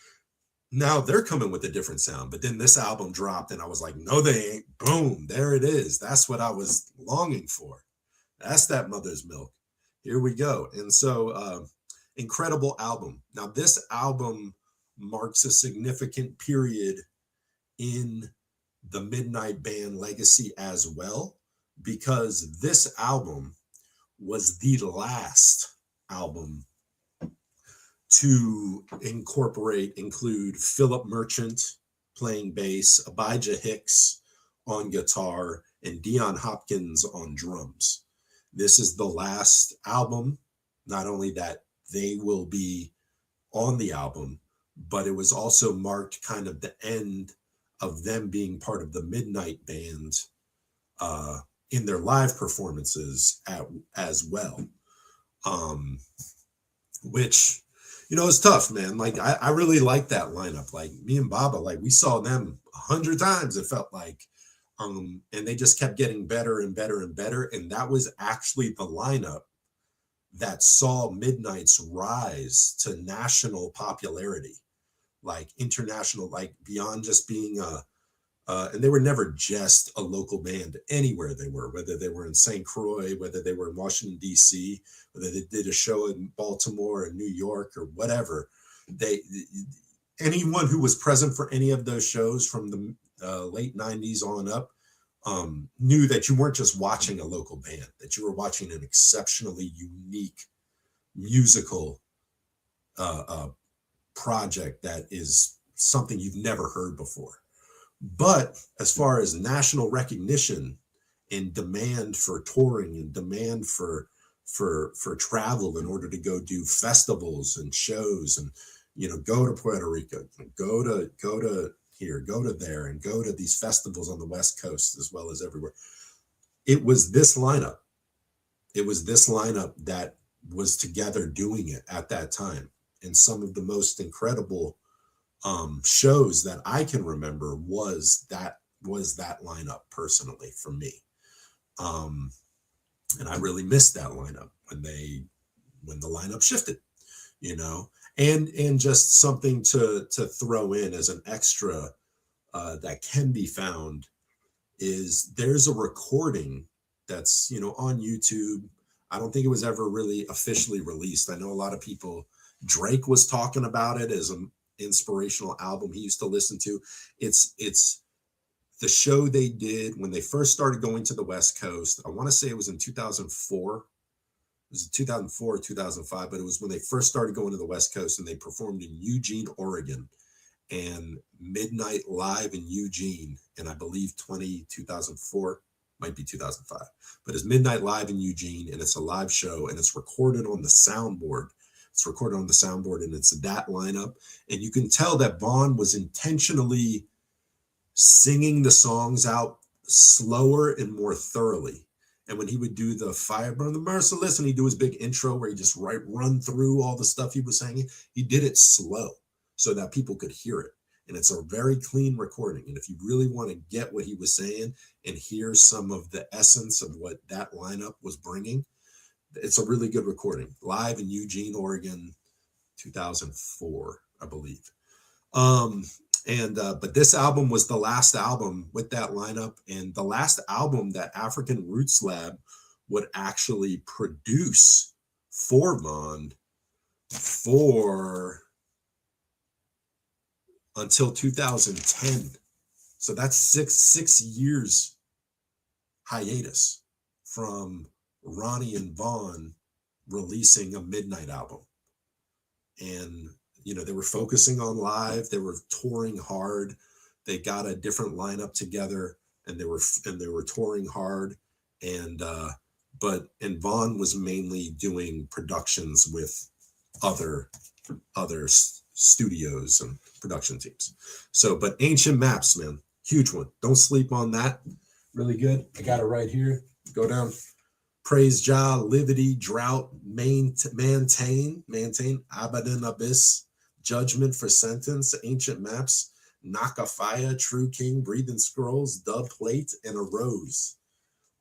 now they're coming with a different sound. But then this album dropped and I was like, no, they ain't. Boom, there it is. That's what I was longing for. That's that mother's milk. Here we go. And so incredible album. Now, this album marks a significant period in the Midnite Band legacy as well, because this album was the last album to include Philip Merchant playing bass, Abijah Hicks on guitar, and Dion Hopkins on drums. This is the last album, not only that they will be on the album, but it was also marked kind of the end of them being part of the Midnite Band in their live performances as well. Which, you know, it's tough, man. Like, I really like that lineup. Like, me and Baba, like, we saw them 100 times, it felt like. And they just kept getting better and better and better. And that was actually the lineup that saw Midnite's rise to national popularity, like international, like beyond just being and they were never just a local band anywhere they were, whether they were in St. Croix, whether they were in Washington, D.C., whether they did a show in Baltimore or New York or whatever. Anyone who was present for any of those shows from the late 90s on up knew that you weren't just watching a local band, that you were watching an exceptionally unique musical project that is something you've never heard before. But as far as national recognition and demand for touring and demand for travel in order to go do festivals and shows and, you know, go to Puerto Rico, go to here, go to there, and go to these festivals on the West Coast as well as everywhere. It was this lineup. It was this lineup that was together doing it at that time. And some of the most incredible shows that I can remember was that lineup personally for me. And I really missed that lineup when the lineup shifted, you know. And just something to throw in as an extra that can be found is there's a recording that's, you know, on YouTube. I don't think it was ever really officially released. I know a lot of people, Drake was talking about it as an inspirational album he used to listen to. It's the show they did when they first started going to the West Coast. I want to say it was in 2004. It was 2004 or 2005, but it was when they first started going to the West Coast, and they performed in Eugene, Oregon, and Midnite Live in Eugene. And I believe 2004, might be 2005, but it's Midnite Live in Eugene, and it's a live show, and it's recorded on the soundboard. It's recorded on the soundboard, and it's that lineup. And you can tell that Vaughn was intentionally singing the songs out slower and more thoroughly. And when he would do the Fire Burn the Merciless, and he'd do his big intro where he just run through all the stuff he was singing, he did it slow so that people could hear it. And it's a very clean recording. And if you really want to get what he was saying and hear some of the essence of what that lineup was bringing, it's a really good recording. Live in Eugene, Oregon, 2004, I believe. But this album was the last album with that lineup, and the last album that African Roots Lab would actually produce for Vaughn until 2010. So that's six years hiatus from Ronnie and Vaughn releasing a Midnite album. And, you know, they were focusing on live, they were touring hard. They got a different lineup together, and they were touring hard. And Vaughn was mainly doing productions with other studios and production teams. So, but Ancient Maps, man, huge one. Don't sleep on that. Really good. I got it right here. Go down. Praise Jah, Livity, Drought, Maintain, Abaddon Abyss, Judgment for Sentence, Ancient Maps, Nakafaya, True King, Breathing Scrolls, Dub Plate, and a Rose.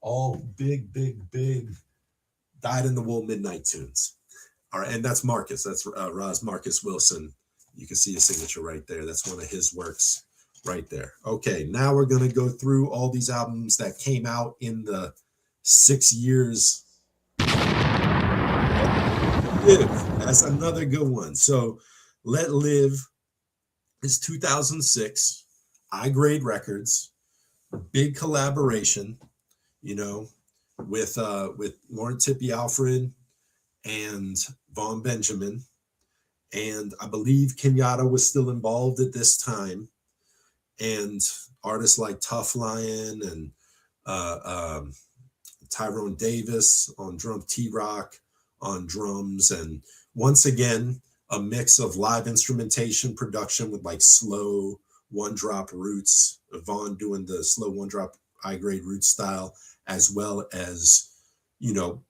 All big dyed in the wool Midnite tunes. All right, and that's Marcus. That's Roz Marcus Wilson. You can see his signature right there. That's one of his works right there. Okay, now we're going to go through all these albums that came out in the 6 years. Live, that's another good one. So Let Live is 2006, I-Grade Records, big collaboration, you know, with Lauren Tippy Alfred and Vaughn Benjamin. And I believe Kenyatta was still involved at this time. And artists like Tough Lion and Tyrone Davis on drum, T-Rock on drums. And once again, a mix of live instrumentation production with like slow one-drop roots, Vaughn doing the slow one-drop I-Grade root style, as well as, you know,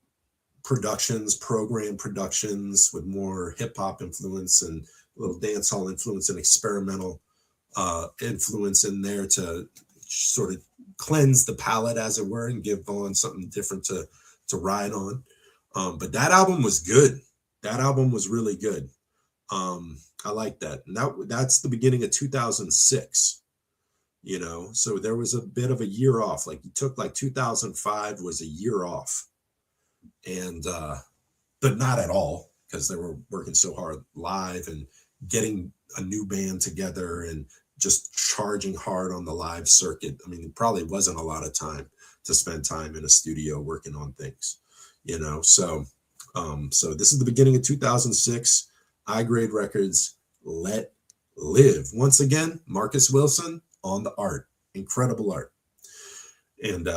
program productions with more hip-hop influence and a little dancehall influence and experimental influence in there to sort of cleanse the palette, as it were, and give Vaughn something different to ride on. But that album was good. That album was really good. I like that. And that's the beginning of 2006, you know, so there was a bit of a year off. Like, he took like 2005 was a year off. And but not at all, because they were working so hard live and getting a new band together and just charging hard on the live circuit. I mean, it probably wasn't a lot of time to spend time in a studio working on things, you know. So this is the beginning of 2006, I-Grade Records, Let Live. Once again, Marcus Wilson on the art, incredible art. And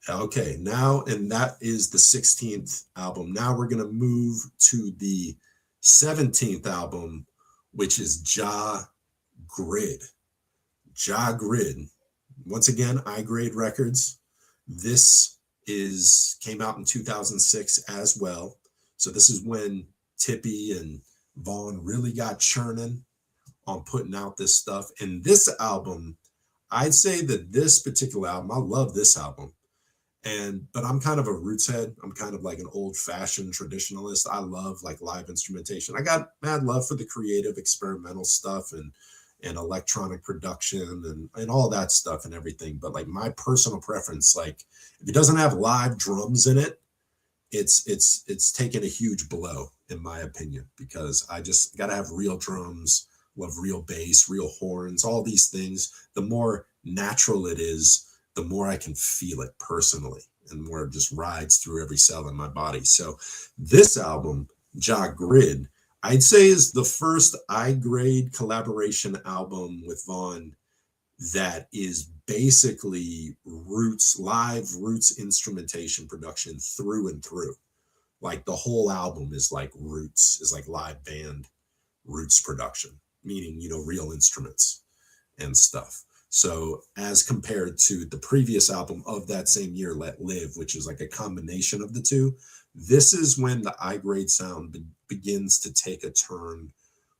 okay, now, and that is the 16th album. Now we're going to move to the 17th album, which is Jah Grid. Jah Grid. Once again, I-Grade Records. This came out in 2006 as well. So this is when Tippy and Vaughn really got churning on putting out this stuff. And this album, I'd say that this particular album, I love this album. But I'm kind of a roots head. I'm kind of like an old-fashioned traditionalist. I love like live instrumentation. I got mad love for the creative experimental stuff and electronic production and all that stuff and everything. But like, my personal preference, like, if it doesn't have live drums in it, it's taken a huge blow, in my opinion, because I just got to have real drums, love real bass, real horns, all these things. The more natural it is, the more I can feel it personally, and more it just rides through every cell in my body. So this album, Jah Grid, I'd say is the first I-Grade collaboration album with Vaughn that is basically live roots instrumentation production through and through. Like, the whole album is like roots, is like live band roots production, meaning, you know, real instruments and stuff. So as compared to the previous album of that same year, Let Live, which is like a combination of the two, this is when the I-Grade sound begins to take a turn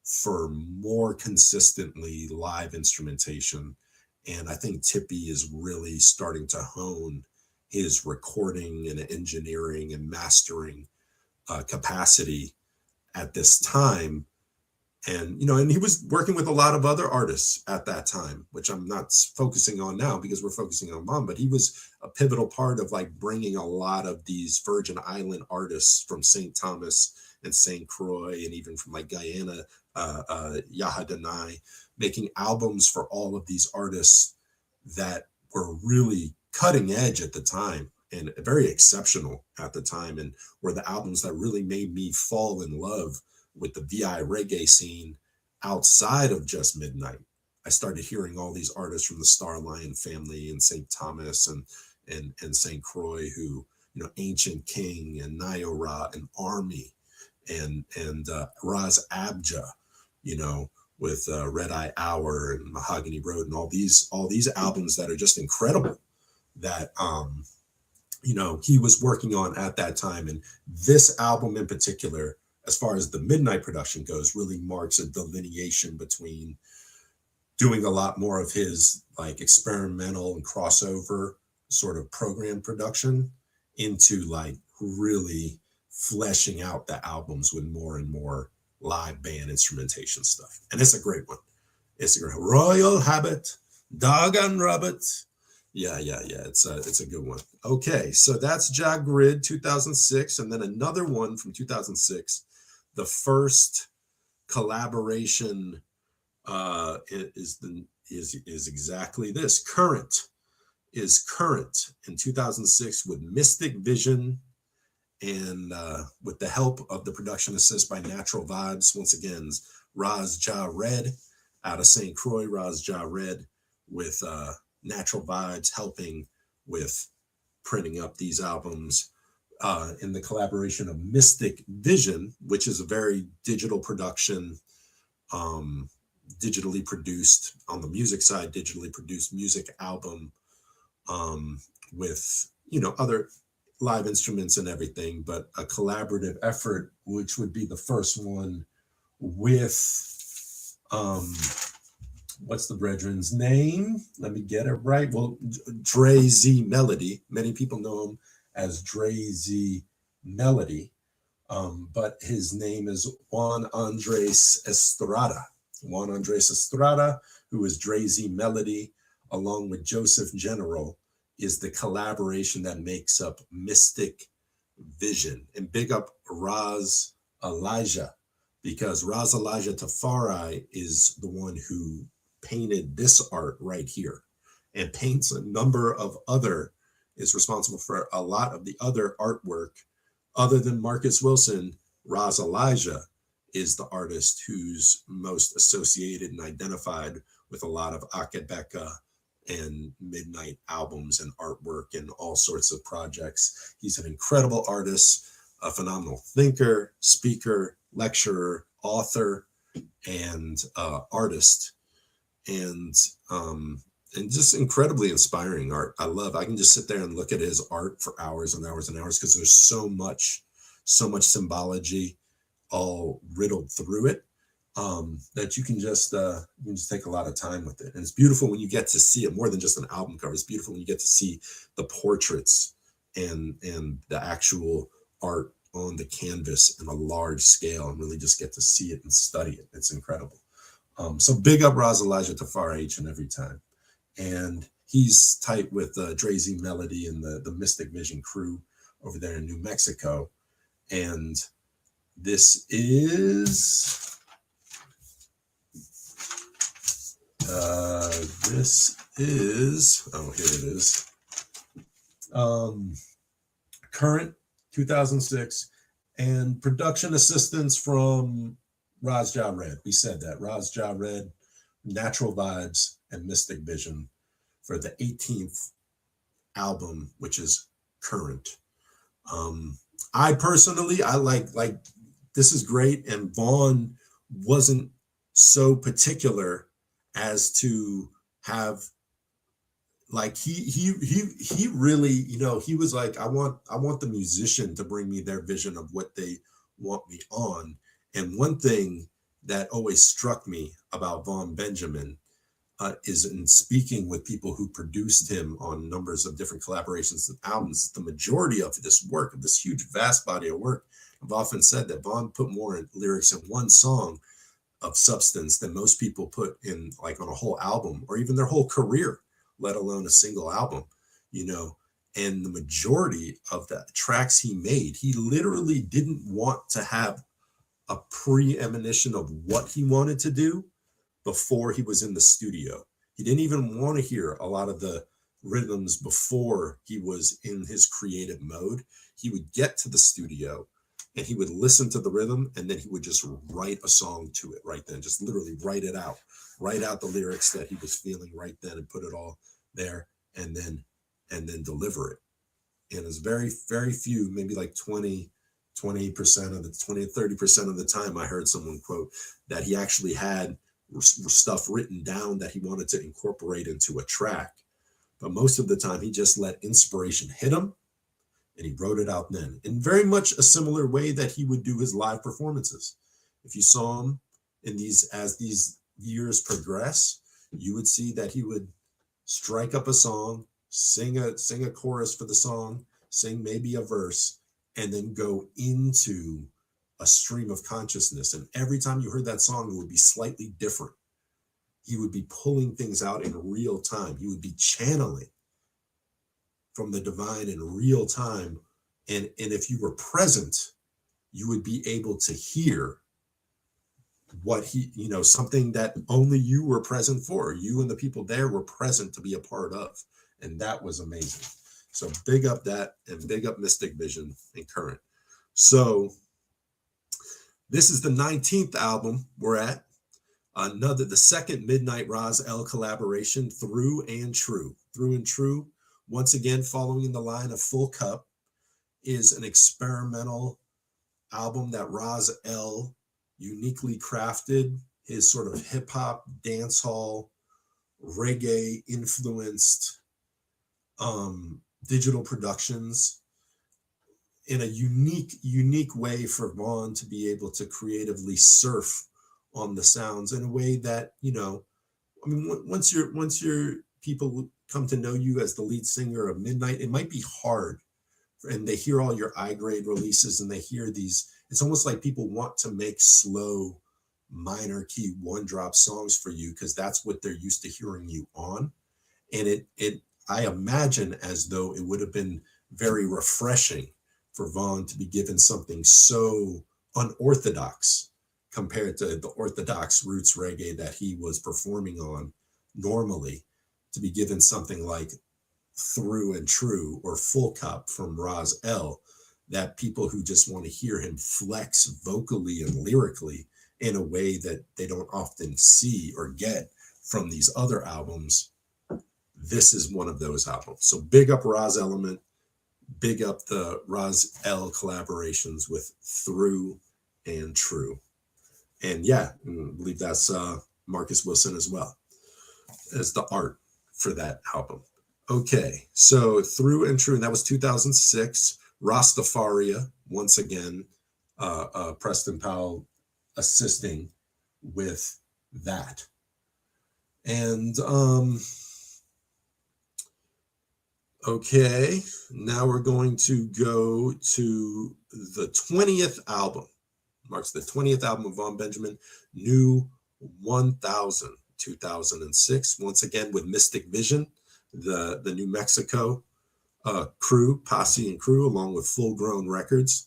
for more consistently live instrumentation. And I think Tippy is really starting to hone his recording and engineering and mastering capacity at this time. And, you know, and he was working with a lot of other artists at that time, which I'm not focusing on now because we're focusing on Mom, but he was a pivotal part of like bringing a lot of these Virgin Island artists from St. Thomas and St. Croix, and even from like Guyana, Yahadanai, making albums for all of these artists that were really cutting edge at the time. and very exceptional at the time, and were the albums that really made me fall in love with the VI reggae scene outside of just Midnite. I started hearing all these artists from the Star Lion family and St. Thomas and St. Croix, who, you know, Ancient King and Nayora and Army and Raz Abja, you know, with Red Eye Hour and Mahogany Road and all these albums that are just incredible that you know, he was working on at that time. And this album in particular, as far as the Midnite production goes, really marks a delineation between doing a lot more of his like experimental and crossover sort of program production into like really fleshing out the albums with more and more live band instrumentation stuff. And it's a great one. It's a great Royal Habit, Dog and Rabbit. Yeah. It's a good one. Okay, so that's Ja Grid 2006, and then another one from 2006. The first collaboration is exactly this. Current in 2006 with Mystic Vision, and with the help of the production assist by Natural Vibes. Once again, Raz Ja Red out of St. Croix, Raz Ja Red with Natural Vibes helping with printing up these albums in the collaboration of Mystic Vision, which is a very digital production, digitally produced on the music side, digitally produced music album with, you know, other live instruments and everything, but a collaborative effort, which would be the first one with what's the brethren's name? Let me get it right. Well, Dre Z Melody. Many people know him as Dre Z Melody, but his name is Juan Andres Estrada. Juan Andres Estrada, who is Dre Z Melody, along with Joseph General, is the collaboration that makes up Mystic Vision. And big up Raz Elijah, because Raz Elijah Tafari is the one who painted this art right here and paints a number of other, is responsible for a lot of the other artwork. Other than Marcus Wilson, Raz Elijah is the artist who's most associated and identified with a lot of Akae BEKA and Midnite albums and artwork and all sorts of projects. He's an incredible artist, a phenomenal thinker, speaker, lecturer, author, and artist, and just incredibly inspiring art. I can just sit there and look at his art for hours and hours and hours, because there's so much symbology all riddled through it, that you can just take a lot of time with it. And it's beautiful when you get to see it more than just an album cover. It's beautiful when you get to see the portraits and the actual art on the canvas in a large scale, and really just get to see it and study it. It's incredible. So big up Raz Elijah Tafari each and every time. And he's tight with Dre Z Melody and the Mystic Vision crew over there in New Mexico. And this is oh, here it is. Current 2006, and production assistance from Raz Ja Red. We said that. Raz Ja Red, Natural Vibes, and Mystic Vision for the 18th album, which is Current. I personally, I like this is great, and Vaughn wasn't so particular as to have, like, he really, you know, he was like, I want the musician to bring me their vision of what they want me on. And one thing that always struck me about Vaughn Benjamin is, in speaking with people who produced him on numbers of different collaborations and albums, the majority of this work, of this huge, vast body of work, I've often said that Vaughn put more lyrics in one song of substance than most people put in, like, on a whole album or even their whole career, let alone a single album, you know. And the majority of the tracks he made, he literally didn't want to have a premonition of what he wanted to do before he was in the studio. He didn't even want to hear a lot of the rhythms before he was in his creative mode. He would get to the studio and he would listen to the rhythm, and then he would just write a song to it right then, just literally write out the lyrics that he was feeling right then and put it all there, and then deliver it. And it's very, very few, maybe like 20% of the 30% of the time I heard someone quote that he actually had stuff written down that he wanted to incorporate into a track. But most of the time he just let inspiration hit him and he wrote it out then, in very much a similar way that he would do his live performances. If you saw him as these years progress, you would see that he would strike up a song, sing a chorus for the song, sing maybe a verse, and then go into a stream of consciousness. And every time you heard that song, it would be slightly different. He would be pulling things out in real time. He would be channeling from the divine in real time. And if you were present, you would be able to hear what he, something that only you were present for. You and the people there were present to be a part of. And that was amazing. So big up that, and big up Mystic Vision and Current. So this is the 19th album we're at. The second Midnite Raz L collaboration, Through and True. Through and True, once again, following in the line of Full Cup, is an experimental album that Raz L uniquely crafted. His sort of hip hop, dancehall, reggae influenced digital productions in a unique way for Vaughn to be able to creatively surf on the sounds in a way that, once your people come to know you as the lead singer of Midnite, it might be hard, and they hear all your I-grade releases and they hear these, it's almost like people want to make slow minor key one drop songs for you because that's what they're used to hearing you on. And I imagine as though it would have been very refreshing for Vaughn to be given something so unorthodox compared to the orthodox roots reggae that he was performing on normally, to be given something like Through and True or Full Cup from Raz L, that people who just want to hear him flex vocally and lyrically in a way that they don't often see or get from these other albums. This is one of those albums. So big up Raz Element, big up the Raz L collaborations with Through and True. And yeah, I believe that's Marcus Wilson as well as the art for that album. Okay, so Through and True, and that was 2006. Rastafaria, once again, Preston Powell assisting with that. And okay, now we're going to go to the 20th album. Marks the 20th album of Vaughn Benjamin, New 1000, 2006. Once again with Mystic Vision, the New Mexico crew, posse and crew, along with Full Grown Records.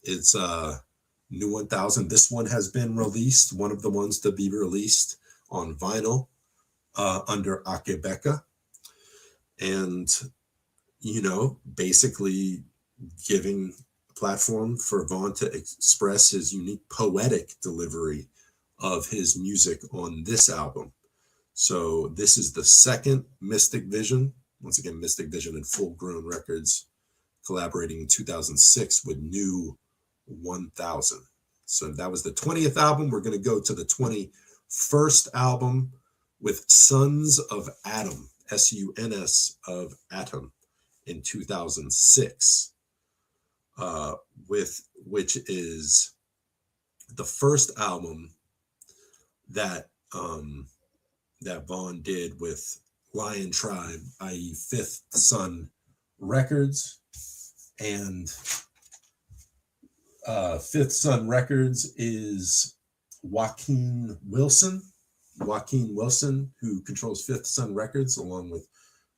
It's New 1000. This one has been released, one of the ones to be released on vinyl under Akae BEKA. And, basically giving a platform for Vaughn to express his unique poetic delivery of his music on this album. So this is the second Mystic Vision. Once again, Mystic Vision and Full Grown Records collaborating in 2006 with New 1000. So that was the 20th album. We're going to go to the 21st album with Sons of Atom, SUNS of Atom, in 2006, which is the first album that that Vaughn did with Lion Tribe, i.e. Fifth Son Records. And Fifth Son Records is Joaquin Wilson, who controls Fifth Son Records, along with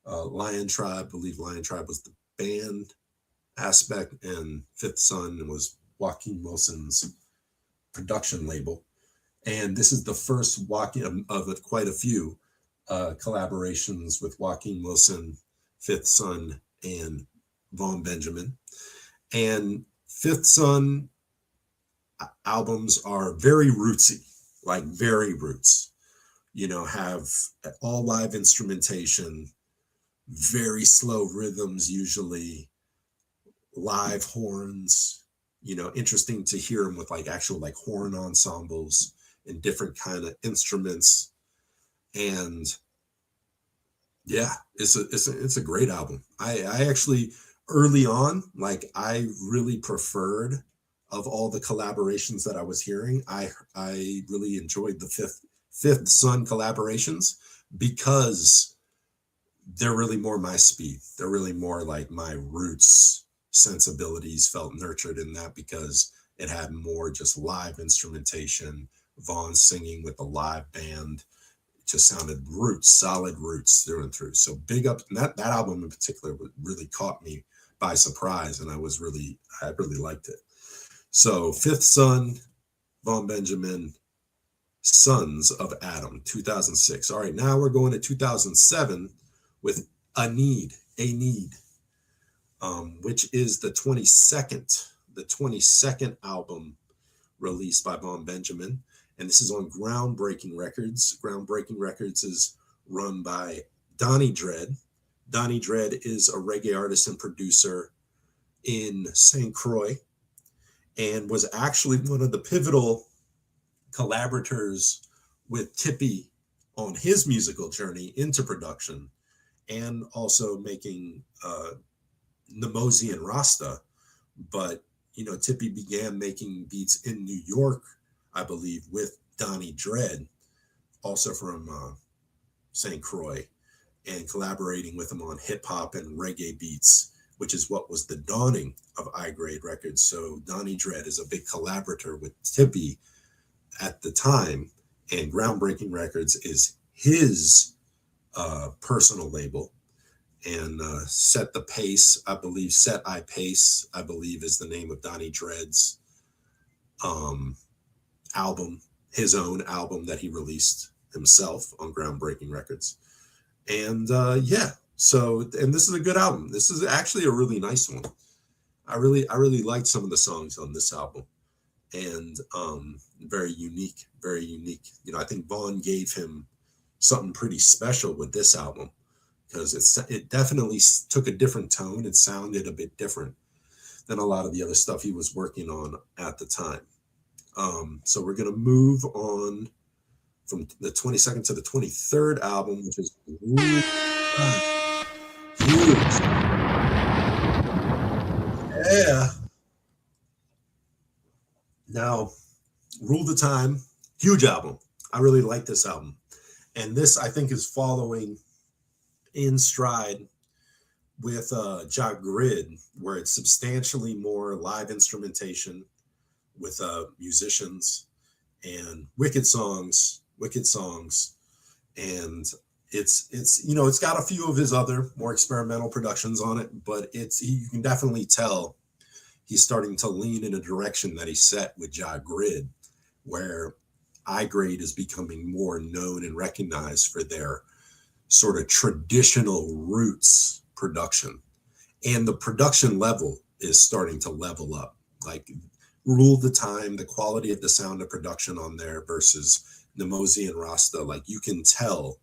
Lion Tribe. I believe Lion Tribe was the band aspect, and Fifth Son was Joaquin Wilson's production label. And this is the first Joaquin of quite a few, collaborations with Joaquin Wilson, Fifth Son, and Vaughn Benjamin. And Fifth Son albums are very rootsy, like very roots, you know, have all live instrumentation, very slow rhythms, usually live horns, you know, interesting to hear them with like actual like horn ensembles and different kind of instruments. And yeah, it's a great album. I actually early on, like I really preferred of all the collaborations that I was hearing. I really enjoyed the Fifth Son collaborations because they're really more my speed. They're really more like my roots sensibilities felt nurtured in that because it had more just live instrumentation, Vaughn singing with the live band. It just sounded roots, solid roots through and through. So big up, and that album in particular really caught me by surprise, and I really liked it. So Fifth Son, Vaughn Benjamin, Sons of Adam, 2006. All right, now we're going to 2007 with A Need, which is the 22nd album released by Vaughn Benjamin. And this is on Groundbreaking Records. Groundbreaking Records is run by Donnie Dread. Donnie Dread is a reggae artist and producer in St. Croix and was actually one of the pivotal collaborators with Tippy on his musical journey into production, and also making Nemozi and Rasta. But, you know, Tippy began making beats in New York, I believe, with Donnie Dread, also from St. Croix, and collaborating with him on hip hop and reggae beats, which is what was the dawning of I-Grade Records. So Donnie Dread is a big collaborator with Tippy at the time, and Groundbreaking Records is his personal label. And Set the Pace, I believe, Set I Pace, I believe is the name of Donnie Dread's album, his own album that he released himself on Groundbreaking Records. And yeah, so, and this is a good album. This is actually a really nice one. I really liked some of the songs on this album, and very unique, very unique. You know, I think Vaughn gave him something pretty special with this album, because it definitely took a different tone. It sounded a bit different than a lot of the other stuff he was working on at the time. So we're going to move on from the 22nd to the 23rd album, which is really huge. Yeah. Now, Rule the Time, huge album. I really like this album. And this, I think, is following in stride with Ja Grid, where it's substantially more live instrumentation with musicians and wicked songs, and it's you know, it's got a few of his other more experimental productions on it, but you can definitely tell he's starting to lean in a direction that he set with Ja Grid, where I-Grade is becoming more known and recognized for their sort of traditional roots production, and the production level is starting to level up. Like Rule the Time, the quality of the sound of production on there versus Nemozi and Rasta, like you can tell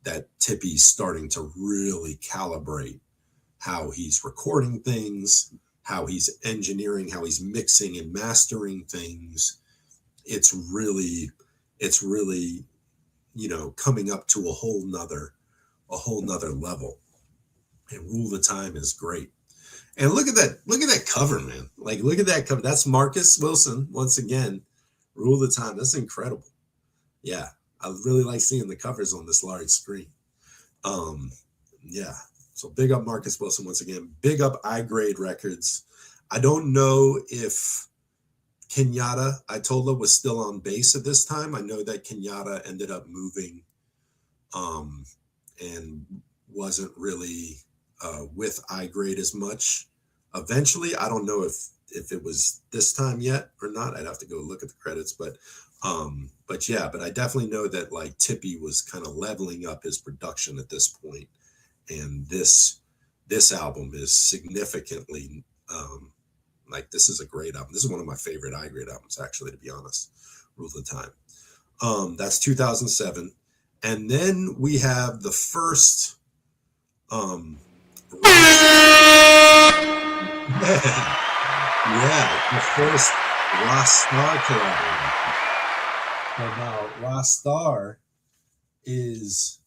that Tippy's starting to really calibrate how he's recording things, how he's engineering, how he's mixing and mastering things. It's really, you know, coming up to a whole nother level. And Rule the Time is great. And look at that cover, man. Like, look at that cover. That's Marcus Wilson once again. Rule the Time. That's incredible. Yeah, I really like seeing the covers on this large screen. Yeah. So big up Marcus Wilson once again. Big up I-Grade Records. I don't know if Kenyatta Itola was still on bass at this time. I know that Kenyatta ended up moving and wasn't really with I-Grade as much. Eventually, I don't know if it was this time yet or not. I'd have to go look at the credits, but But I definitely know that like Tippy was kind of leveling up his production at this point, and this album is significantly like this is a great album. This is one of my favorite I-grade albums, actually, to be honest. Rule of the Time. That's 2007, and then we have the first the first Rastar collaboration. And now Rastar is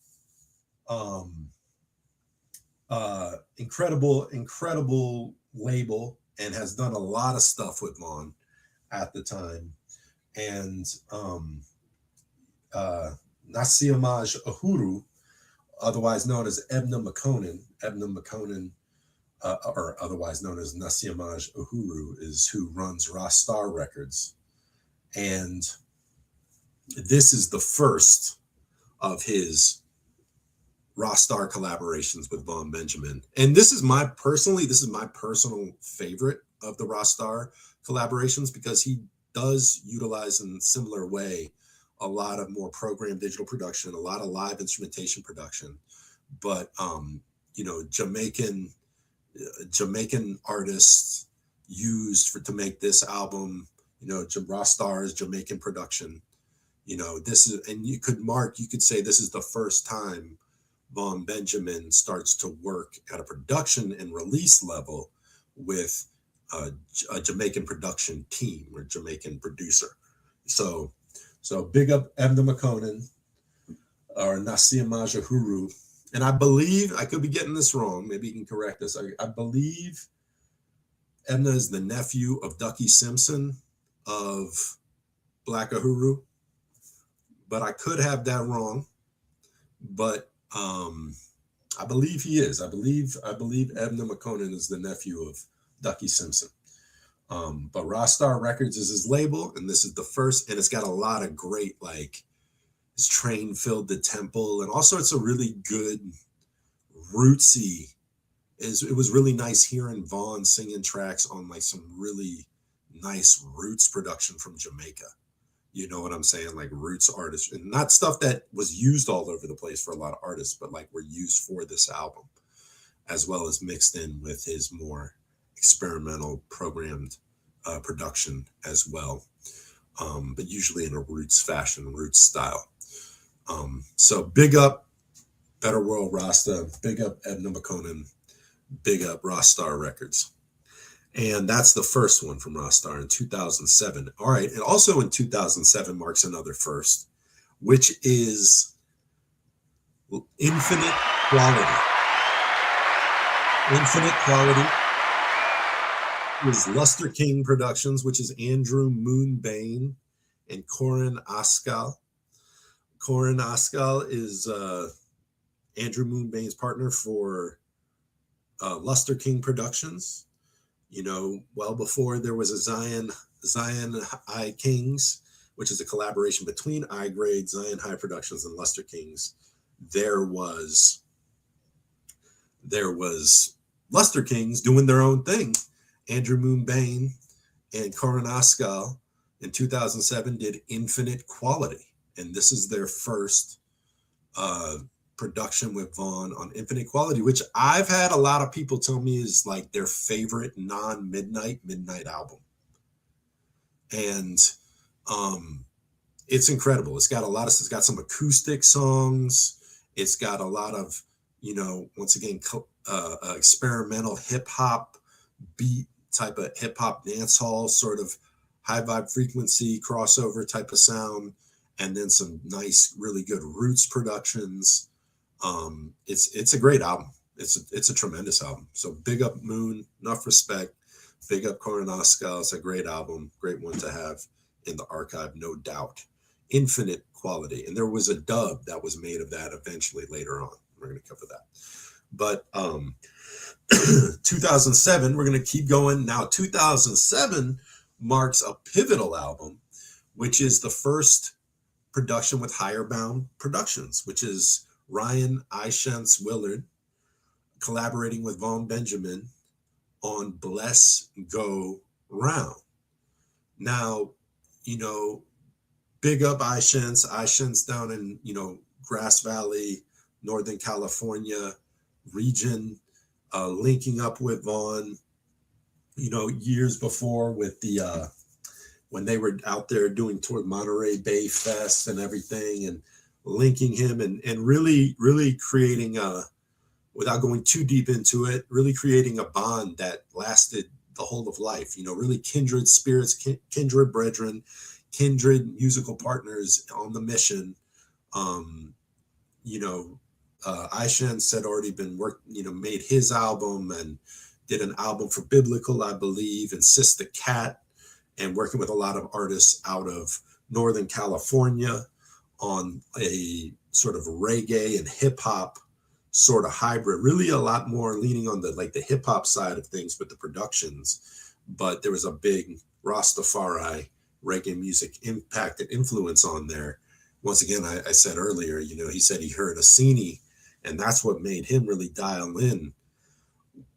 incredible label and has done a lot of stuff with Vaughn at the time. And Nasiamaj Uhuru, otherwise known as Ebna McConan, or otherwise known as Nasiamaj Uhuru, is who runs Rastar Records. And this is the first of his Rastar collaborations with Vaughn Benjamin. And this is my personal favorite of the Rastar collaborations, because he does utilize in a similar way a lot of more programmed digital production, a lot of live instrumentation production, but Jamaican artists used to make this album, Rastar's Jamaican production. This is, and you could say this is the first time Vaughn Benjamin starts to work at a production and release level with a Jamaican production team or Jamaican producer. So big up Ebna McConan or Nasiamaj Uhuru. And I believe, I could be getting this wrong, maybe you can correct us. I believe Ebna is the nephew of Ducky Simpson of Black Uhuru, but I could have that wrong. But I believe he is. I believe Ebna McConan is the nephew of Ducky Simpson. But Rastar Records is his label, and this is the first, and it's got a lot of great, like, his Train Filled the Temple, and also it's a really good rootsy. It was really nice hearing Vaughn singing tracks on like some really nice roots production from Jamaica. You know what I'm saying? Like roots artists, and not stuff that was used all over the place for a lot of artists, but like were used for this album, as well as mixed in with his more experimental programmed production as well. But usually in a roots fashion, roots style. So big up Better World Rasta, big up Ebna McConan, big up Rastar Records. And that's the first one from Rastar in 2007. All right. And also in 2007 marks another first, which is Infinite Quality. Infinite Quality is Luster King Productions, which is Andrew Moonbane and Corin Askal. Corin Askal is Andrew Moonbane's partner for Luster King Productions. Well before there was a Zion I Kings, which is a collaboration between I-Grade, Zion High Productions, and Luster Kings. There was Luster Kings doing their own thing. Andrew Moonbane and Corin Askal in 2007 did Infinite Quality, and this is their first production with Vaughn on Infinite Quality, which I've had a lot of people tell me is like their favorite non-Midnite album. And it's incredible. It's got some acoustic songs. It's got a lot of, once again, experimental hip hop beat type of hip hop dance hall, sort of high vibe frequency crossover type of sound. And then some nice, really good roots productions. It's a great album. It's a tremendous album. So big up Moon, enough respect. Big up Corin Askal. It's a great album, great one to have in the archive, no doubt. Infinite Quality, and there was a dub that was made of that eventually later on. We're going to cover that. But 2007, we're going to keep going. Now 2007 marks a pivotal album, which is the first production with Higherbound Productions, which is Ryan Ishance Willard collaborating with Vaughn Benjamin on Bless Go Round. Now, big up iShens down in, Grass Valley, Northern California region, linking up with Vaughn, years before with the, when they were out there doing toward Monterey Bay Fest and everything, and linking him and really, really creating without going too deep into it, really creating a bond that lasted the whole of life, really kindred spirits, kindred brethren, kindred musical partners on the mission. iShens had already been made his album and did an album for Biblical, I believe, and Sister Cat, and working with a lot of artists out of Northern California on a sort of reggae and hip hop sort of hybrid, really a lot more leaning on the hip hop side of things with the productions. But there was a big Rastafari reggae music impact and influence on there. Once again, I said earlier, he said he heard Asini, and that's what made him really dial in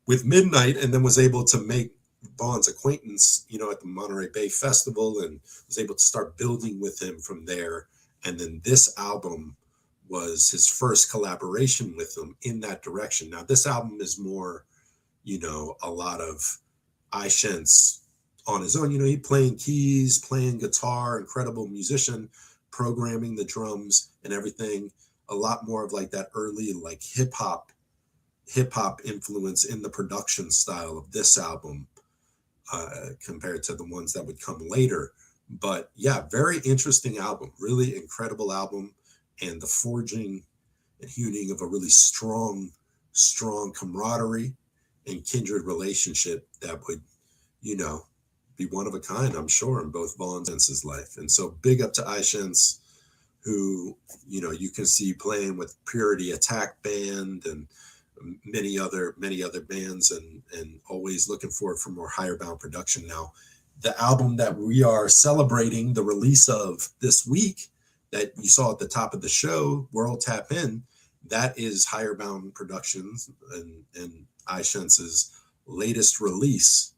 with Midnite, and then was able to make Vaughn's acquaintance, at the Monterey Bay Festival, and was able to start building with him from there. And then this album was his first collaboration with him in that direction. Now, this album is more, a lot of iShens on his own. He playing keys, playing guitar, incredible musician, programming the drums and everything. A lot more of like that early hip hop influence in the production style of this album compared to the ones that would come later. But yeah, very interesting album, really incredible album, and the forging and hewing of a really strong camaraderie and kindred relationship that would, be one of a kind, I'm sure, in both Vaughn's and his life. And so big up to iShens, who, you can see playing with Purity Attack Band and many other bands, and always looking forward for more Higher Bound production. Now, the album that we are celebrating the release of this week that you saw at the top of the show, World Tap In, that is Higher Bound Productions and iShens' latest release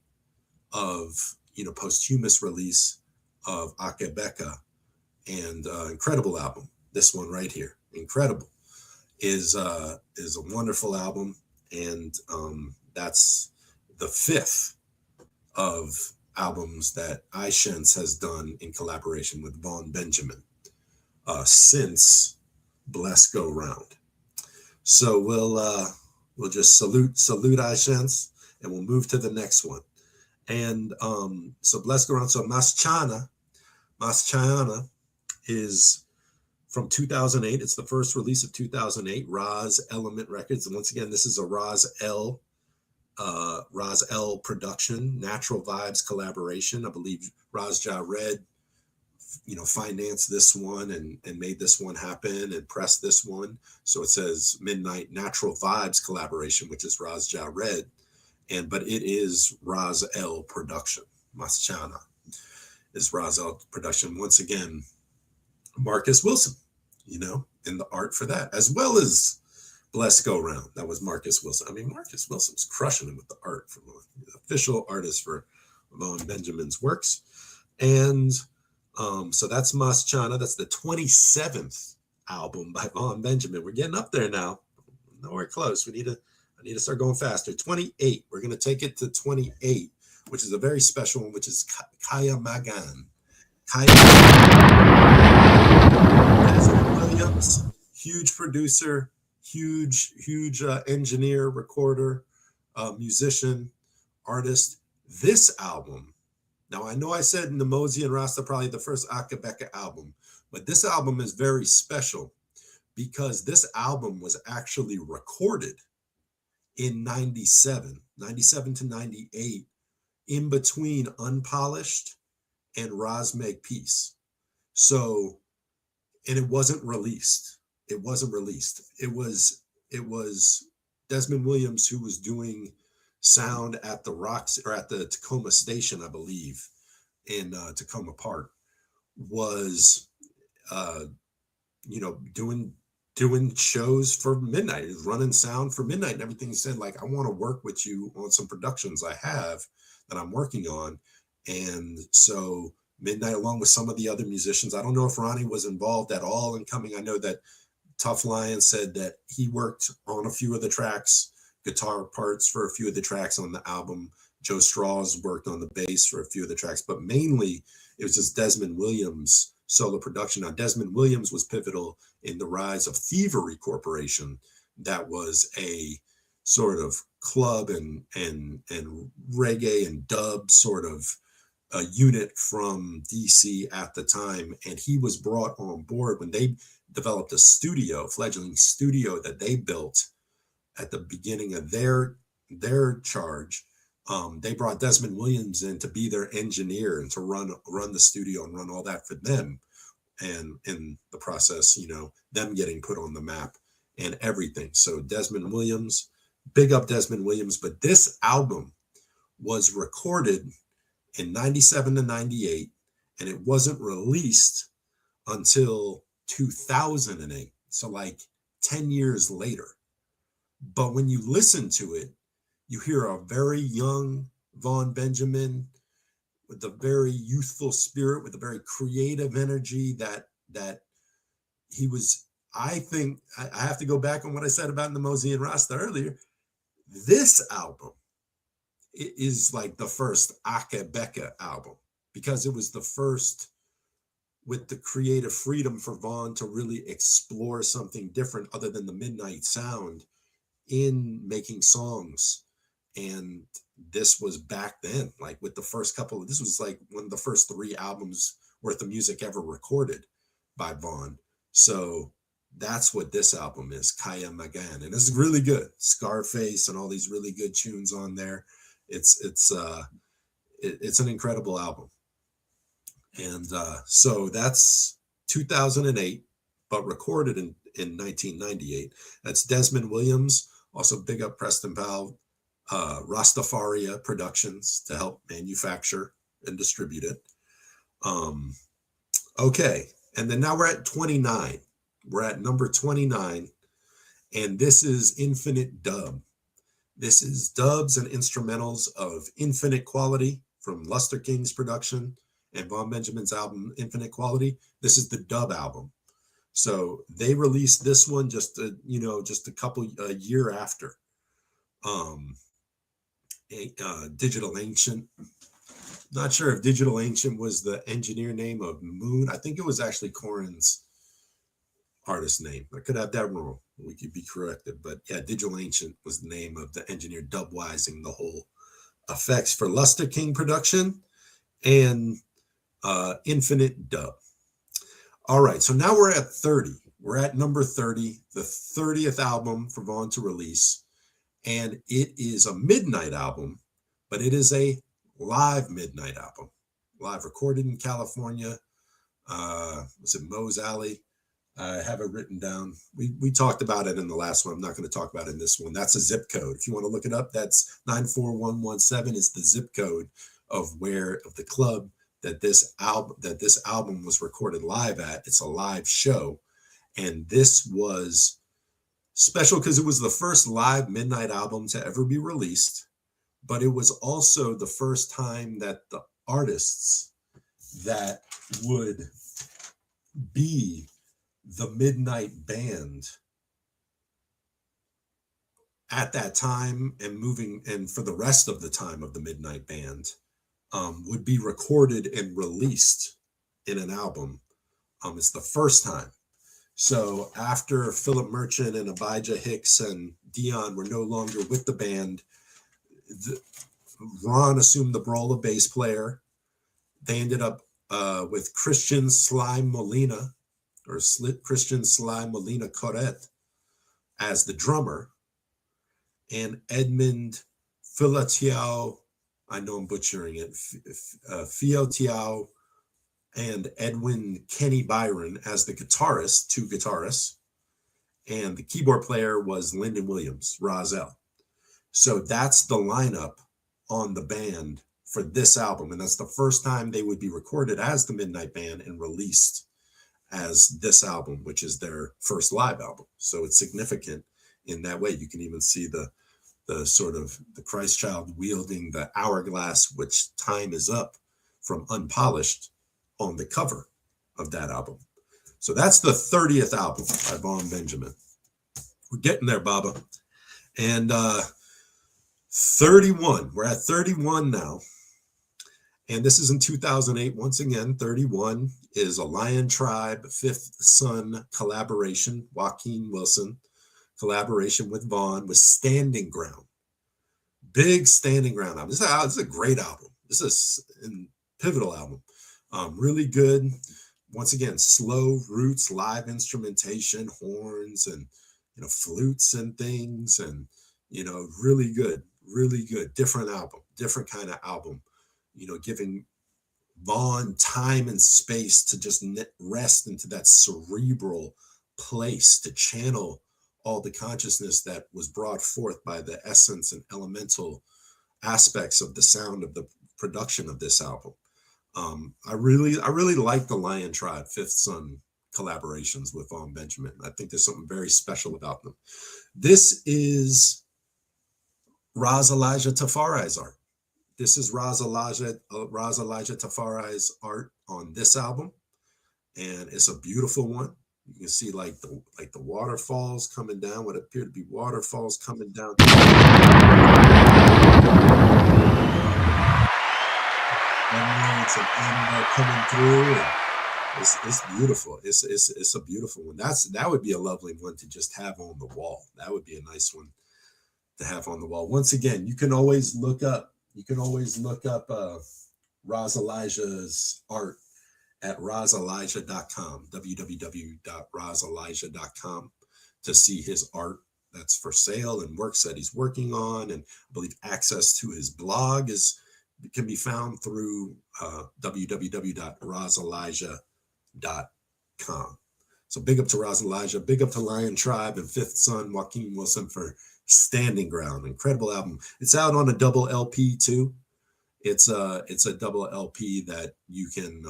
of, posthumous release of Akae BEKA, and incredible album. This one right here, incredible, is a wonderful album, and that's the 5th of albums that iShens has done in collaboration with Vaughn Benjamin since Bless Go Round. So we'll just salute iShens, and we'll move to the next one. And so Bless Go Round. So Maschana is from 2008. It's the first release of 2008, Roz Element Records. And once again, this is a Roz L production, Natural Vibes collaboration. I believe Roz Ja Red, financed this one and made this one happen and pressed this one. So it says Midnite Natural Vibes collaboration, which is Roz Ja Red. But it is Roz L production. Maschana is Roz L production. Once again, Marcus Wilson, in the art for that, as well as Bless Go Round. That was Marcus Wilson. I mean, Marcus Wilson's crushing it with the art, from the official artist for Vaughn Benjamin's works. And so that's Maschana. That's the 27th album by Vaughn Benjamin. We're getting up there now. Nowhere close. I need to start going faster. 28. We're going to take it to 28, which is a very special one, which is Kaya Magan. Desmond Williams, huge producer, huge engineer, recorder, musician, artist. This album, now I know I said Nemozi and Rasta probably the first Akae BEKA album, but this album is very special because this album was actually recorded in 97 to 98, in between Unpolished and Roz Meg Peace. So, and it wasn't released. It was Desmond Williams who was doing sound at the Rocks, or at the Tacoma station, I believe, in Tacoma Park, was doing shows for Midnite. He was running sound for Midnite and everything. He said, I want to work with you on some productions I have that I'm working on. And so Midnite, along with some of the other musicians. I don't know if Ronnie was involved at all in coming. I know that Tough Lion said that he worked on a few of the tracks, guitar parts for a few of the tracks on the album. Joe Strauss worked on the bass for a few of the tracks, but mainly it was just Desmond Williams' solo production. Now, Desmond Williams was pivotal in the rise of Thievery Corporation. That was a sort of club and reggae and dub sort of a unit from DC at the time. And he was brought on board when they developed a fledgling studio that they built at the beginning of their charge. They brought Desmond Williams in to be their engineer and to run the studio and run all that for them. And in the process, them getting put on the map and everything. So Desmond Williams, big up Desmond Williams. But this album was recorded in 97 to 98, and it wasn't released until 2008. So like 10 years later. But when you listen to it, you hear a very young Vaughn Benjamin with a very youthful spirit, with a very creative energy that he was. I think I have to go back on what I said about Namosi and Rasta earlier. This album is like the first Akae BEKA album, because it was the first with the creative freedom for Vaughn to really explore something different other than the Midnite sound in making songs. And this was back then, like with the first this was like one of the first 3 albums worth of music ever recorded by Vaughn. So that's what this album is, Kaya Magan. And it's really good. Scarface and all these really good tunes on there. It's an incredible album. And so that's 2008, but recorded in 1998. That's Desmond Williams. Also big up Preston Powell, Rastafaria Productions to help manufacture and distribute it. Okay. And then now we're at 29. We're at number 29. And this is Infinite Dub. This is dubs and instrumentals of infinite quality from Luster King's production and Vaughn Benjamin's album, Infinite Quality. This is the dub album. So they released this one just a year after Digital Ancient. Not sure if Digital Ancient was the engineer name of Moon. I think it was actually Corin's artist name. I could have that wrong. We could be corrected. But yeah, Digital Ancient was the name of the engineer dubwising the whole effects for Luster King production and Infinite Dub. All right, so now we're at 30. We're at number 30, the 30th album for Vaughn to release. And it is a Midnite album, but it is a live Midnite album. Live recorded in California. Was it Moe's Alley? I have it written down. We talked about it in the last one. I'm not going to talk about it in this one. That's a zip code. If you want to look it up, that's 94117 is the zip code of the club that this album was recorded live at. It's a live show. And this was special because it was the first live Midnite album to ever be released, but it was also the first time that the artists that would be the Midnite band at that time and for the rest of the time of the Midnite band would be recorded and released in an album. It's the first time. So after Philip Merchant and Abijah Hicks and Dion were no longer with the band, Ron assumed the role of bass player. They ended up with Christian Sly Molina Corret as the drummer, and Edmund Filatiao, I know I'm butchering it, Fiotiao, and Edwin Kenny Byron as the guitarist, 2 guitarists, and the keyboard player was Lyndon Williams, Rozelle. So that's the lineup on the band for this album, and that's the first time they would be recorded as the Midnite Band and released as this album, which is their first live album. So it's significant in that way. You can even see the sort of the Christ child wielding the hourglass, which time is up, from Unpolished, on the cover of that album. So that's the 30th album by Vaughn Benjamin. We're getting there, Baba. And 31, we're at 31 now. And this is in 2008. Once again, 31 is a Lion Tribe Fifth Son collaboration, Joaquin Wilson, collaboration with Vaughn, with Standing Ground. Big Standing Ground album. This is a great album. This is a pivotal album. Really good. Once again, slow roots, live instrumentation, horns, and flutes and things, and really good, different album, different kind of album. Giving Vaughn time and space to just rest into that cerebral place to channel all the consciousness that was brought forth by the essence and elemental aspects of the sound of the production of this album. I really like the Lion Tribe Fifth Son collaborations with Vaughn Benjamin. I think there's something very special about them. This is Raz Elijah Tafarai's art. This is Raz Elijah Tafarai's art on this album, and it's a beautiful one. You can see like the waterfalls coming down, what appear to be waterfalls coming down. And some animal coming through. And it's beautiful. It's a beautiful one. That would be a lovely one to just have on the wall. That would be a nice one to have on the wall. Once again, you can always look up Raz Elijah's art at razelijah.com, www.razelijah.com, to see his art that's for sale and works that he's working on. And I believe access to his blog can be found through www.razelijah.com. So big up to Raz Elijah, big up to Lion Tribe and Fifth Son Joaquin Wilson for Standing Ground. Incredible album. It's out on a double LP too. It's a double LP that you can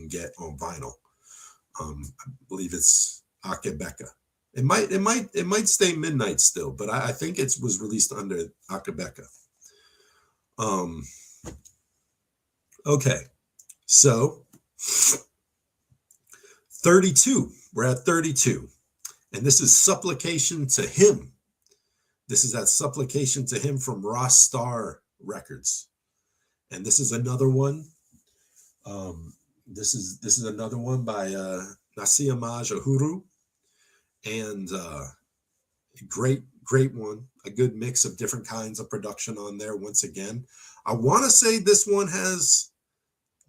get on vinyl. I believe it's Akae BEKA. It might stay Midnite still, but I think it was released under Akae BEKA. Okay, so 32. We're at 32, and this is Supplication to Him. This is that Supplication to Him from Raw Star Records, and this is another one. This is another one by Nasia Maj Uhuru, and great one. A good mix of different kinds of production on there. Once again, I want to say this one has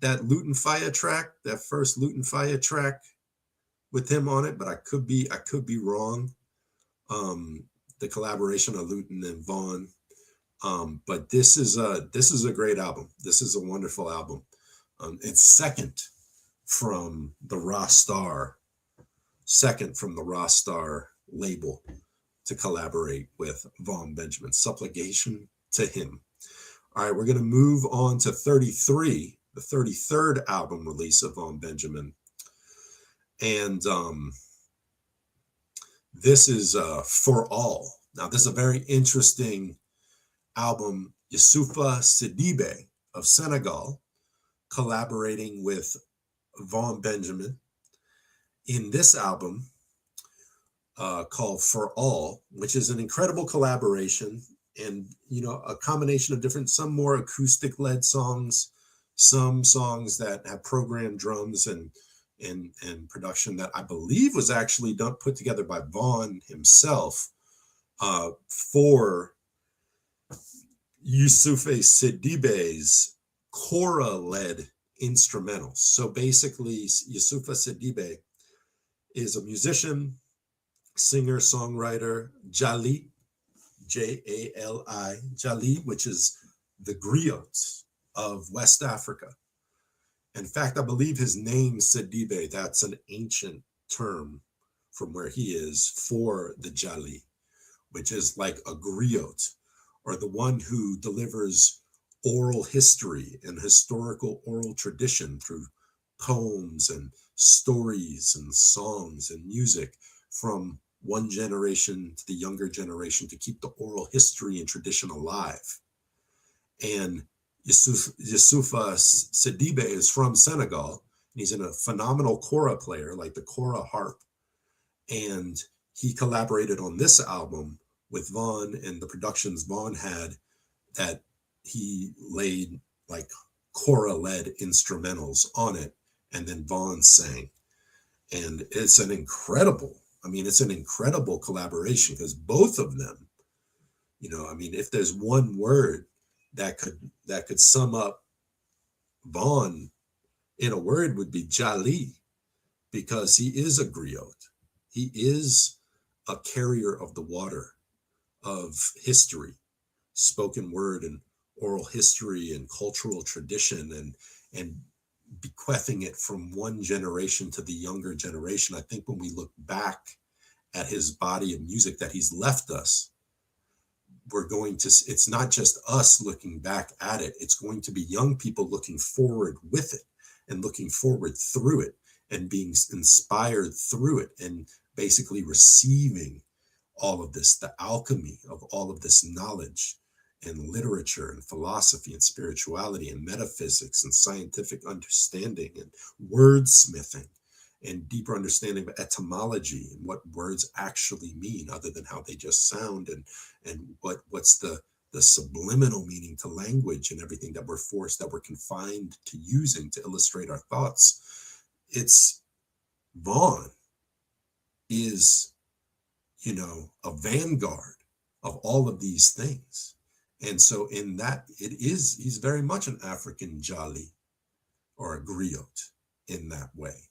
that Luton Fire track, that first Luton Fire track with him on it, but I could be wrong. The collaboration of Luton and Vaughn. But this is a great album. This is a wonderful album. It's second from the Raw Star label to collaborate with Vaughn Benjamin. Supplication to Him. All right, we're going to move on to 33, the 33rd album release of Vaughn Benjamin. And this is For All. Now, this is a very interesting album. Youssoufa Sidibe of Senegal collaborating with Vaughn Benjamin in this album called For All, which is an incredible collaboration, and a combination of some more acoustic led songs, some songs that have programmed drums and production that I believe was actually put together by Vaughn himself for Youssoufa Sidibe's Kora-led instrumentals. So basically, Youssoufa Sidibe is a musician, singer, songwriter, Jali, Jali, Jali, which is the griots of West Africa. In fact, I believe his name, Sidibe, that's an ancient term from where he is for the Jali, which is like a griot, or the one who delivers oral history and historical oral tradition through poems and stories and songs and music from one generation to the younger generation to keep the oral history and tradition alive. And Youssoufa Sidibe is from Senegal. He's a phenomenal kora player, like the kora harp. And he collaborated on this album with Vaughn, and the productions Vaughn had, that he laid like kora-led instrumentals on it, and then Vaughn sang. And it's an incredible collaboration, because both of them, if there's one word that could sum up Vaughn in a word, would be Jali, because he is a griot. He is a carrier of the water of history, spoken word and oral history and cultural tradition, and bequeathing it from one generation to the younger generation. I think when we look back at his body of music that he's left us, it's not just us looking back at it, it's going to be young people looking forward with it and looking forward through it and being inspired through it, and basically receiving all of this, the alchemy of all of this knowledge and literature and philosophy and spirituality and metaphysics and scientific understanding and wordsmithing and deeper understanding of etymology and what words actually mean other than how they just sound, and what's the subliminal meaning to language and everything that we're confined to using to illustrate our thoughts. It's Vaughn is, a vanguard of all of these things. And so in that, he's very much an African Jali, or a griot in that way.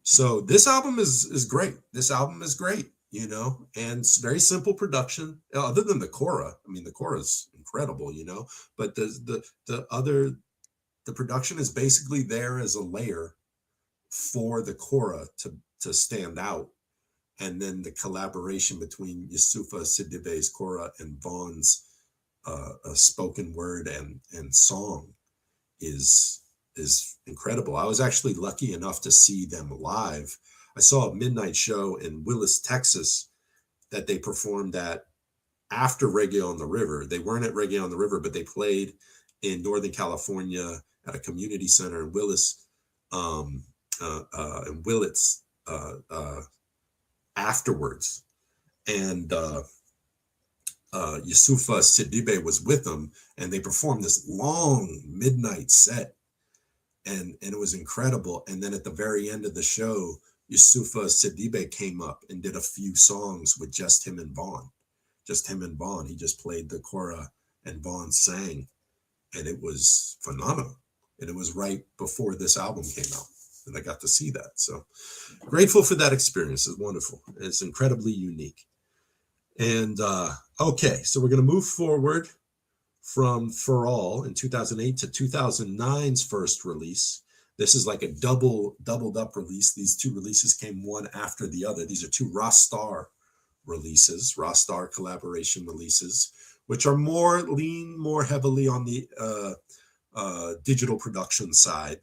So this album is great. This album is great, and it's very simple production, other than the kora. I mean, the kora is incredible, but the production is basically there as a layer for the kora to stand out. And then the collaboration between Youssoufa Sidibe's kora and Vaughn's spoken word and song is incredible. I was actually lucky enough to see them live. I saw a Midnite show in Willis, Texas, that they performed at after Reggae on the River. They weren't at Reggae on the River, but they played in Northern California at a community center in Willis, in Willits, afterwards. And Youssoufa Sidibe was with them, and they performed this long midnight set, and it was incredible. And then at the very end of the show, Youssoufa Sidibe came up and did a few songs with just him and Vaughn. He just played the kora and Vaughn sang, and it was phenomenal. And it was right before this album came out, and I got to see that. So grateful for that experience. It's wonderful. It's incredibly unique. And okay, so we're going to move forward from For All in 2008 to 2009's first release. This is like a doubled up release. These two releases came one after the other. These are two Rastar releases, Rastar collaboration releases, which are lean more heavily on the digital production side.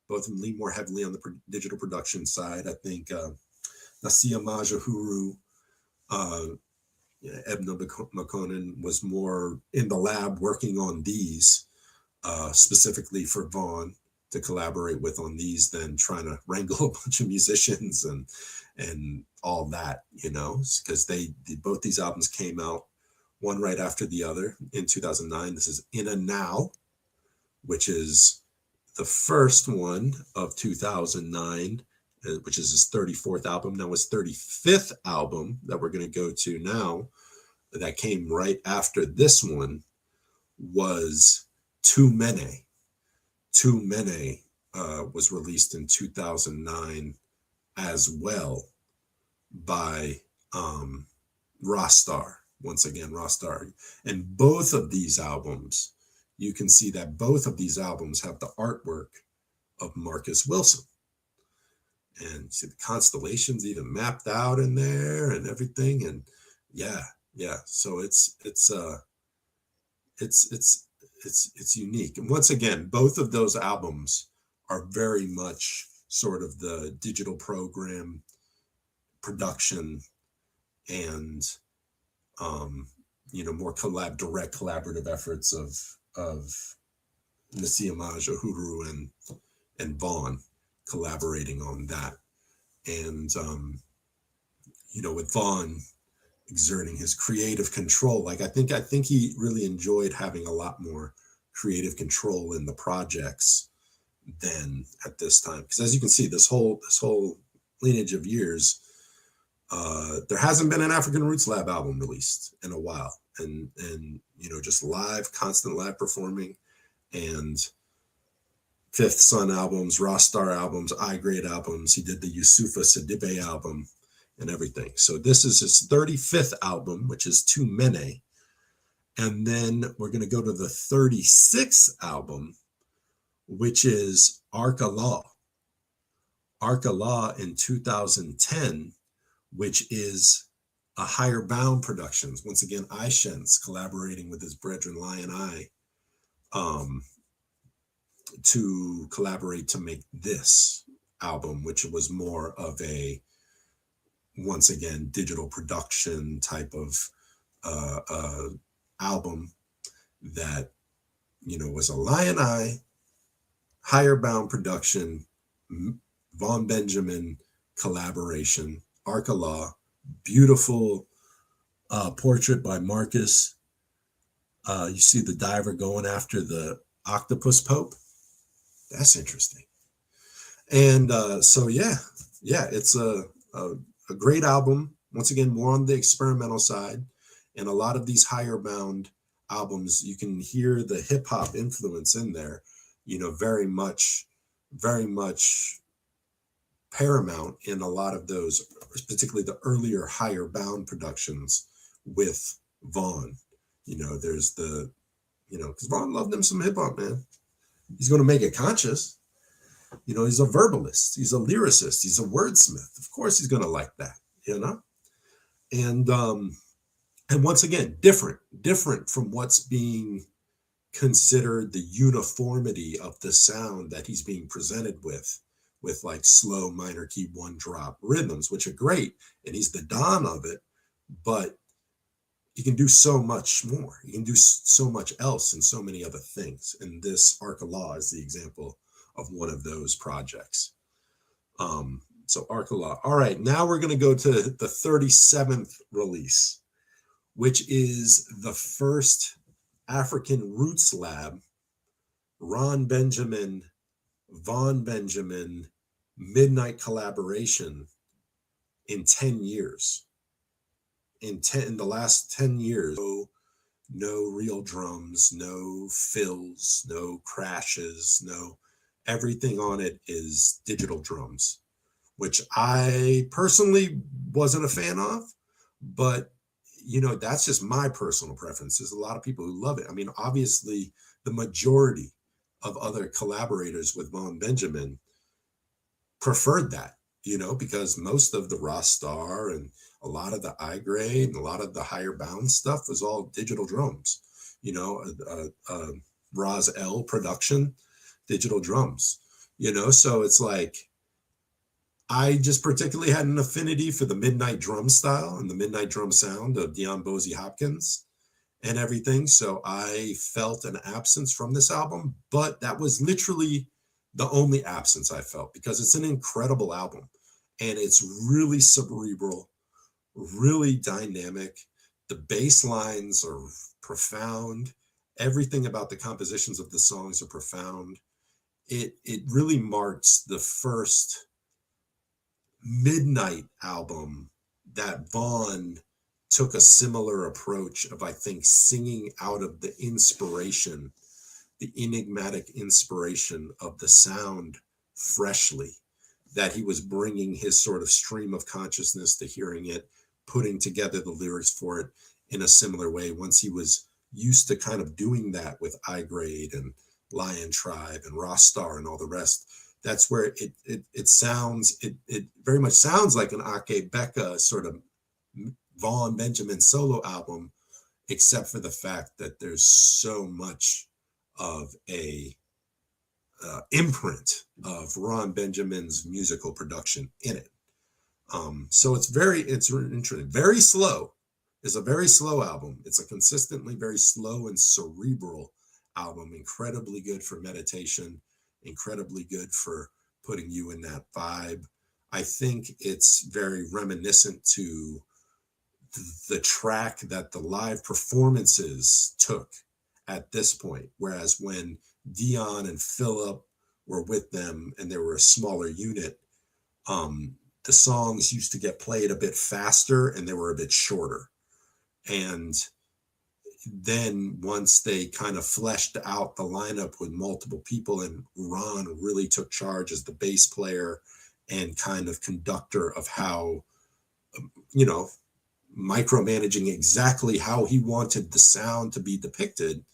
Both of them lean more heavily on the digital production side. I think Nasia Majahuru, Ebna Makonnen was more in the lab working on these, specifically for Vaughn to collaborate with on these, than trying to wrangle a bunch of musicians and all that, because both these albums came out one right after the other in 2009. This is In a Now, which is the first one of 2009, which is his 34th album. Now his 35th album that we're going to go to now, that came right after this one, was Too Many. Too Many was released in 2009 as well by Rastar. Once again, Rastar. And both of these albums, you can see that both of these albums have the artwork of Marcus Wilson. And see the constellations even mapped out in there and everything. And yeah. So it's unique. And once again, both of those albums are very much sort of the digital program production and more direct collaborative efforts of Nasiamaj, Uhuru, and Vaughn collaborating on that. And, with Vaughn exerting his creative control, like I think he really enjoyed having a lot more creative control in the projects than at this time. Because as you can see, this whole lineage of years, there hasn't been an African Roots Lab album released in a while. And just constant live performing, and Fifth Son albums, Rostar albums, I-Grade albums. He did the Yusufa Sidibe album and everything. So this is his 35th album, which is Too Many. And then we're going to go to the 36th album, which is Arca Law. Arca Law in 2010, which is a Higher Bound Productions. Once again, Ishens collaborating with his brethren Lion Eye to collaborate to make this album, which was more of a, once again, digital production type of album that, was a Lion Eye, Higher Bound production, Vaughn Benjamin collaboration, Arca Law, beautiful portrait by Marcus. You see the diver going after the octopus pope. That's interesting. And it's a great album. Once again, more on the experimental side. And a lot of these Higher Bound albums, you can hear the hip hop influence in there, very much paramount in a lot of those, particularly the earlier Higher Bound productions with Vaughn. There's because Vaughn loved him some hip hop, man. He's going to make it conscious. He's a verbalist. He's a lyricist. He's a wordsmith. Of course, he's going to like that, And once again, different from what's being considered the uniformity of the sound that he's being presented with like slow minor key one drop rhythms, which are great. And he's the don of it, but he can do so much more. He can do so much else and so many other things. And this Arca Law is the example of one of those projects. So Arca Law. All right, now we're going to go to the 37th release, which is the first African Roots Lab, Ron Benjamin, Vaughn Benjamin, Midnite collaboration in 10 years. In the last 10 years, no real drums, no fills, no crashes, everything on it is digital drums, which I personally wasn't a fan of, but that's just my personal preference. There's a lot of people who love it. I mean, obviously the majority of other collaborators with Vaughn Benjamin preferred that, because most of the Rostar and a lot of the I-Grade and a lot of the Higher Bound stuff was all digital drums, Roz L production, digital drums, so it's like, I just particularly had an affinity for the Midnite drum style and the Midnite drum sound of Dion Bosie Hopkins and everything. So I felt an absence from this album, but that was literally the only absence I felt, because it's an incredible album and it's really cerebral, really dynamic. The bass lines are profound. Everything about the compositions of the songs are profound. It really marks the first Midnite album that Vaughn took a similar approach of, I think, singing out of the inspiration, the enigmatic inspiration of the sound freshly, that he was bringing his sort of stream of consciousness to hearing it, putting together the lyrics for it in a similar way. Once he was used to kind of doing that with I-Grade and Lion Tribe and Rostar and all the rest, that's where it sounds, it very much sounds like an Akae BEKA sort of Vaughn Benjamin solo album, except for the fact that there's so much of a imprint of Ron Benjamin's musical production in it. So it's interesting, very slow. It's a very slow album. It's a consistently very slow and cerebral album. Incredibly good for meditation, incredibly good for putting you in that vibe. I think it's very reminiscent to the track that the live performances took at this point. Whereas when Dion and Philip were with them and they were a smaller unit, the songs used to get played a bit faster and they were a bit shorter. And then once they kind of fleshed out the lineup with multiple people, and Ron really took charge as the bass player and kind of conductor of how, you know, micromanaging exactly how he wanted the sound to be depicted,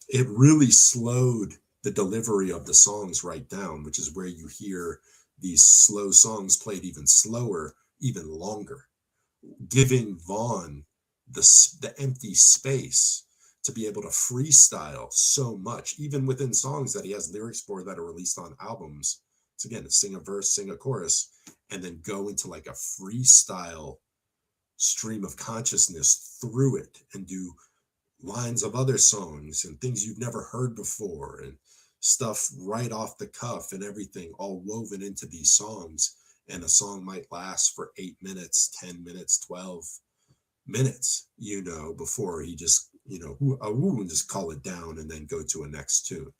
it really slowed the delivery of the songs right down, which is where you hear these slow songs played even slower, even longer, giving Vaughn the empty space to be able to freestyle so much, even within songs that he has lyrics for that are released on albums. So again, sing a verse, sing a chorus, and then go into like a freestyle stream of consciousness through it and do lines of other songs and things you've never heard before and stuff right off the cuff and everything all woven into these songs. And a song might last for 8 minutes, 10 minutes, 12 minutes, you know, before he just, you know, and just call it down and then go to a next tune.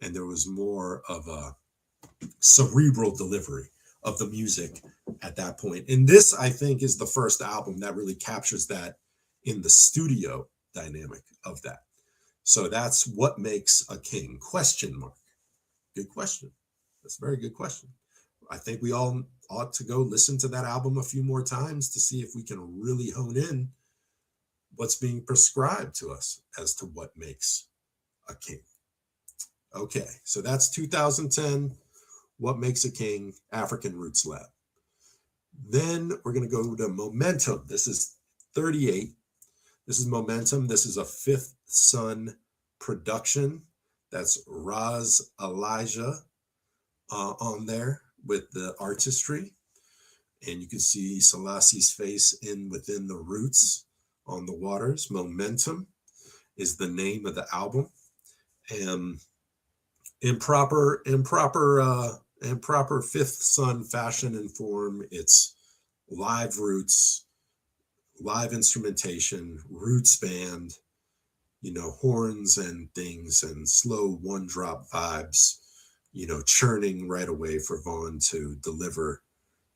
And there was more of a cerebral delivery of the music at that point. And this, I think, is the first album that really captures that in the studio dynamic of that. So that's what makes a king? Question mark. Good question. That's a very good question. I think we all ought to go listen to that album a few more times to see if we can really hone in what's being prescribed to us as to what makes a king. Okay, so that's 2010, What Makes a King, African Roots Lab. Then we're going to go to Momentum. This is 38. This is Momentum. This is a Fifth Son production. That's Raz Elijah on there with the artistry. And you can see Selassie's face within the roots on the waters. Momentum is the name of the album. And in proper Fifth Son fashion and form, it's live roots, live instrumentation, roots band, you know, horns and things, and slow one drop vibes, you know, churning right away for Vaughn to deliver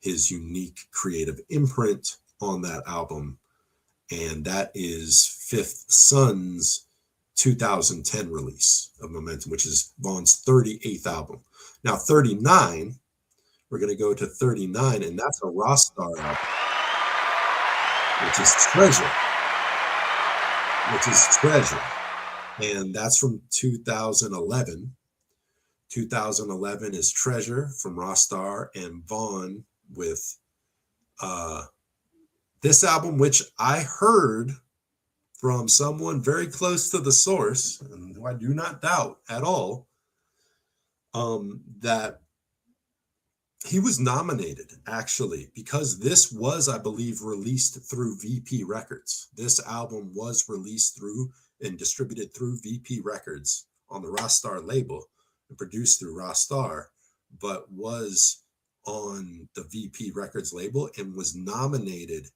his unique creative imprint on that album. And that is Fifth Son's 2010 release of Momentum, which is Vaughn's 38th album. Now 39, we're going to go to 39, and that's a Rostar album, which is Treasure. And that's from 2011. 2011 is Treasure from Rostar and Vaughn with this album, which I heard from someone very close to the source, and who I do not doubt at all, that he was nominated, actually, because this was, I believe, released through VP Records. This album was released through and distributed through VP Records on the Rostar label and produced through Rostar, but was on the VP Records label and was nominated,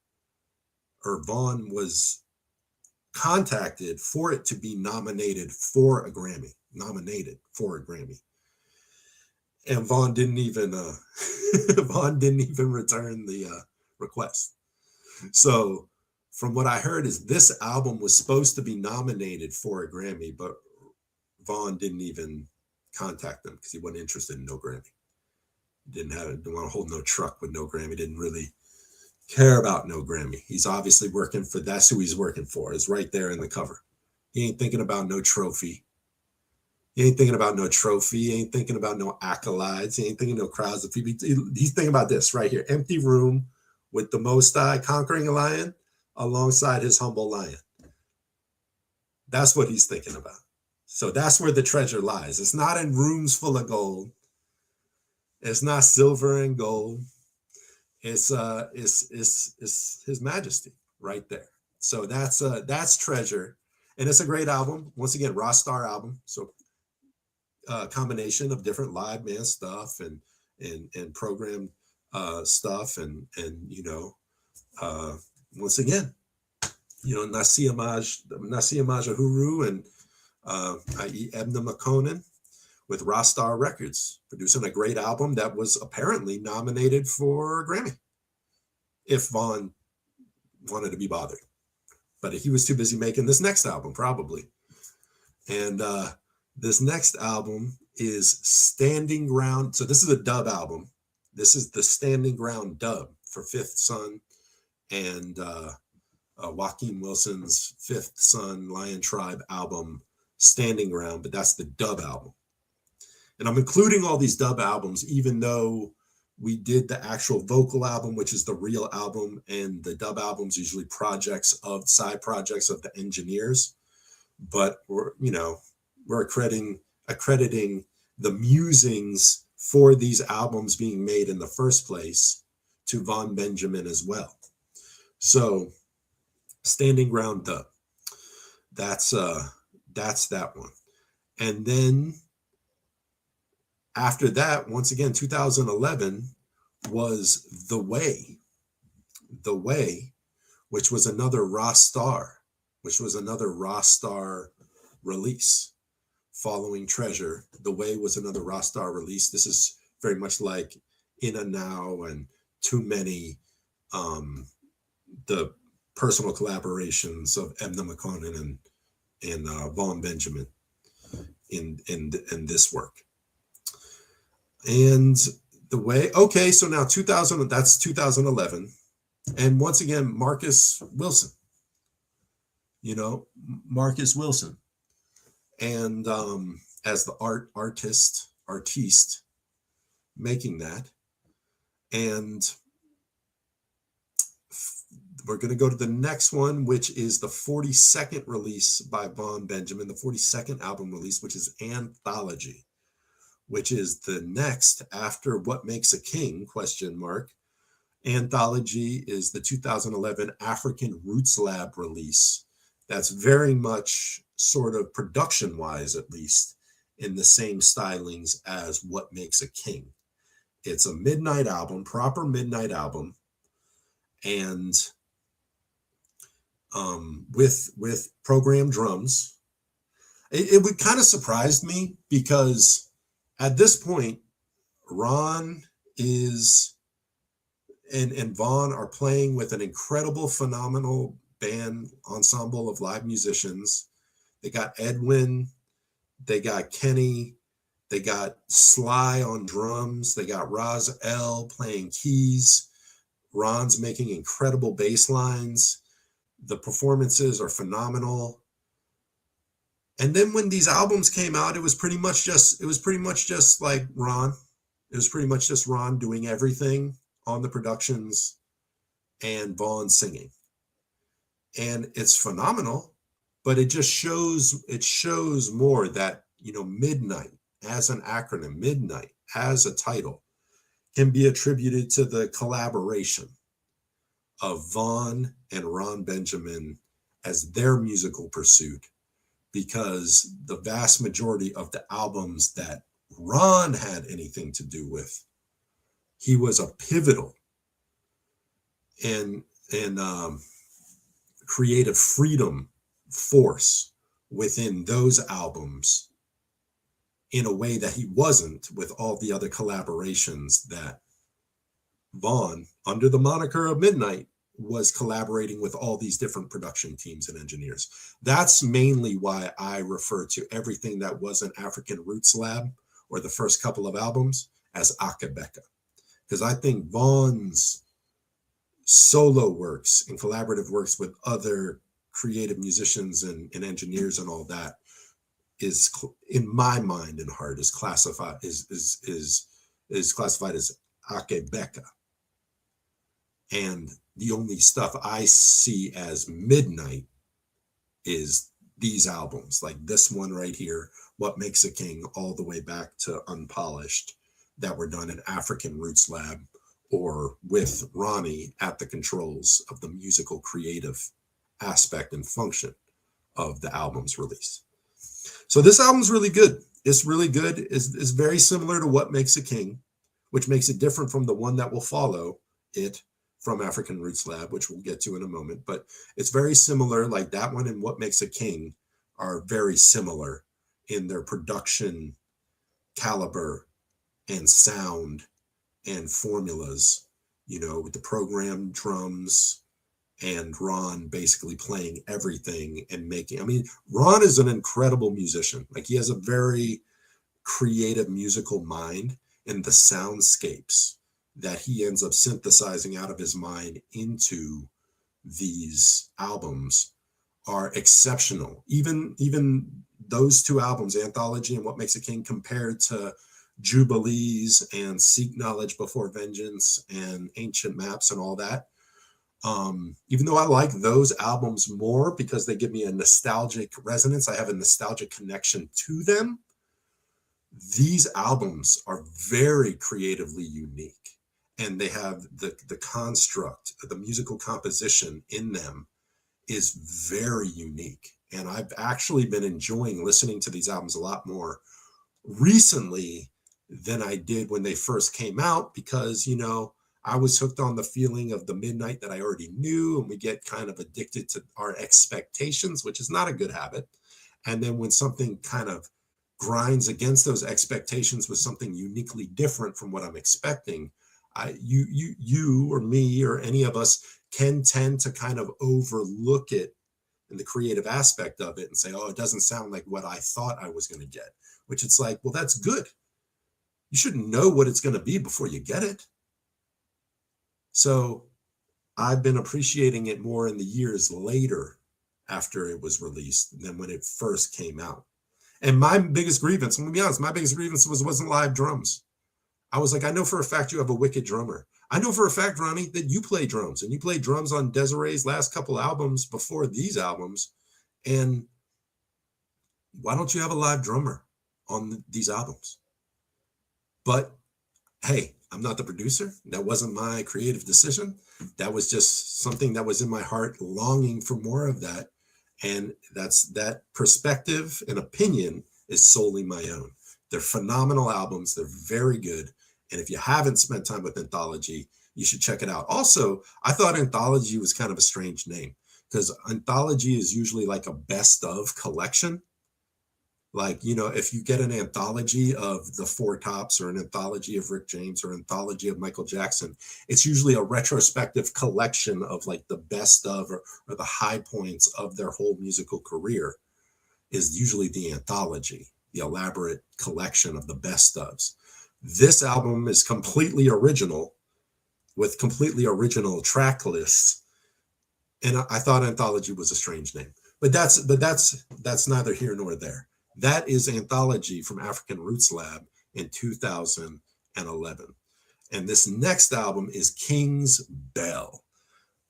or Vaughn was contacted for it to be nominated for a Grammy. And Vaughn didn't even return the request. So from what I heard is this album was supposed to be nominated for a Grammy, but Vaughn didn't even contact them because he wasn't interested in no Grammy. Didn't want to hold no truck with no Grammy. Didn't really care about no Grammy. He's obviously working for, that's who he's working for. It's right there in the cover. He ain't thinking about no trophy. He ain't thinking about no trophy. He ain't thinking about no accolades. He ain't thinking no crowds of people. He's thinking about this right here. Empty room with the Most High conquering a lion alongside his humble lion. That's what he's thinking about. So that's where the treasure lies. It's not in rooms full of gold. It's not silver and gold. It's His Majesty right there. So that's Treasure. And it's a great album. Once again, Raw Star album. So combination of different live band stuff and programmed stuff and once again, Nasi Amaj Ahuru and i.e. Edna McConan with Raw Star Records, producing a great album that was apparently nominated for a Grammy, if Vaughn wanted to be bothered. But he was too busy making this next album, probably. And this next album is Standing Ground. So this is a dub album. This is the Standing Ground dub for Fifth Son and Joaquin Wilson's Fifth Son Lion Tribe album, Standing Ground, but that's the dub album. And I'm including all these dub albums, even though we did the actual vocal album, which is the real album, and the dub albums usually side projects of the engineers. But we're accrediting the musings for these albums being made in the first place to Vaughn Benjamin as well. So Standing Ground dub. That's that one. And then after that, once again, 2011 was The Way, which was another Raw Star release following Treasure. The Way was another Raw Star release. This is very much like In and Now and Too Many, the personal collaborations of Edna McConan and Vaughn Benjamin in this work. And The Way, okay, so now that's 2011. And once again, Marcus Wilson. Marcus Wilson. And as the artiste making that. And we're going to go to the next one, which is the 42nd release by Vaughn Benjamin, the 42nd album release, which is Anthology, which is the next after What Makes a King, ? Anthology is the 2011 African Roots Lab release. That's very much sort of production-wise, at least, in the same stylings as What Makes a King. It's a midnight album, proper midnight album, and with programmed drums. It would kind of surprised me because at this point, Ron is and Vaughn are playing with an incredible, phenomenal band ensemble of live musicians. They got Edwin, they got Kenny, they got Sly on drums, they got Raz L playing keys. Ron's making incredible bass lines. The performances are phenomenal. And then when these albums came out, it was pretty much just like Ron. It was pretty much just Ron doing everything on the productions and Vaughn singing. And it's phenomenal, but it just shows more that, Midnite as an acronym, Midnite as a title, can be attributed to the collaboration of Vaughn and Ron Benjamin as their musical pursuit, because the vast majority of the albums that Ron had anything to do with, he was a pivotal and creative freedom force within those albums in a way that he wasn't with all the other collaborations that Vaughn, under the moniker of Midnite, was collaborating with all these different production teams and engineers. That's mainly why I refer to everything that was an African Roots Lab or the first couple of albums as Akae, BEKA. Because I think Vaughn's solo works and collaborative works with other creative musicians and engineers and all that is, in my mind and heart, is classified is classified as Akae, BEKA. And the only stuff I see as Midnite is these albums, like this one right here, What Makes a King, all the way back to Unpolished, that were done in African Roots Lab or with Ronnie at the controls of the musical creative aspect and function of the album's release. So this album's really good. It's really good. It's very similar to What Makes a King, which makes it different from the one that will follow it from African Roots Lab, which we'll get to in a moment. But it's very similar. Like that one and What Makes a King are very similar in their production caliber and sound and formulas, you know, with the programmed drums and Ron basically playing everything and making, I mean, Ron is an incredible musician. Like he has a very creative musical mind, and the soundscapes that he ends up synthesizing out of his mind into these albums are exceptional. Even those two albums, Anthology and What Makes a King, compared to Jubilees and Seek Knowledge Before Vengeance and Ancient Maps and all that. Even though I like those albums more because they give me a nostalgic resonance, I have a nostalgic connection to them. These albums are very creatively unique, and they have the construct, the musical composition in them is very unique. And I've actually been enjoying listening to these albums a lot more recently than I did when they first came out, because, you know, I was hooked on the feeling of the Midnite that I already knew, and we get kind of addicted to our expectations, which is not a good habit. And then when something kind of grinds against those expectations with something uniquely different from what I'm expecting, you or me or any of us can tend to kind of overlook it in the creative aspect of it and say, oh, it doesn't sound like what I thought I was going to get, which it's like, well, that's good. You should know what it's going to be before you get it. So I've been appreciating it more in the years later after it was released than when it first came out. And my biggest grievance, I'm going to be honest, my biggest grievance wasn't live drums. I was like, I know for a fact you have a wicked drummer. I know for a fact, Ronnie, that you play drums, and you play drums on Desiree's last couple albums before these albums. And why don't you have a live drummer on these albums? But hey, I'm not the producer. That wasn't my creative decision. That was just something that was in my heart, longing for more of that. And that perspective and opinion is solely my own. They're phenomenal albums. They're very good. And if you haven't spent time with Anthology, you should check it out. Also, I thought Anthology was kind of a strange name, because Anthology is usually like a best of collection. Like, you know, if you get an anthology of the Four Tops or an anthology of Rick James or anthology of Michael Jackson, it's usually a retrospective collection of like the best of or the high points of their whole musical career is usually the anthology, the elaborate collection of the best ofs. This album is completely original with completely original track lists. And I thought Anthology was a strange name, but that's neither here nor there. That is Anthology from African Roots Lab in 2011. And this next album is King's Bell.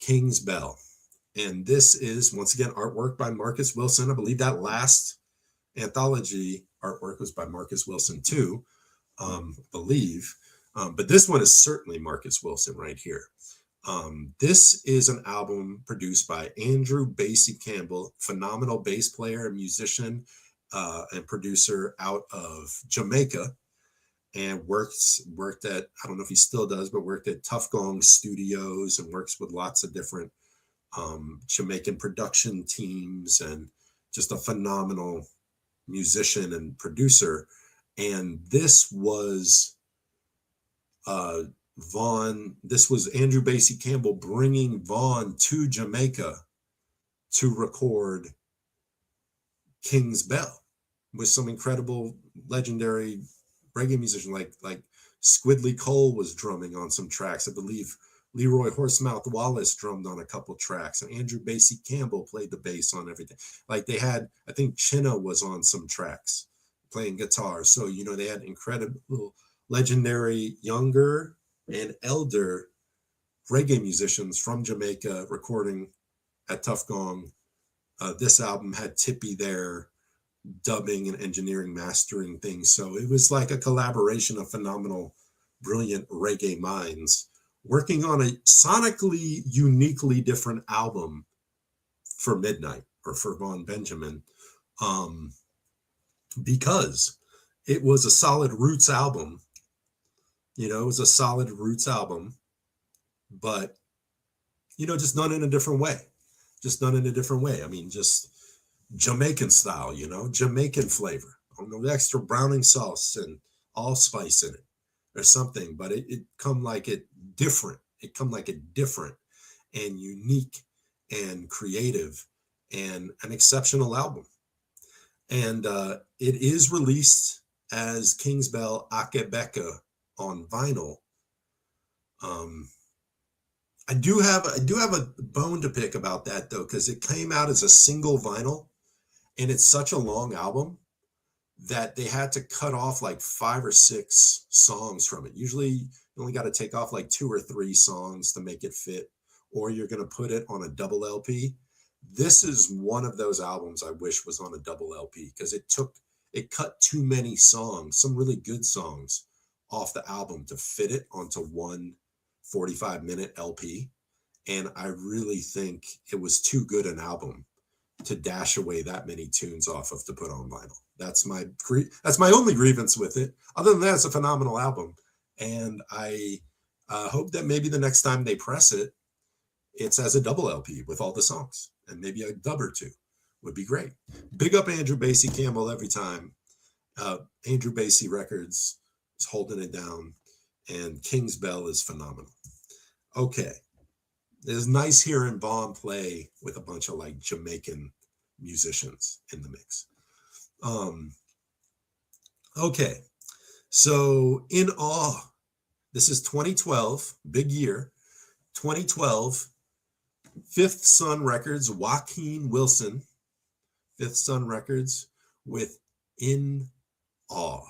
King's Bell. And this is, once again, artwork by Marcus Wilson. I believe that last Anthology artwork was by Marcus Wilson too, believe. But this one is certainly Marcus Wilson right here. This is an album produced by Andrew Basie Campbell, phenomenal bass player and musician, and producer out of Jamaica, and worked at, I don't know if he still does, but worked at Tough Gong Studios and works with lots of different Jamaican production teams, and just a phenomenal musician and producer. And this was this was Andrew Basie Campbell bringing Vaughn to Jamaica to record King's Bell with some incredible legendary reggae musicians like Squidly Cole was drumming on some tracks. I believe Leroy Horsemouth Wallace drummed on a couple tracks, and Andrew Basie Campbell played the bass on everything. Like they had, I think Chinna was on some tracks playing guitar. So, you know, they had incredible legendary younger and elder reggae musicians from Jamaica recording at Tough Gong. This album had Tippy there dubbing and engineering, mastering things. So it was like a collaboration of phenomenal, brilliant reggae minds working on a sonically uniquely different album for Midnite, or for Von Benjamin, because it was a solid roots album. You know, it was a solid roots album, but, you know, just done in a different way. Just done in a different way. I mean, just Jamaican style, you know, Jamaican flavor. No extra browning sauce and allspice in it or something, but it come like it different. It come like it different and unique and creative and an exceptional album. And it is released as King's Bell Akae BEKA on vinyl. I do have a bone to pick about that though, because it came out as a single vinyl, and it's such a long album that they had to cut off like 5 or 6 songs from it. Usually you only got to take off like 2 or 3 songs to make it fit, or you're going to put it on a double LP. This is one of those albums I wish was on a double LP, because it cut too many songs, some really good songs, off the album to fit it onto one 45-minute LP. And I really think it was too good an album to dash away that many tunes off of to put on vinyl. That's my only grievance with it. Other than that, it's a phenomenal album. And I hope that maybe the next time they press it, it's as a double LP with all the songs, and maybe a dub or 2 would be great. Big up Andrew Basie Campbell every time. Andrew Basie Records is holding it down, and King's Bell is phenomenal. Okay. It's nice hearing Vaughn play with a bunch of like Jamaican musicians in the mix. Okay. So In Awe, this is 2012, big year. 2012, Fifth Son Records, Joaquin Wilson, Fifth Son Records with In Awe.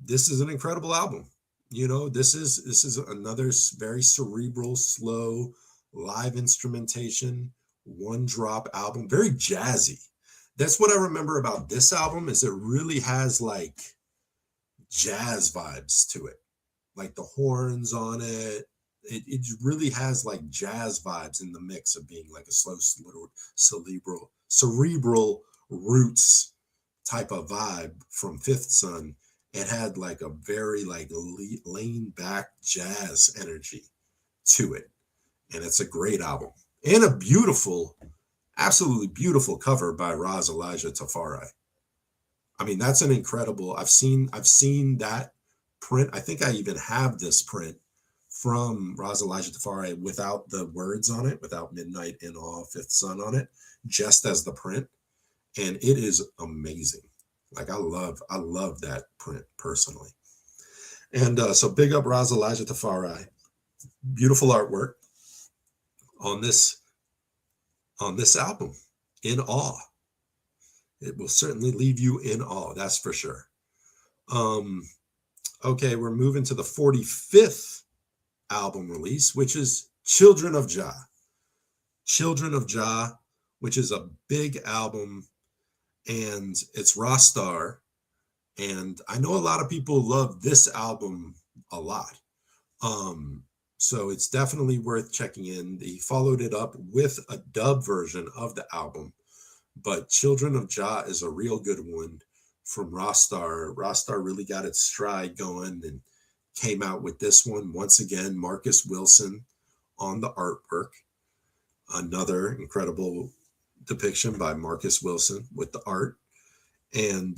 This is an incredible album. You know, this is another very cerebral, slow, live instrumentation, one drop album, very jazzy. That's what I remember about this album, is it really has like jazz vibes to it, like the horns on it. It really has like jazz vibes in the mix of being like a slow, cerebral roots type of vibe from Fifth Son. It had like a very like laid back jazz energy to it. And it's a great album. And a beautiful, absolutely beautiful cover by Ras Elijah Tafari. I mean, that's an incredible, I've seen that print. I think I even have this print from Ras Elijah Tafari without the words on it, without Midnite, In Awe, Fifth Son on it, just as the print. And it is amazing. Like I love that print personally. And so big up Ras Elijah Tafari. Beautiful artwork on this album, In Awe. It will certainly leave you in awe, that's for sure. Okay, we're moving to the 45th album release, which is Children of Jah. Children of Jah, which is a big album, and it's Rastar. And I know a lot of people love this album a lot. So it's definitely worth checking in. He followed it up with a dub version of the album, but Children of Jah is a real good one from Rastar. Rastar really got its stride going and came out with this one. Once again, Marcus Wilson on the artwork. Another incredible depiction by Marcus Wilson with the art. And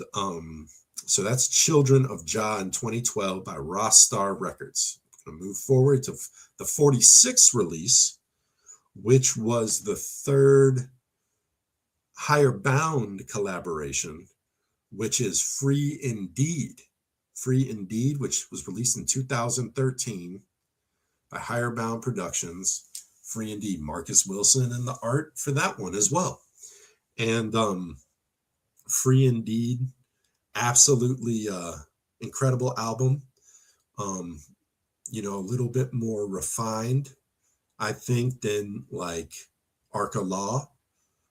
so that's Children of Jah in 2012 by Rastar Records. I'm gonna move forward to the 46th release, which was the third Higher Bound collaboration, which is Free Indeed. Free Indeed, which was released in 2013 by Higher Bound Productions. Free Indeed, Marcus Wilson and the art for that one as well. And Free Indeed, absolutely incredible album. You know, a little bit more refined, I think, than like Arca Law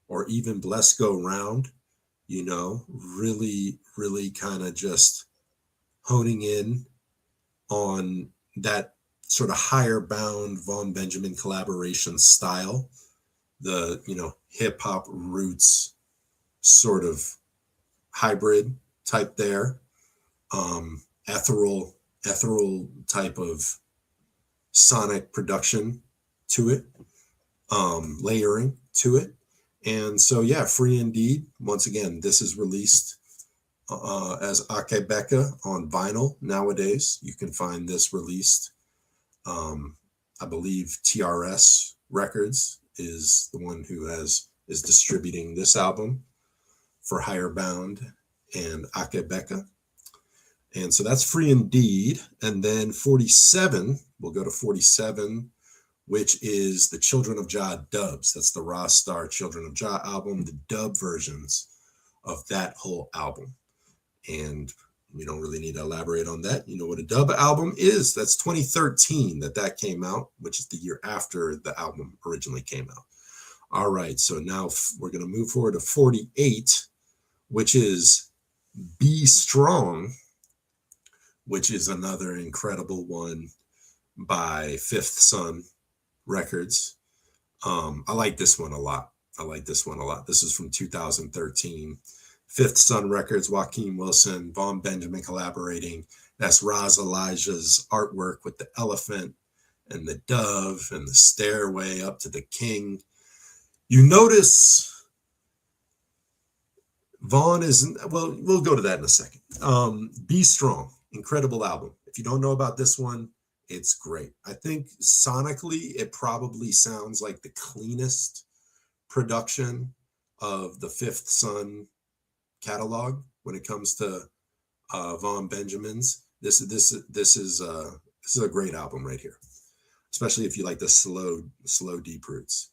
or even Bless Go Round. You know, really, really kind of just honing in on that sort of Higher Bound Von Benjamin collaboration style. the, you know, hip hop roots sort of hybrid type there. Ethereal type of sonic production to it, layering to it. And so, yeah, Free Indeed. Once again, this is released as Akae BEKA on vinyl nowadays. You can find this released. I believe TRS Records is the one who is distributing this album for Higher Bound and Akae BEKA. And so that's Free Indeed. And then 47, we'll go to 47, which is the Children of Jah dubs. That's the Raw Star Children of Jah album, the dub versions of that whole album. And we don't really need to elaborate on that. You know what a dub album is. That's 2013 that came out, which is the year after the album originally came out. All right, so now we're going to move forward to 48, which is Be Strong, which is another incredible one by Fifth Sun Records. I like this one a lot. This is from 2013. Fifth Sun Records, Joaquin Wilson, Vaughn Benjamin collaborating. That's Raz Elijah's artwork with the elephant and the dove and the stairway up to the king. You notice Vaughn isn't, well, we'll go to that in a second. Be Strong, incredible album. If you don't know about this one, it's great. I think sonically, it probably sounds like the cleanest production of the Fifth Sun catalog when it comes to Vaughn Benjamin's. This is a great album right here, especially if you like the slow deep roots.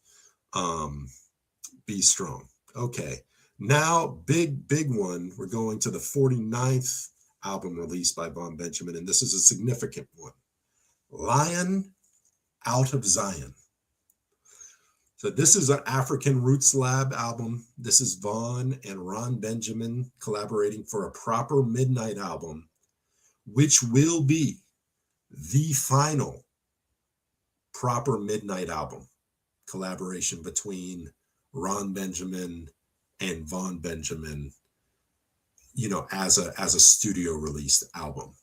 Be Strong. Okay, now big one. We're going to the 49th album released by Vaughn Benjamin, and this is a significant one. Lion Out of Zion. So this is an African Roots Lab album. This is Vaughn and Ron Benjamin collaborating for a proper Midnite album, which will be the final proper Midnite album collaboration between Ron Benjamin and Vaughn Benjamin, you know, as a studio released album.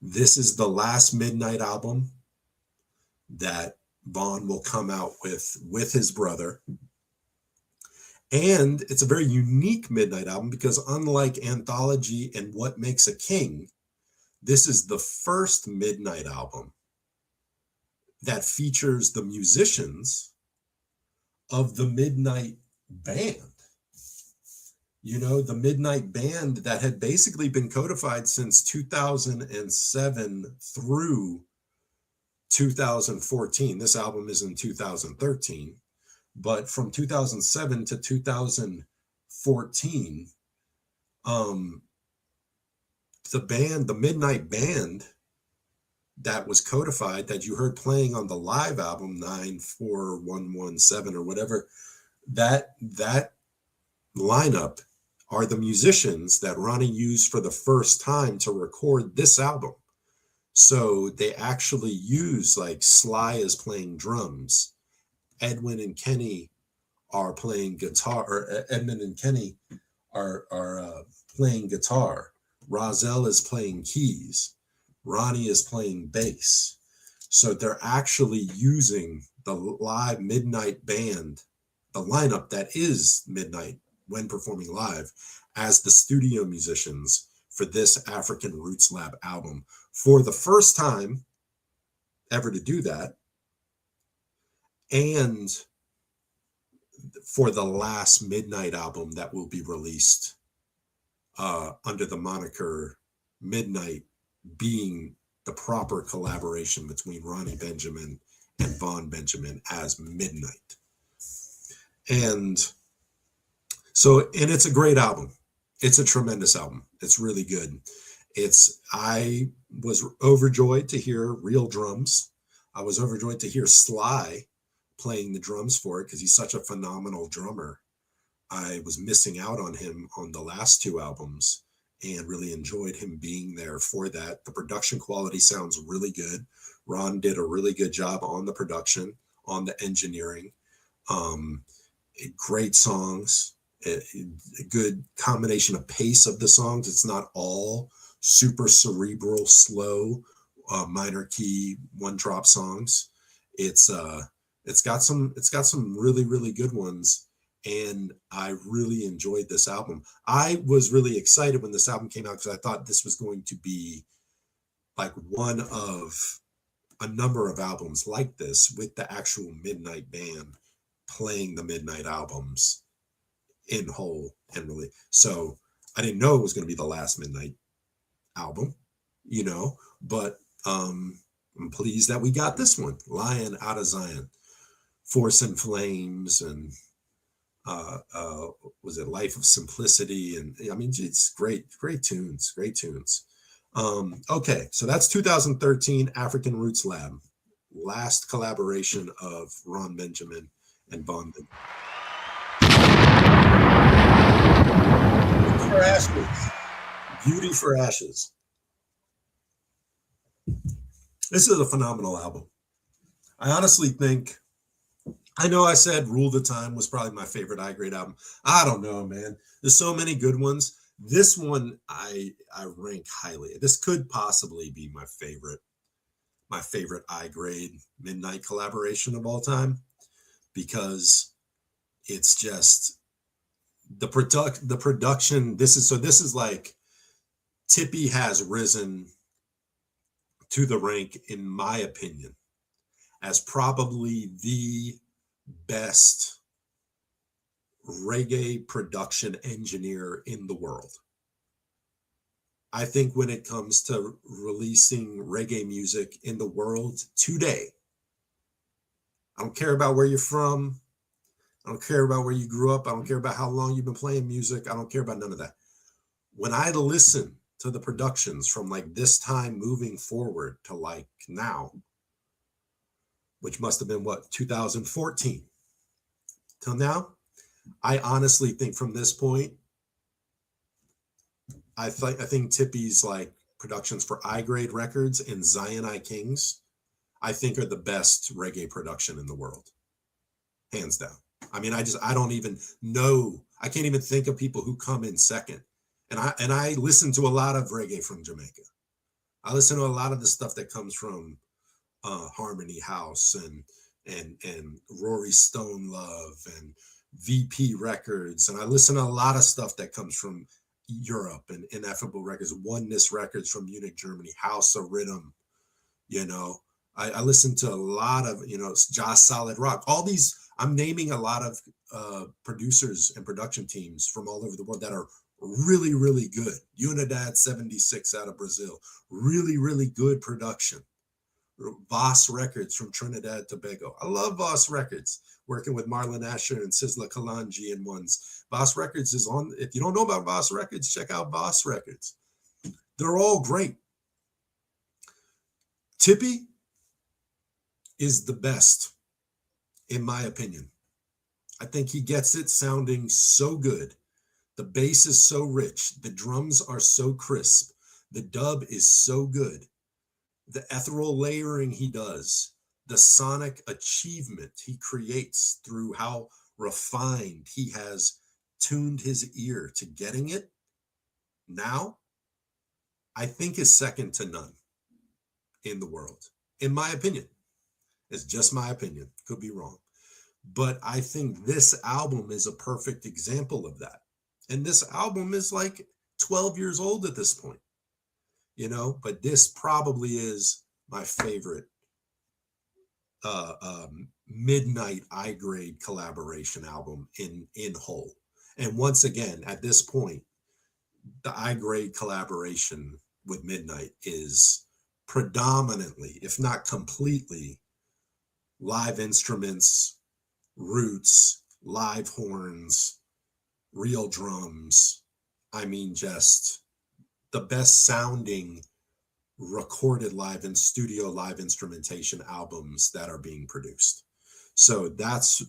This is the last Midnite album that Vaughn will come out with his brother. And it's a very unique Midnite album because unlike Anthology and What Makes a King, this is the first Midnite album that features the musicians of the Midnite band. You know, the Midnite band that had basically been codified since 2007 through 2014. This album is in 2013, but from 2007 to 2014, the Midnite band that was codified, that you heard playing on the live album 94117 or whatever, that lineup are the musicians that Ronnie used for the first time to record this album. So they actually use, like, Sly is playing drums, Edwin and Kenny are playing guitar, or Edmund and Kenny are playing guitar. Rozelle is playing keys. Ronnie is playing bass. So they're actually using the live Midnite band, the lineup that is Midnite when performing live, as the studio musicians for this African Roots Lab album for the first time ever to do that, and for the last Midnite album that will be released under the moniker Midnite, being the proper collaboration between Ronnie Benjamin and Vaughn Benjamin as Midnite. And so, and it's a great album. It's a tremendous album. It's really good. I was overjoyed to hear real drums. I was overjoyed to hear Sly playing the drums for it because he's such a phenomenal drummer. I was missing out on him on the last two albums and really enjoyed him being there for that. The production quality sounds really good. Ron did a really good job on the production, on the engineering. Um, Great songs, a good combination of pace of the songs. It's not all super cerebral, slow, minor key, one drop songs. It's it's got some really, really good ones. And I really enjoyed this album. I was really excited when this album came out because I thought this was going to be like one of a number of albums like this with the actual Midnite band playing the Midnite albums in whole and really. So I didn't know it was going to be the last Midnite album, but I'm pleased that we got this one, Lion Out of Zion, Force and Flames, and was it Life of Simplicity? And I mean, it's great tunes. Okay, so that's 2013 African Roots Lab, last collaboration of Ron Benjamin and Bambu. For Ashes, Beauty for Ashes. This is a phenomenal album. I honestly think, I know I said Rule the Time was probably my favorite I-grade album. I don't know, man. There's so many good ones. This one I rank highly. This could possibly be my favorite I-grade Midnite collaboration of all time, because it's just the production. This is like Tippy has risen to the rank, in my opinion, as probably the best reggae production engineer in the world. I think when it comes to releasing reggae music in the world today, I don't care about where you're from. I don't care about where you grew up. I don't care about how long you've been playing music. I don't care about none of that. When I listen to the productions from like this time moving forward to like now, which must have been what, 2014 till now, I honestly think from this point, I think Tippy's like productions for I-grade records and Zion I Kings, I think are the best reggae production in the world, hands down. I mean, I don't even know. I can't even think of people who come in second. And I listen to a lot of reggae from Jamaica. I listen to a lot of the stuff that comes from Harmony House and Rory Stone Love and VP Records, and I listen to a lot of stuff that comes from Europe and Ineffable Records, Oneness Records from Munich, Germany, House of Rhythm. I listen to a lot of Joss Solid Rock. All these, I'm naming a lot of producers and production teams from all over the world that are really, really good. Unidad 76 out of Brazil, really, really good production. Boss Records from Trinidad and Tobago. I love Boss Records, working with Marlon Asher and Sizzla Kalonji and ones. Boss Records is on. If you don't know about Boss Records, check out Boss Records. They're all great. Tippy is the best, in my opinion. I think he gets it sounding so good. The bass is so rich. The drums are so crisp. The dub is so good. The ethereal layering he does, the sonic achievement he creates through how refined he has tuned his ear to getting it now, I think is second to none in the world, in my opinion. It's just my opinion. Could be wrong. But I think this album is a perfect example of that. And this album is like 12 years old at this point. But this probably is my favorite Midnite I-grade collaboration album in whole. And once again, at this point, the I-grade collaboration with Midnite is predominantly, if not completely, live instruments, roots, live horns, real drums. I mean, just the best sounding recorded live and studio live instrumentation albums that are being produced. So that's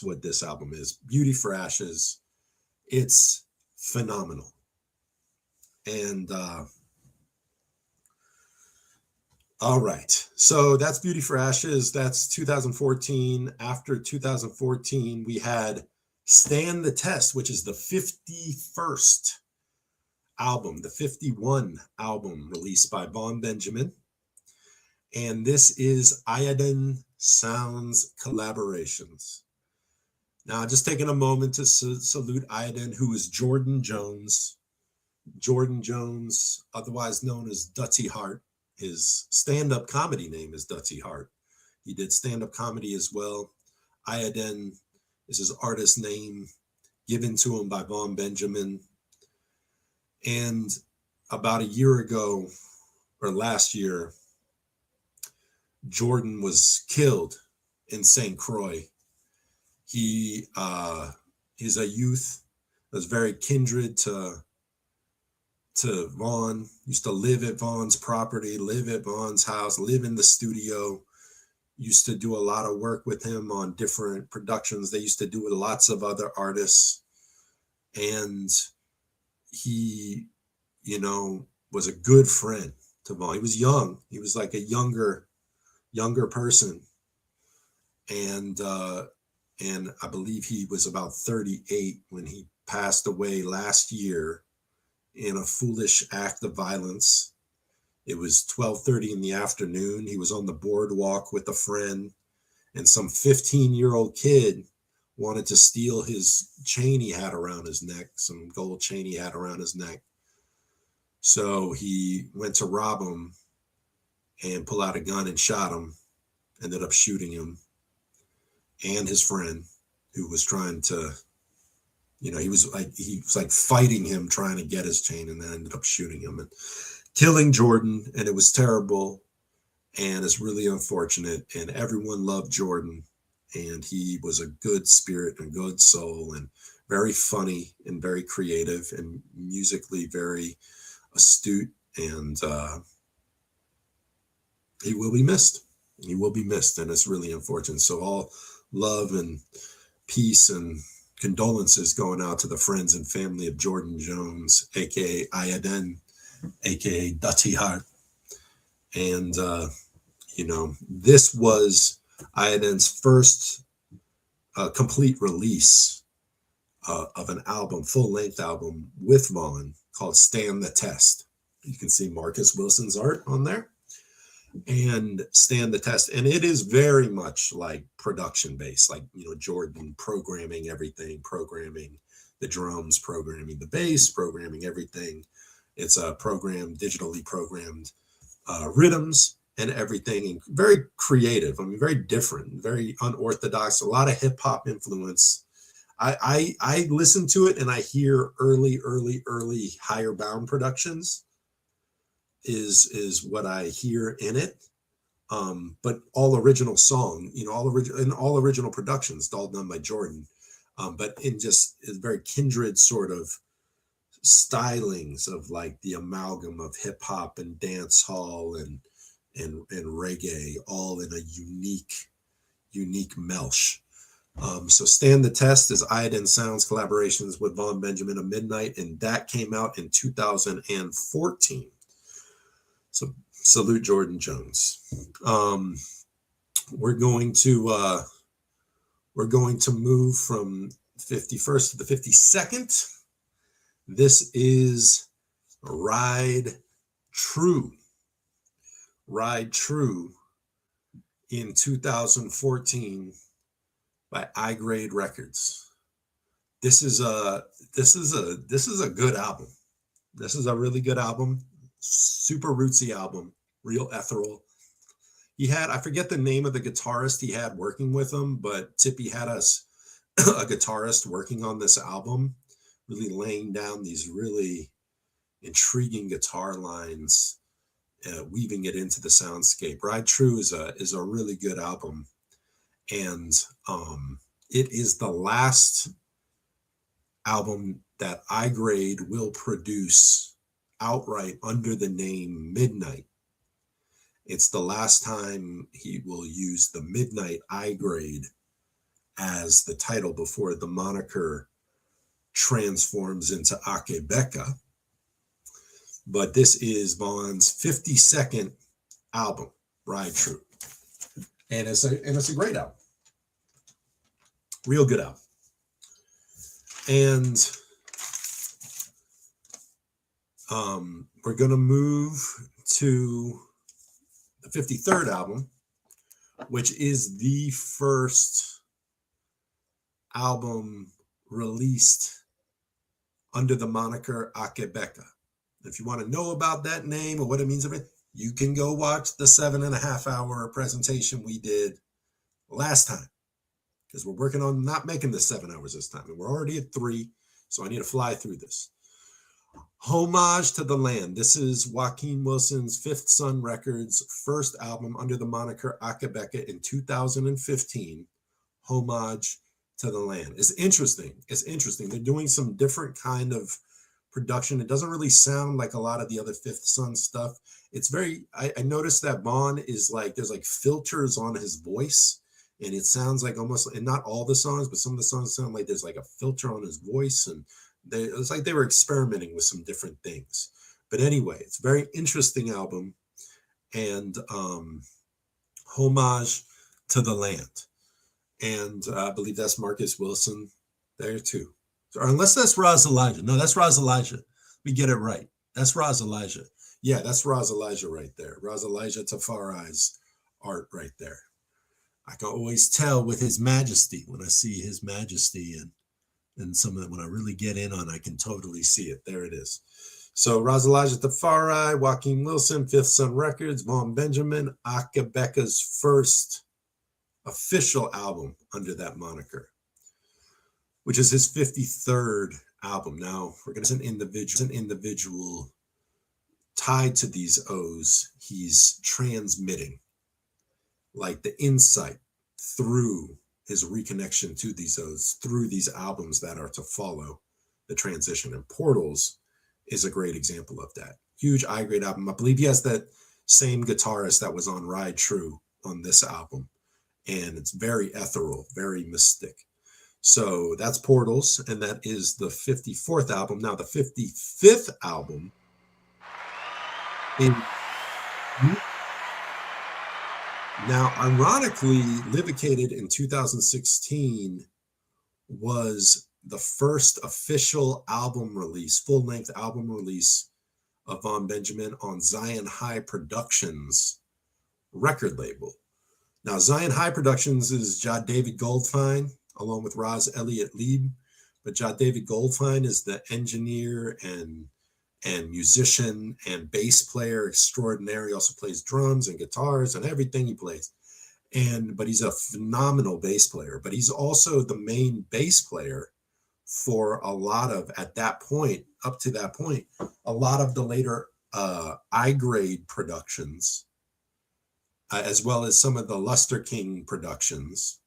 what this album is. Beauty for Ashes. It's phenomenal. And All right. So that's Beauty for Ashes. That's 2014. After 2014, we had Stand the Test, which is the 51st album, the 51 album released by Vaughn Benjamin. And this is Iodine Sounds Collaborations. Now, just taking a moment to salute Iodine, who is Jordan Jones. Jordan Jones, otherwise known as Dutty Hart. His stand-up comedy name is Dutty Hart. He did stand-up comedy as well. Iodine is his artist name, given to him by Vaughn Benjamin. And about a year ago, or last year, Jordan was killed in St. Croix. He is a youth that was very kindred to Vaughn, used to live at Vaughn's property, live at Vaughn's house, live in the studio, used to do a lot of work with him on different productions. They used to do with lots of other artists. And he, was a good friend to Vaughn. He was young. He was like a younger person. And I believe he was about 38 when he passed away last year in a foolish act of violence. It was 12:30 in the afternoon. He was on the boardwalk with a friend, and some 15-year-old kid wanted to steal his chain he had around his neck, some gold chain he had around his neck. So he went to rob him and pull out a gun and shot him, ended up shooting him and his friend, who was trying to, he was like fighting him, trying to get his chain, and then ended up shooting him and killing Jordan. And it was terrible, and it's really unfortunate. And everyone loved Jordan, and he was a good spirit and good soul, and very funny and very creative and musically very astute. And he will be missed. He will be missed, and it's really unfortunate. So all love and peace and condolences going out to the friends and family of Jordan Jones, aka Iodine, aka Dutty Hart. And this was Iodine's first complete release of an album, full-length album with Vaughn, called Stand the Test. You can see Marcus Wilson's art on there. And Stand the Test. And it is very much like production based, like, Jordan programming everything, programming the drums, programming the bass, programming everything. It's a digitally programmed rhythms and everything, and very creative. I mean, very different, very unorthodox, a lot of hip hop influence. I listen to it and I hear early Higher Bound productions is what I hear in it. But all original song, all original productions, all done by Jordan. But in just very kindred sort of stylings of like the amalgam of hip hop and dance hall and reggae, all in a unique melch. So Stand the Test is Iodine Sounds collaborations with Vaughn Benjamin of Midnite, and that came out in 2014. So salute Jordan Jones. We're going to move from 51st to the 52nd. This is Ride True in 2014 by I-Grade Records. This is a good album. This is a really good album. Super rootsy album, real ethereal. I forget the name of the guitarist he had working with him, but Tippy had a guitarist working on this album, really laying down these really intriguing guitar lines, weaving it into the soundscape. Ride True is a really good album, and it is the last album that I-Grade will produce outright under the name Midnite. It's the last time he will use the Midnite I-Grade as the title before the moniker transforms into Akae BEKA. But this is Vaughn's 52nd album, Ride True. And it's a great album. Real good album. And we're going to move to the 53rd album, which is the first album released under the moniker Akae BEKA. If you want to know about that name or what it means, you can go watch the 7.5-hour presentation we did last time, because we're working on not making this 7 hours this time, and we're already at 3, so I need to fly through this. Homage to the Land. This is Joaquin Wilson's Fifth Sun Records' first album under the moniker Akae BEKA in 2015. Homage to the Land. It's interesting. They're doing some different kind of production. It doesn't really sound like a lot of the other Fifth Sun stuff. It's very, I noticed that Vaughn is like, there's like filters on his voice, and it sounds like almost, and not all the songs, but some of the songs sound like there's like a filter on his voice, and it's like they were experimenting with some different things. But anyway, it's a very interesting album, and Homage to the Land. And I believe that's Marcus Wilson there too. Or unless that's Roz Elijah. No, that's Roz Elijah. We get it right. That's Roz Elijah. Yeah, that's Roz Elijah right there. Roz Elijah Tafari's art right there. I can always tell with His Majesty when I see His Majesty, and some of it, when I really get in on, I can totally see it. There it is. So Roz Elijah Tafari, Joaquin Wilson, Fifth Sun Records, Vaughn Benjamin, Akae BEKA's first official album under that moniker, which is his 53rd album. Now we're going to see an individual tied to these O's. He's transmitting like the insight through his reconnection to these O's, through these albums that are to follow the transition. And Portals is a great example of that. Huge I-grade album. I believe he has that same guitarist that was on Ride True on this album. And it's very ethereal, very mystic. So that's Portals, and that is the 54th album. Now the 55th album now ironically, Livicated in 2016 was the first official album release, full-length album release of Vaughn Benjamin on Zion High Productions record label. Now, Zion High Productions is John David Goldfine, along with Roz Elliott Lieb. But John David Goldfine is the engineer and musician and bass player extraordinaire. He also plays drums and guitars and everything he plays. But he's a phenomenal bass player. But he's also the main bass player for a lot of, at that point, up to that point, a lot of the later I-grade productions, as well as some of the Luster King productions,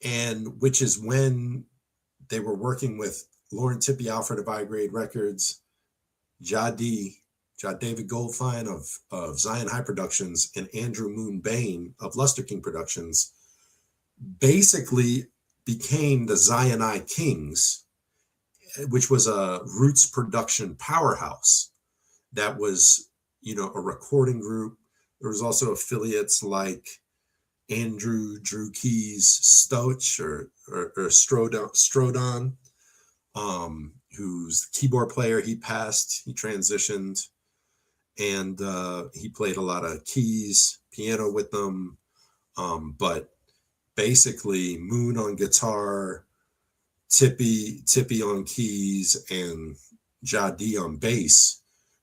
and which is when they were working with Lauren Tippy Alfred of I-Grade Records, David Goldfine of Zion High Productions, and Andrew Moon Bain of Luster King Productions, basically became the Zion I Kings, which was a roots production powerhouse that was, a recording group. There was also affiliates like Andrew Drew Keys Stoch or Strodon, who's the keyboard player. He passed, he transitioned, and he played a lot of keys, piano with them. But basically Moon on guitar, Tippy on keys, and Jadi on bass,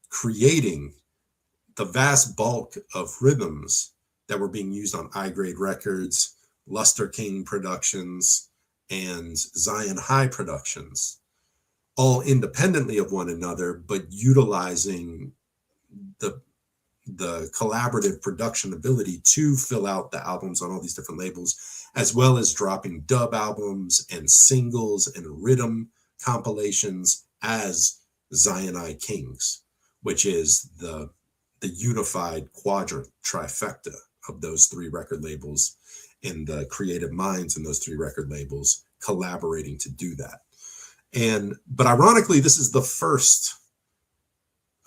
creating the vast bulk of rhythms that were being used on I-Grade Records, Luster King Productions, and Zion High Productions, all independently of one another, but utilizing the collaborative production ability to fill out the albums on all these different labels, as well as dropping dub albums and singles and rhythm compilations as Zion I Kings, which is the unified quadrant trifecta of those three record labels and the creative minds in those three record labels collaborating to do that. But ironically, this is the first,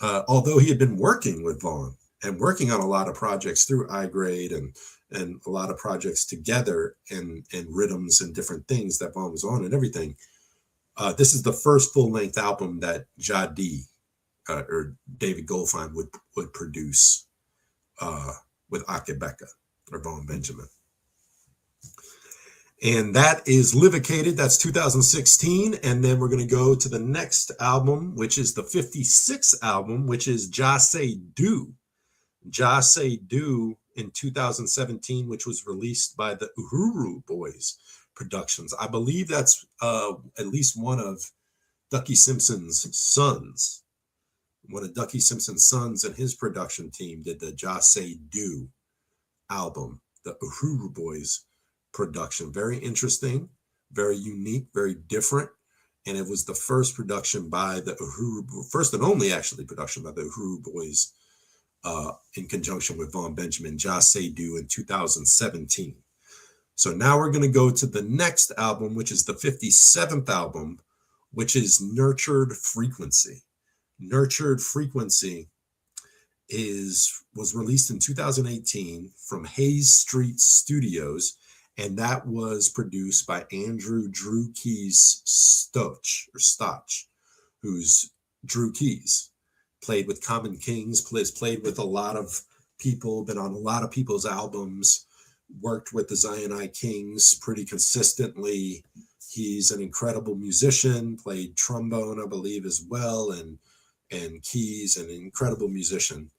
although he had been working with Vaughn and working on a lot of projects through iGrade and a lot of projects together and rhythms and different things that Vaughn was on and everything. This is the first full-length album that Jadi or David Goldfine would produce with Akae BEKA or Vaughn Benjamin. And that is Livicated. That's 2016. And then we're going to go to the next album, which is the 56th album, which is Jase Du. Jase Du in 2017, which was released by the Uhuru Boys Productions. I believe that's at least one of Ducky Simpson's sons. One of Ducky Simpson's sons and his production team did the Jase Du album, the Uhuru Boys production. Very interesting, very unique, very different. And it was the first production by the Uhuru, first and only actually production by the Uhuru Boys in conjunction with Vaughn Benjamin, Jase Du in 2017. So now we're going to go to the next album, which is the 57th album, which is Nurtured Frequency. Nurtured Frequency was released in 2018 from Hayes Street Studios, and that was produced by Andrew Drew Keys Stotch, who's Drew Keys. Played with Common Kings, played with a lot of people, been on a lot of people's albums, worked with the Zionite Kings pretty consistently. He's an incredible musician, played trombone, I believe, as well, and keys, an incredible musician,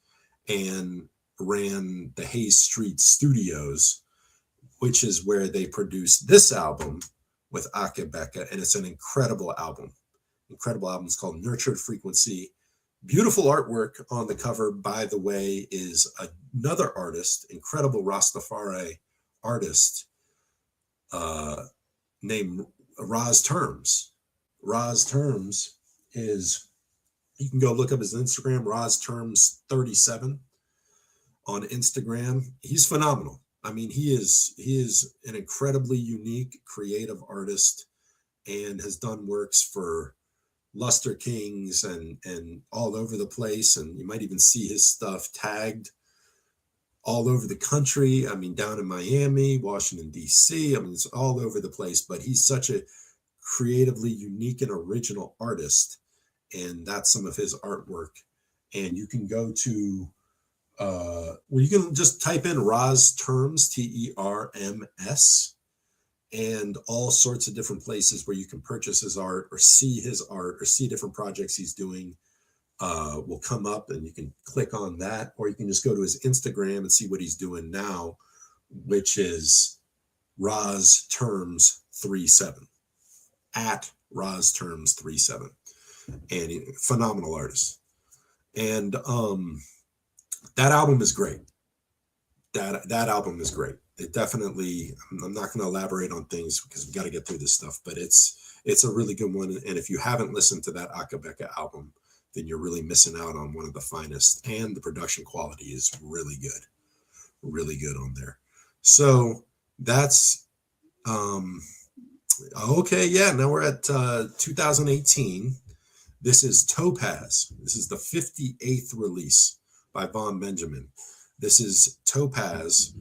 and ran the Hayes Street Studios, which is where they produced this album with Akae BEKA, and it's an incredible album. Incredible album. It's called Nurtured Frequency. Beautiful artwork on the cover, by the way, is another artist, incredible Rastafari artist named Roz Terms. Roz Terms is, you can go look up his Instagram, Roz Terms 37 on Instagram. He's phenomenal. I mean, he is an incredibly unique, creative artist and has done works for Luster Kings and all over the place. And you might even see his stuff tagged all over the country. I mean, down in Miami, Washington, D.C. I mean, it's all over the place, but he's such a creatively unique and original artist. And that's some of his artwork. And you can go to, you can just type in Roz Terms, Terms, and all sorts of different places where you can purchase his art or see different projects he's doing will come up, and you can click on that, or you can just go to his Instagram and see what he's doing now, which is Roz Terms 37 at Roz Terms 37, and phenomenal artist. And that album is great. That album is great. It definitely, I'm not going to elaborate on things because we got to get through this stuff, but it's a really good one. And if you haven't listened to that Akae BEKA album, then you're really missing out on one of the finest, and the production quality is really good on there. So that's, okay. Yeah. Now we're at 2018. This is Topaz. This is the 58th release by Vaughn Benjamin. This is Topaz,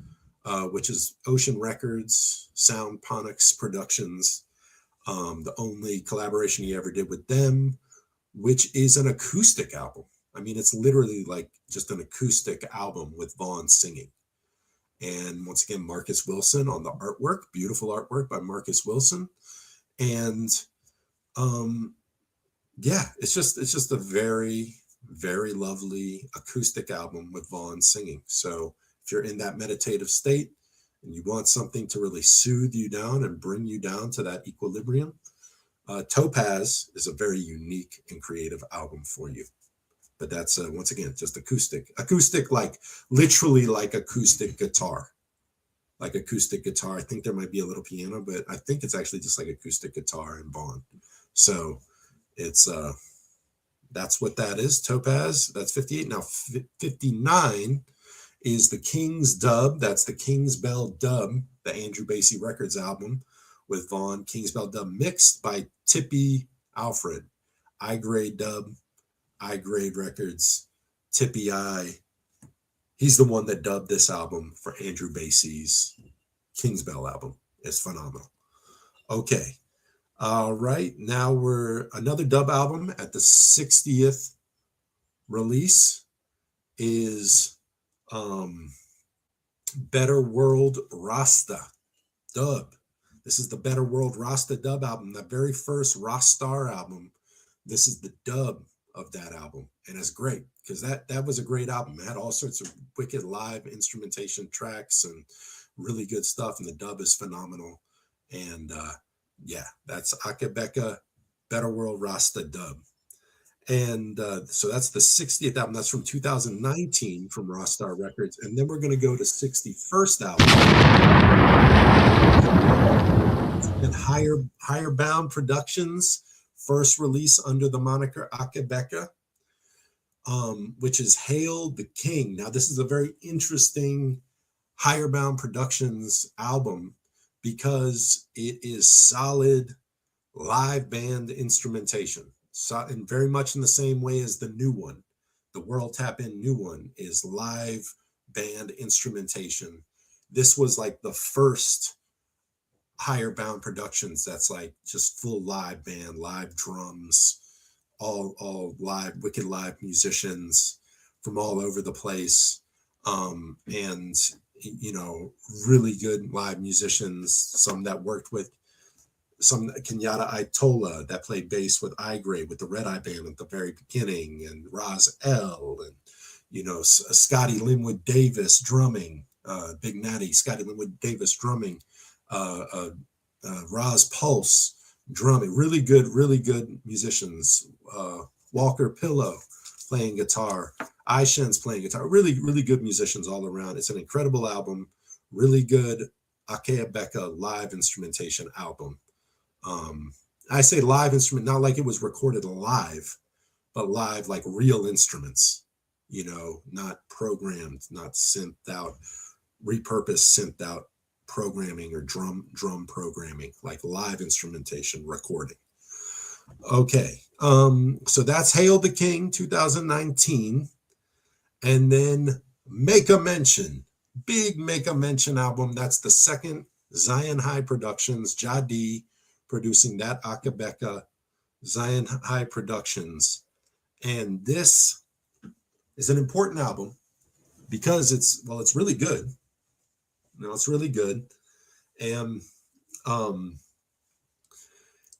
which is Ocean Records, Soundponics Productions, the only collaboration he ever did with them, which is an acoustic album. I mean, it's literally like just an acoustic album with Vaughn singing. And once again, Marcus Wilson on the artwork, beautiful artwork by Marcus Wilson. And yeah, it's just a very, very lovely acoustic album with Vaughn singing. So if you're in that meditative state and you want something to really soothe you down and bring you down to that equilibrium, Topaz is a very unique and creative album for you. But that's, once again, just acoustic, like literally like acoustic guitar. I think there might be a little piano, but I think it's actually just like acoustic guitar and Vaughn. So it's, that's what that is, Topaz. That's 58. Now 59 is the King's Dub. That's the King's Bell Dub, the Andrew Basie Records album with Vaughn. King's Bell Dub mixed by Tippy Alfred. iGrade Dub, iGrade Records, Tippy I. He's the one that dubbed this album for Andrew Basie's King's Bell album. It's phenomenal. Okay. All right. Now we're another dub album at the 60th release is Better World Rasta dub. This is the Better World Rasta dub album, the very first Rastar album. This is the dub of that album, and it's great because that was a great album. It had all sorts of wicked live instrumentation tracks and really good stuff, and the dub is phenomenal. And yeah, that's Akae BEKA Better World Rasta dub. And so that's the 60th album. That's from 2019 from Rastar Records. And then we're going to go to 61st album. And Higher Bound Productions, first release under the moniker Akae BEKA, which is Hail the King. Now, this is a very interesting Higher Bound Productions album because it is solid live band instrumentation. So, and very much in the same way as the new one, the World Tap In new one is live band instrumentation. This was like the first Higher Bound Productions that's like just full live band, live drums, all live, wicked live musicians from all over the place, and you know, really good live musicians. Some that worked with some Kenyatta Aitola that played bass with iGray with the Red Eye Band at the very beginning, and Roz L, and you know, Scotty Linwood Davis drumming, Big Natty, Scotty Linwood Davis drumming, Roz Pulse drumming, really good musicians. Walker Pillow playing guitar, Aishen's playing guitar, really good musicians all around. It's an incredible album, really good Akae BEKA live instrumentation album. I say live instrument, not like it was recorded live, but live like real instruments, you know, not programmed, not synthed out, repurposed synthed out programming or drum programming, like live instrumentation recording. Okay, so that's Hail the King 2019, and then Make a Mention, big Make a Mention album. That's the second Zion High Productions, Jadi producing that Akae BEKA, Zion High Productions. And this is an important album because it's really good. No, it's really good. And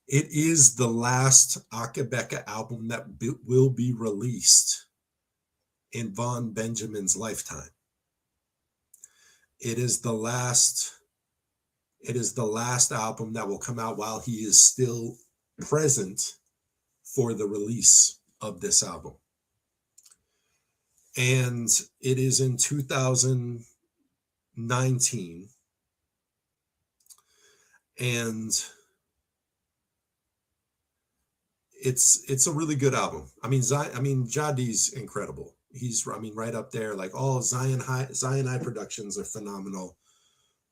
it is the last Akae BEKA album that will be released in Vaughn Benjamin's lifetime. It is the last album that will come out while he is still present for the release of this album. And it is in 2019. And it's a really good album. I mean, Jadi's incredible. He's, right up there. Like all Zion High Productions are phenomenal.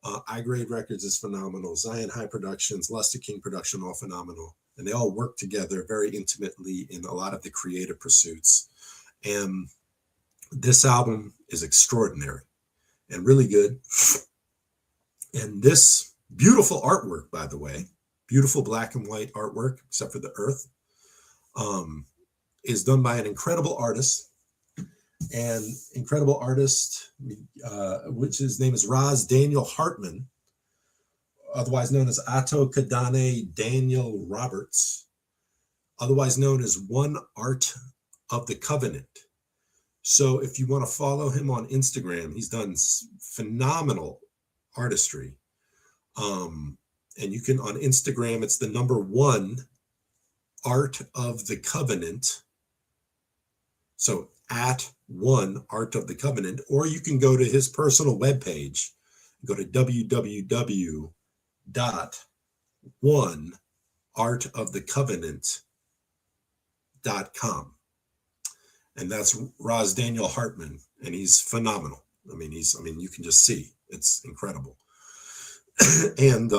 iGrade Records is phenomenal. Zion High Productions, Luster King Production, all phenomenal. And they all work together very intimately in a lot of the creative pursuits. And this album is extraordinary and really good. And this beautiful artwork, by the way, beautiful black and white artwork, except for the earth, is done by an incredible artist. Which his name is Roz Daniel Hartman, otherwise known as Ato Kadane Daniel Roberts, otherwise known as One Art of the Covenant. So if you want to follow him on Instagram, he's done phenomenal artistry. And you can, on Instagram, it's the number One Art of the Covenant. So at One Art of the Covenant, or you can go to his personal webpage, go to www.oneartofthecovenant.com. And that's Roz Daniel Hartman, and he's phenomenal. You can just see it's incredible. And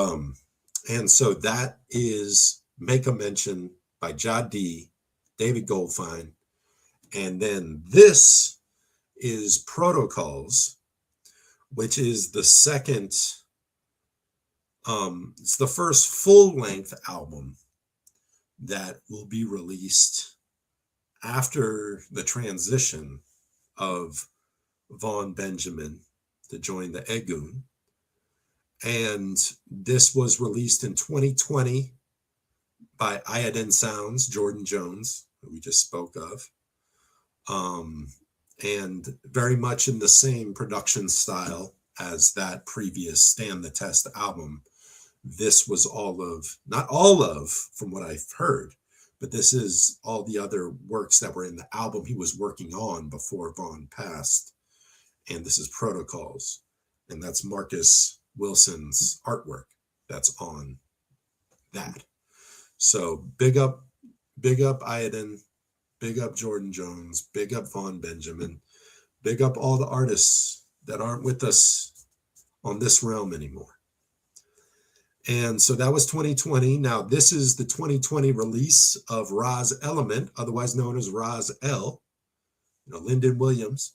so that is Make a Mention by Jadi, David Goldfine. And then this is Protocols, which is the second, it's the first full-length album that will be released after the transition of Vaughn Benjamin to join the Egun. And this was released in 2020 by Iodine Sounds, Jordan Jones, who we just spoke of. And very much in the same production style as that previous Stand the Test album. This was not all of, from what I've heard, but this is all the other works that were in the album he was working on before Vaughn passed. And this is Protocols. And that's Marcus Wilson's artwork that's on that. So big up Iodine, big up Jordan Jones, big up Vaughn Benjamin, big up all the artists that aren't with us on this realm anymore. And so that was 2020. Now this is the 2020 release of Roz Element, otherwise known as Roz L, Lyndon Williams,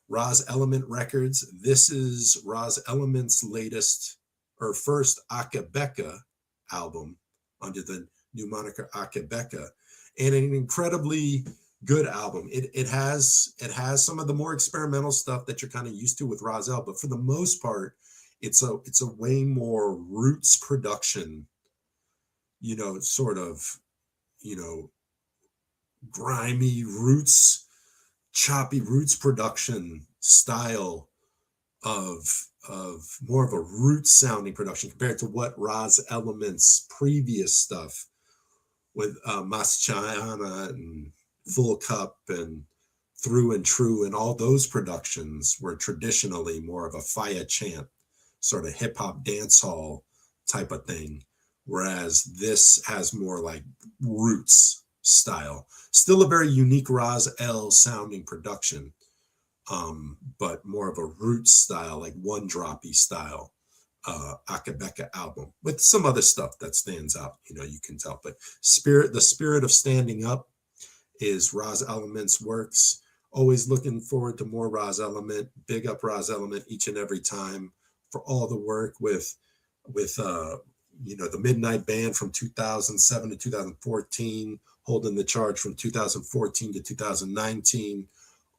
Roz Element Records. This is Roz Element's latest or first Akae BEKA album under the new moniker Akae BEKA, and an incredibly good album. It has some of the more experimental stuff that you're kind of used to with Roz L, but for the most part, it's a way more roots production, sort of, grimy roots, choppy roots production style of more of a roots sounding production compared to what Roz Element's previous stuff with Maschana and Full Cup and Through and True and all those productions were traditionally more of a fire chant, sort of hip hop dance hall type of thing. Whereas this has more like roots style, still a very unique Roz L sounding production, but more of a roots style, like one droppy style, Akae BEKA album with some other stuff that stands out, you can tell. But the spirit of standing up is Roz Element's works. Always looking forward to more Roz Element. Big up Roz Element each and every time for all the work with the Midnite Band from 2007 to 2014, holding the charge from 2014 to 2019,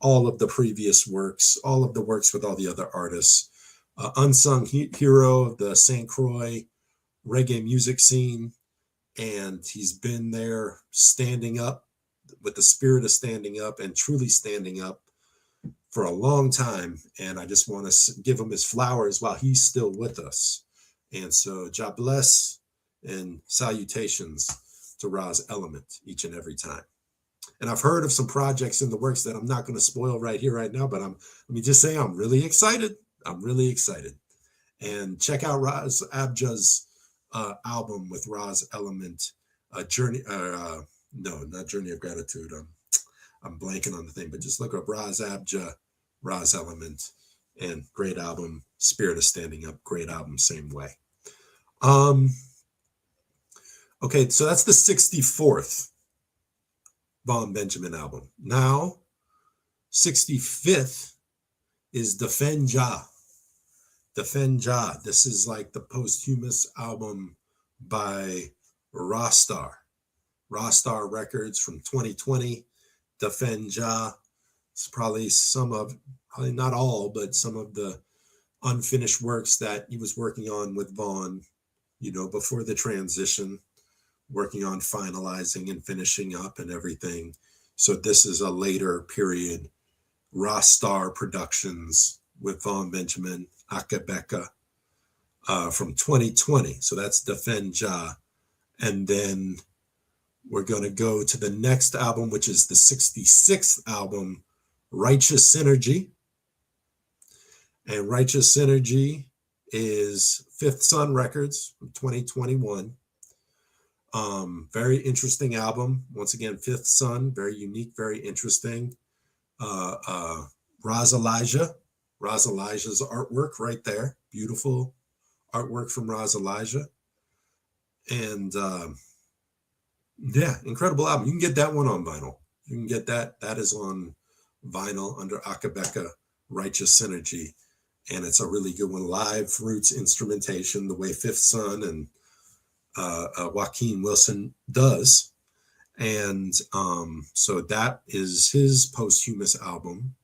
all of the previous works, all of the works with all the other artists. Unsung hero of the St. Croix reggae music scene, and he's been there standing up with the spirit of standing up and truly standing up for a long time. And I just want to give him his flowers while he's still with us. And so God bless and salutations to Roz Element each and every time. And I've heard of some projects in the works that I'm not going to spoil right here, right now, but let me just say I'm really excited. I'm really excited. And check out Raz Abja's album with Roz Element, not Journey of Gratitude. I'm blanking on the thing, but just look up Raz Abja, Roz Element, and great album. Spirit of Standing Up, great album, same way. Okay, so that's the 64th Vaughn Benjamin album. Now, 65th is Defend Jah. Defend Jah. This is like the posthumous album by Rastar. Rastar Records from 2020. Defend Jah. It's probably not all, but some of the unfinished works that he was working on with Vaughn, before the transition, working on finalizing and finishing up and everything. So this is a later period Rastar Productions with Vaughn Benjamin, Akae BEKA, from 2020. So that's Defend Jah. And then we're going to go to the next album, which is the 66th album, Righteous Synergy. And Righteous Synergy is Fifth Sun Records from 2021. Very interesting album. Once again, Fifth Sun, very unique, very interesting. Raz Elijah's artwork right there. Beautiful artwork from Raz Elijah. And incredible album. You can get that one on vinyl. You can get that. That is on vinyl under Akae, Righteous Synergy. And it's a really good one. Live roots instrumentation, the way Fifth Son and Joaquin Wilson does. And so that is his posthumous album.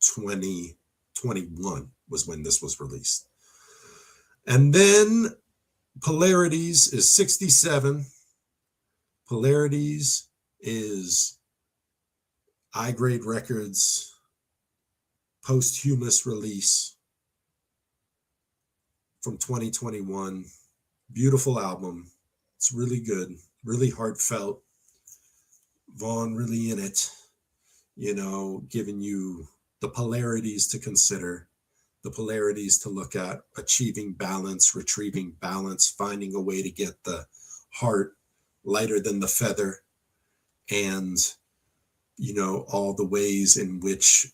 2021 was when this was released. And then Polarities is 67. Polarities is I-Grade Records posthumous release from 2021. Beautiful album. It's really good, really heartfelt. Vaughn really in it, you know, giving you the polarities to consider, the polarities to look at, achieving balance, retrieving balance, finding a way to get the heart lighter than the feather, and, you know, all the ways in which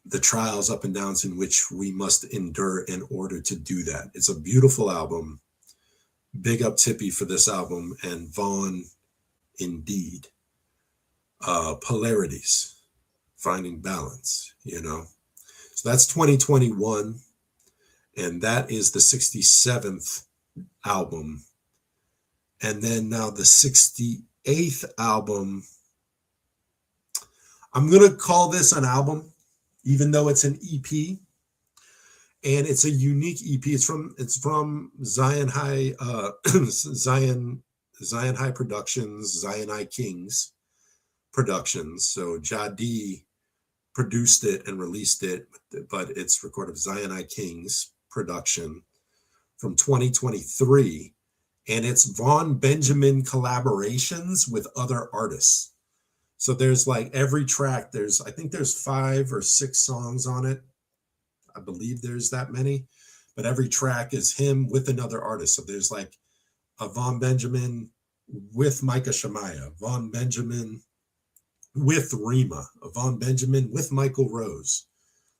the trials, up and downs in which we must endure in order to do that. It's a beautiful album. Big up Tippy for this album, and Vaughn indeed. Polarities, finding balance, you know. So that's 2021, and that is the 67th album. And then now the 68th album, I'm going to call this an album, even though it's an EP, and it's a unique EP. It's from Zion High, Zion High Productions, Zion High Kings Productions. So Jadi produced it and released it, but it's recorded Zion High Kings production from 2023, and it's Vaughn Benjamin collaborations with other artists. So there's like every track, I think there's 5 or 6 songs on it. I believe there's that many, but every track is him with another artist. So there's like a Vaughn Benjamin with Micah Shemaiah, Vaughn Benjamin with Rima, a Vaughn Benjamin with Michael Rose,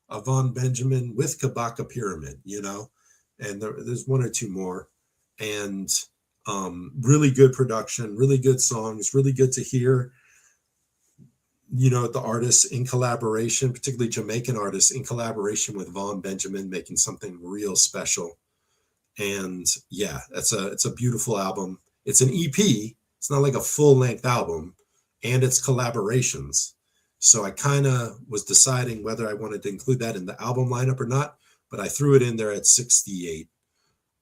a Vaughn Benjamin with Kabaka Pyramid, you know, and there's 1 or 2 more. And really good production, really good songs, really good to hear, you know, the artists in collaboration, particularly Jamaican artists in collaboration with Vaughn Benjamin, making something real special. And yeah, it's a beautiful album. It's an EP. It's not like a full-length album, and it's collaborations. So I kind of was deciding whether I wanted to include that in the album lineup or not, but I threw it in there at 68,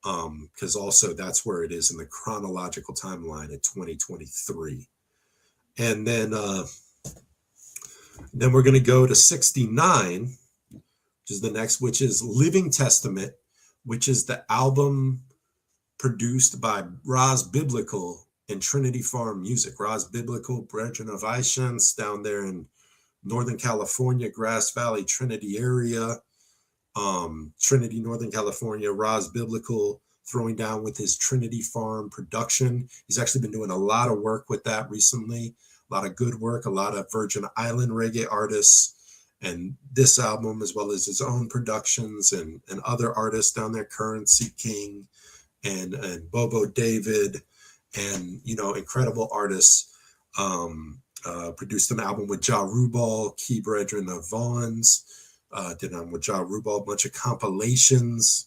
because also that's where it is in the chronological timeline at 2023. And then we're going to go to 69, which is the next, which is Living Testament, which is the album produced by Roz Biblical and Trinity Farm Music. Roz Biblical, Brethren of Ishans, down there in Northern California, Grass Valley, Trinity area, Trinity, Northern California. Roz Biblical throwing down with his Trinity Farm production. He's actually been doing a lot of work with that recently. A lot of good work, a lot of Virgin Island reggae artists, and this album, as well as his own productions and other artists down there, Currency King and Bobo David, and, you know, incredible artists. Produced an album with Ja Rubal, key brethren of Vaughn's, did one with Ja Rubal, a bunch of compilations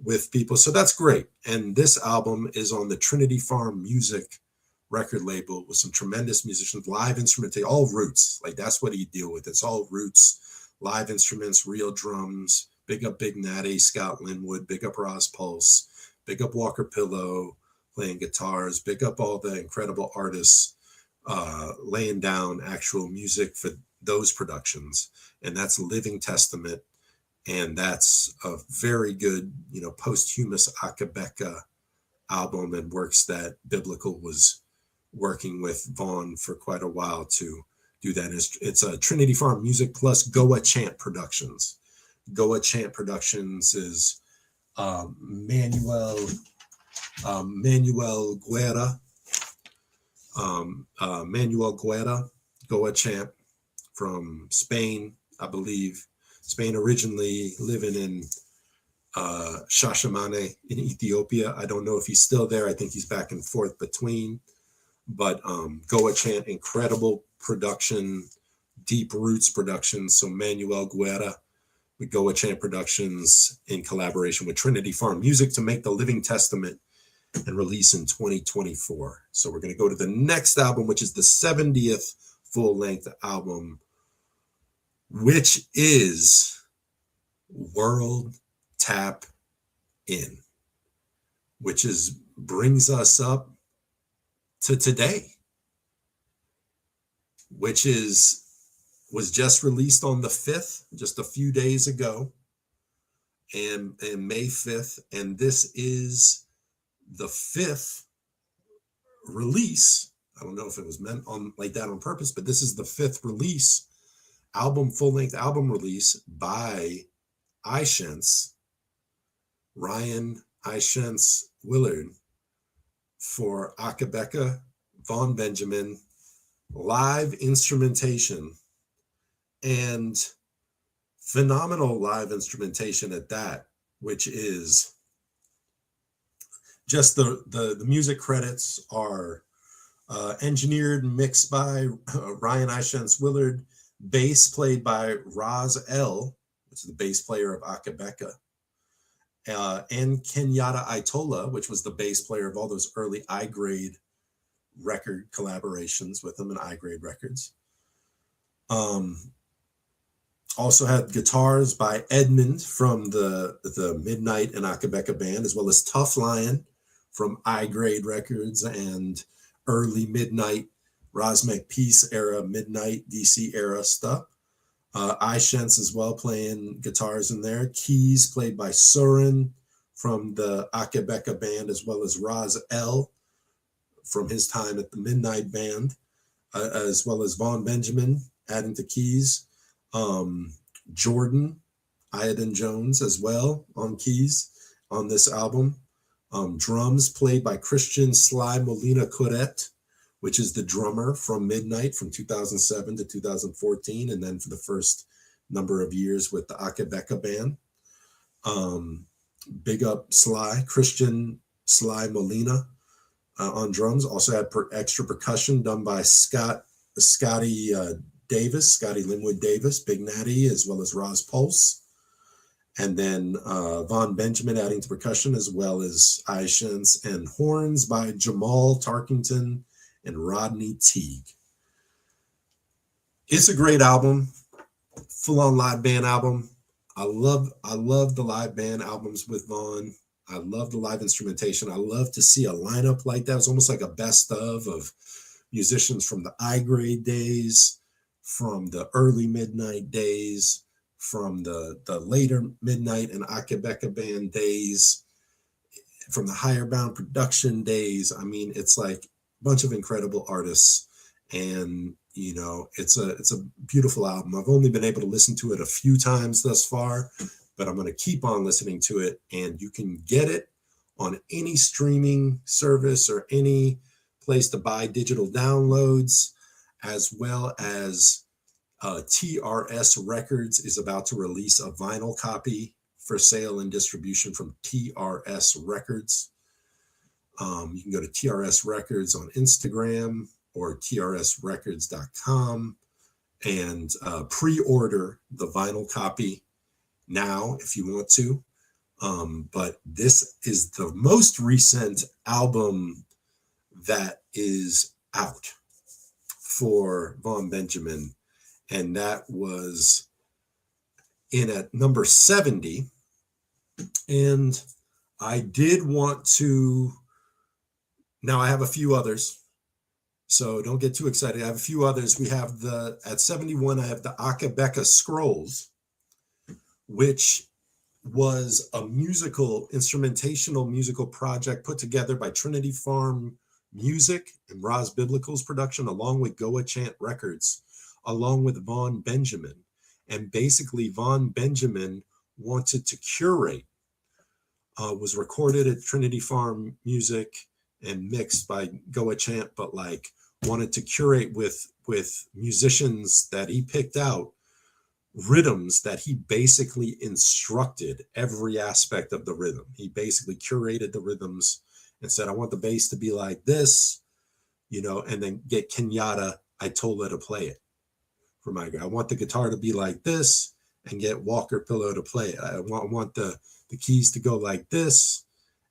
with people. So that's great. And this album is on the Trinity Farm Music record label with some tremendous musicians, live instrumentation, all roots. Like, that's what he deal with. It's all roots, live instruments, real drums. Big up Big Natty, Scott Linwood, big up Roz Pulse, big up Walker Pillow playing guitars, big up all the incredible artists laying down actual music for those productions. And that's Living Testament. And that's a very good, you know, posthumous Akae album, and works that Biblical was working with Vaughn for quite a while to do that. It's a Trinity Farm Music plus Goa Chant Productions. Goa Chant Productions is Manuel Guerra. Manuel Guerra, Goa Chant from Spain, I believe. Spain, originally living in Shashamane in Ethiopia. I don't know if he's still there. I think he's back and forth between. But Goa Chant, incredible production, Deep Roots Productions, so Manuel Guerra with Goa Chant Productions in collaboration with Trinity Farm Music to make The Living Testament and release in 2024. So we're going to go to the next album, which is the 70th full-length album, which is World Tap In, which brings us up to today, which was just released on the 5th, just a few days ago, and May 5th. And this is the 5th release. I don't know if it was meant on like that on purpose, but this is the 5th release, full-length album release by Ishence, Ryan Ishence Willard, for Akae, Vaughn Benjamin, live instrumentation, and phenomenal live instrumentation at that, which is just the music credits are engineered and mixed by Ryan Ishence Willard, bass played by Raz L, which is the bass player of Akae, and Kenyatta Aitola, which was the bass player of all those early I-Grade record collaborations with them in I-Grade Records. Also had guitars by Edmund from the Midnite and Akae band, as well as Tough Lion from I-Grade Records and early Midnite, Rosmek Peace era, Midnite, DC era stuff. Ishence as well playing guitars in there. Keys played by Surin from the Akae band, as well as Raz L from his time at the Midnite band, as well as Vaughn Benjamin adding to keys. Jordan Iadon Jones as well on keys on this album. Drums played by Christian Sly Molina Corret, which is the drummer from Midnite from 2007 to 2014, and then for the first number of years with the Akae band. Big up Sly, Christian Sly Molina on drums. Also had extra percussion done by Scotty Linwood Davis, Big Natty, as well as Roz Pulse. And then Vaughn Benjamin adding to percussion, as well as Ishence, and horns by Jamal Tarkington and Rodney Teague. It's a great album, full-on live band album. I love the live band albums with Vaughn. I love the live instrumentation. I love to see a lineup like that. It's almost like a best of musicians from the I-Grade days, from the early Midnite days, from the later Midnite and Akae band days, from the Higher Bound production days. I mean, it's like a bunch of incredible artists, and you know, it's a beautiful album. I've only been able to listen to it a few times thus far, but I'm going to keep on listening to it, and you can get it on any streaming service or any place to buy digital downloads, as well as TRS Records is about to release a vinyl copy for sale and distribution from TRS Records. You can go to TRS Records on Instagram or trsrecords.com and pre-order the vinyl copy now if you want to. But this is the most recent album that is out for Vaughn Benjamin, and that was in at number 70. And I did want to, now I have a few others, so don't get too excited. I have a few others. We have at 71, I have the Akae Scrolls, which was a instrumentational musical project put together by Trinity Farm Music and Roz Biblical's production, along with Goa Chant Records, along with Vaughn Benjamin. And basically, Vaughn Benjamin wanted to curate, was recorded at Trinity Farm Music and mixed by Goa Chant, but like wanted to curate with musicians that he picked out, rhythms that he basically instructed every aspect of the rhythm. He basically curated the rhythms and said, I want the bass to be like this, you know, and then get Kenyatta Aitola to play it, for my guy. I want the guitar to be like this and get Walker Pillow to play it. I want the keys to go like this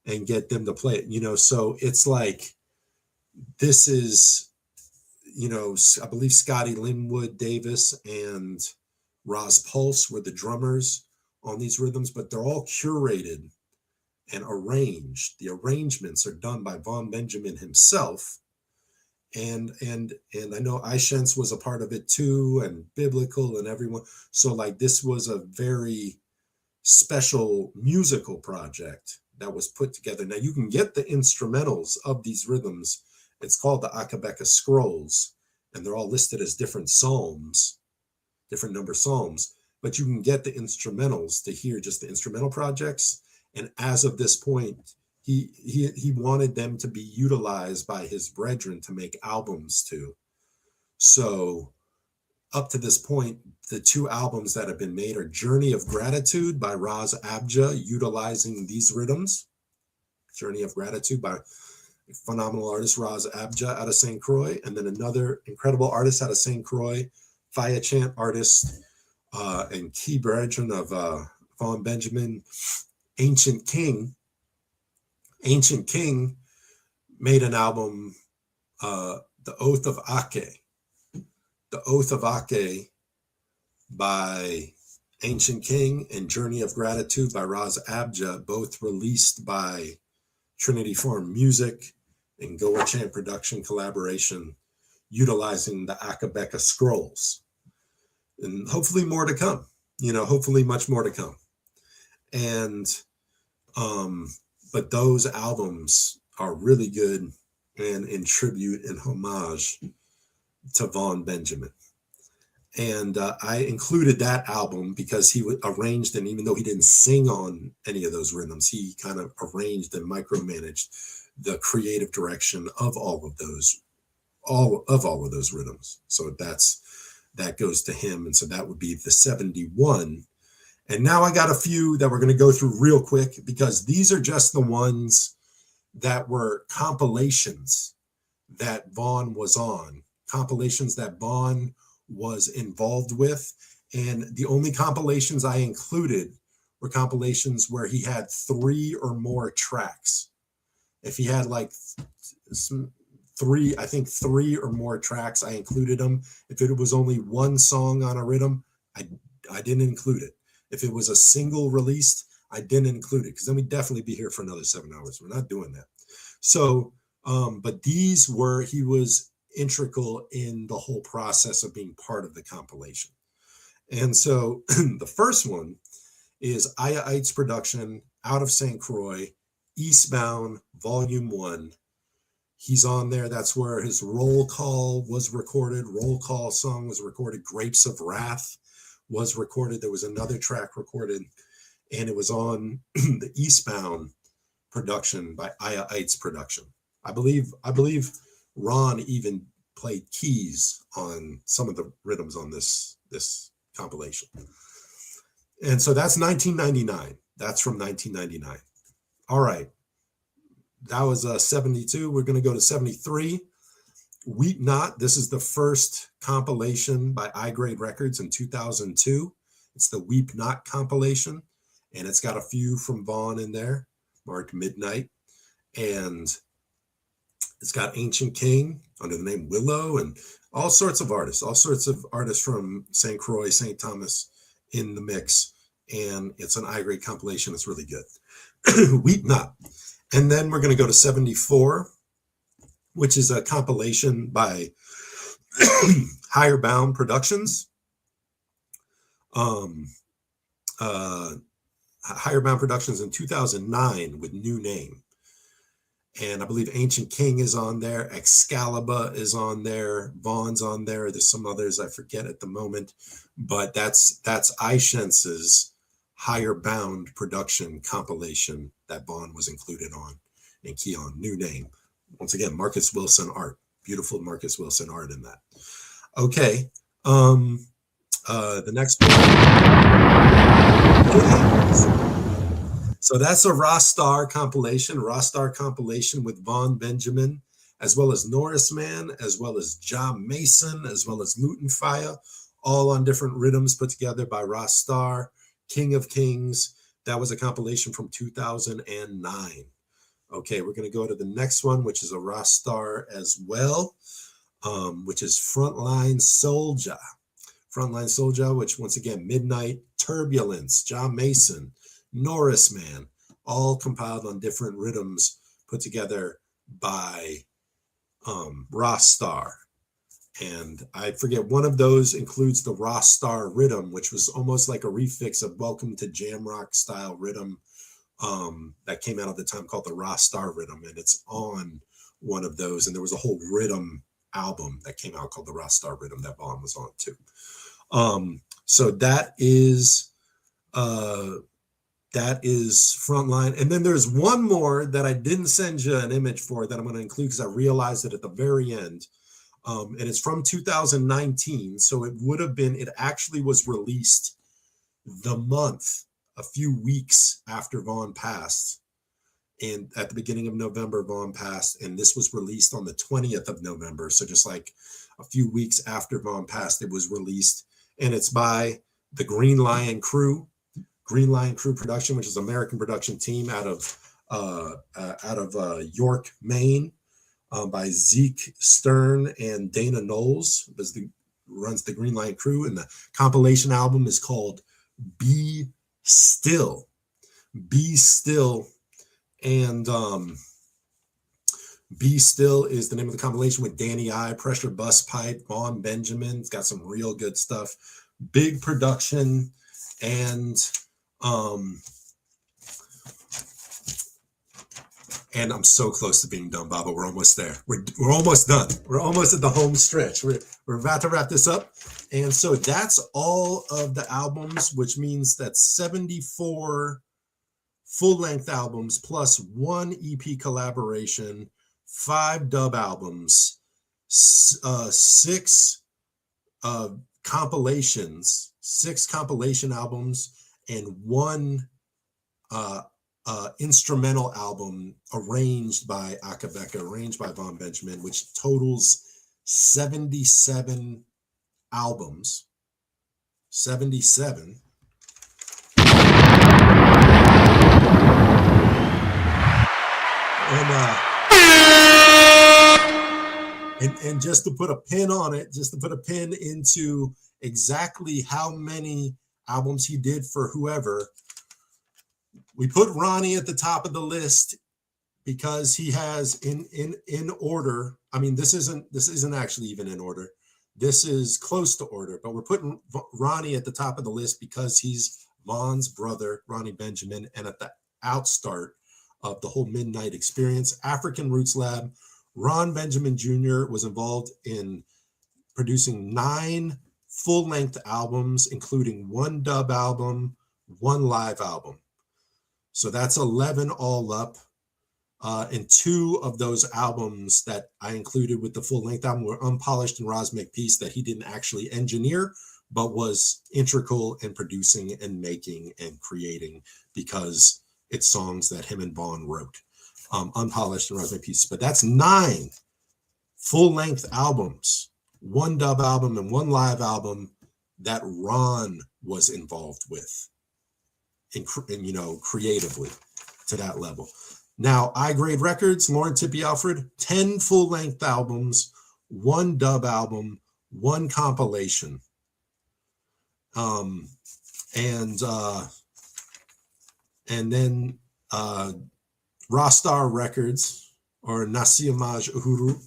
and get them to play it, you know. So it's like, this is, you know, I believe Scotty Linwood Davis and Roz Pulse were the drummers on these rhythms, but they're all curated and arranged. The arrangements are done by Vaughn Benjamin himself. And I know iShens was a part of it too, and Biblical and everyone. So like, this was a very special musical project that was put together. Now you can get the instrumentals of these rhythms. It's called the Akae Scrolls, and they're all listed as different psalms, different number psalms, but you can get the instrumentals to hear just the instrumental projects. And as of this point, he wanted them to be utilized by his brethren to make albums too. So up to this point, the 2 albums that have been made are Journey of Gratitude by Raz Abja, utilizing these rhythms. Journey of Gratitude by phenomenal artist Raz Abja out of St. Croix, and then another incredible artist out of St. Croix, Fire Chant artist and key brethren of Vaughn Benjamin, Ancient King. Ancient King made an album, The Oath of Akae. The Oath of Akae by Ancient King and Journey of Gratitude by Raz Abja, both released by Trinity Farm Music and Goa Chant production collaboration, utilizing the Akae scrolls. And hopefully more to come, you know, hopefully much more to come. And, but those albums are really good and in tribute and homage to Vaughn Benjamin. And I included that album because he arranged, and even though he didn't sing on any of those rhythms, he kind of arranged and micromanaged the creative direction of all of those rhythms. So that goes to him. And so that would be the 71. And now I got a few that we're going to go through real quick, because these are just the ones that were compilations that Vaughn was on, compilations that Vaughn was involved with. And the only compilations I included were compilations where he had 3 or more tracks. If he had like 3 or more tracks, I included them. If it was only 1 song on a rhythm, I didn't include it. If it was a single released, I didn't include it, because then we'd definitely be here for another 7 hours. We're not doing that. So, but he was integral in the whole process of being part of the compilation. And so the first one is Aya Eit's production out of St. Croix, Eastbound, Volume 1. He's on there. That's where his Roll Call was recorded. Roll Call song was recorded. Grapes of Wrath was recorded. There was another track recorded, and it was on the Eastbound production by Aya Eit's production. I believe Ron even played keys on some of the rhythms on this compilation. And so that's 1999. That's from 1999. All right. That was 72. We're going to go to 73. Weep Not. This is the first compilation by iGrade Records in 2002. It's the Weep Not compilation, and it's got a few from Vaughn in there, marked Midnite. And it's got Ancient King under the name Willow, and all sorts of artists from St. Croix, St. Thomas in the mix. And it's an iGrade compilation. It's really good. Weep Not. And then we're going to go to 74, which is a compilation by Higher Bound Productions. Higher Bound Productions in 2009 with new name. And I believe Ancient King is on there. Excalibur is on there. Vaughn's on there. There's some others I forget at the moment. But that's iShens's Higher Bound production compilation that Vaughn was included on. And Keon, new name. Once again, Marcus Wilson art. Beautiful Marcus Wilson art in that. Okay. The next one. So that's a Rostar compilation with Vaughn Benjamin, as well as Norris Man, as well as John Mason, as well as Luton Fire, all on different rhythms put together by Ross Starr. King of Kings, that was a compilation from 2009. Okay, we're going to go to the next one, which is a Ross Starr as well, which is Frontline Soldier. Frontline Soldier, which once again, Midnite, Turbulence, John Mason, Norris Man, all compiled on different rhythms put together by Ross Starr. And I forget, one of those includes the Ross Starr rhythm, which was almost like a refix of Welcome to Jamrock style rhythm that came out at the time called the Ross Starr rhythm. And it's on one of those. And there was a whole rhythm album that came out called the Ross Starr rhythm that Vaughn was on too. So that is Frontline. And then there's one more that I didn't send you an image for that I'm going to include because I realized it at the very end. And it's from 2019. So it actually was released a few weeks after Vaughn passed. And at the beginning of November, Vaughn passed. And this was released on the 20th of November. So just like a few weeks after Vaughn passed, it was released. And it's by the Green Lion Crew production, which is an American production team out of York, Maine. By Zeke Stern and Dana Knowles runs the Green Lion Crew, and the compilation album is called Be Still. Be Still, and Be Still is the name of the compilation with Danny I, Pressure Bus Pipe, Vaughn Benjamin. It's got some real good stuff, big production, and I'm so close to being done, Baba. We're almost there. We're almost done. We're almost at the home stretch. We're about to wrap this up. And so that's all of the albums, which means that's 74 full-length albums plus 1 EP collaboration, 5 dub albums, 6 compilations, 6 compilation albums, and 1 instrumental album arranged by Akae, arranged by Vaughn Benjamin, which totals 77 albums. 77. And just to put a pin on it, just to put a pin into exactly how many albums he did for whoever, we put Ronnie at the top of the list because he has in order. I mean, this isn't actually even in order. This is close to order, but we're putting Ronnie at the top of the list because he's Vaughn's brother, Ronnie Benjamin, and at the outstart of the whole Midnite experience. African Roots Lab, Ron Benjamin Jr. was involved in producing 9 full-length albums, including 1 dub album, 1 live album. So that's 11 all up. And 2 of those albums that I included with the full-length album were Unpolished and Roz Peace that he didn't actually engineer, but was integral in producing and making and creating because it's songs that him and Vaughn wrote. Unpolished and Roz Peace. But that's 9 full-length albums, 1 dub album and 1 live album that Ron was involved with. And creatively to that level. Now, I Grade Records, Lauren Tippy Alfred, 10 full-length albums, 1 dub album, 1 compilation. And then Rastar Records, or Nasiamaj Uhuru,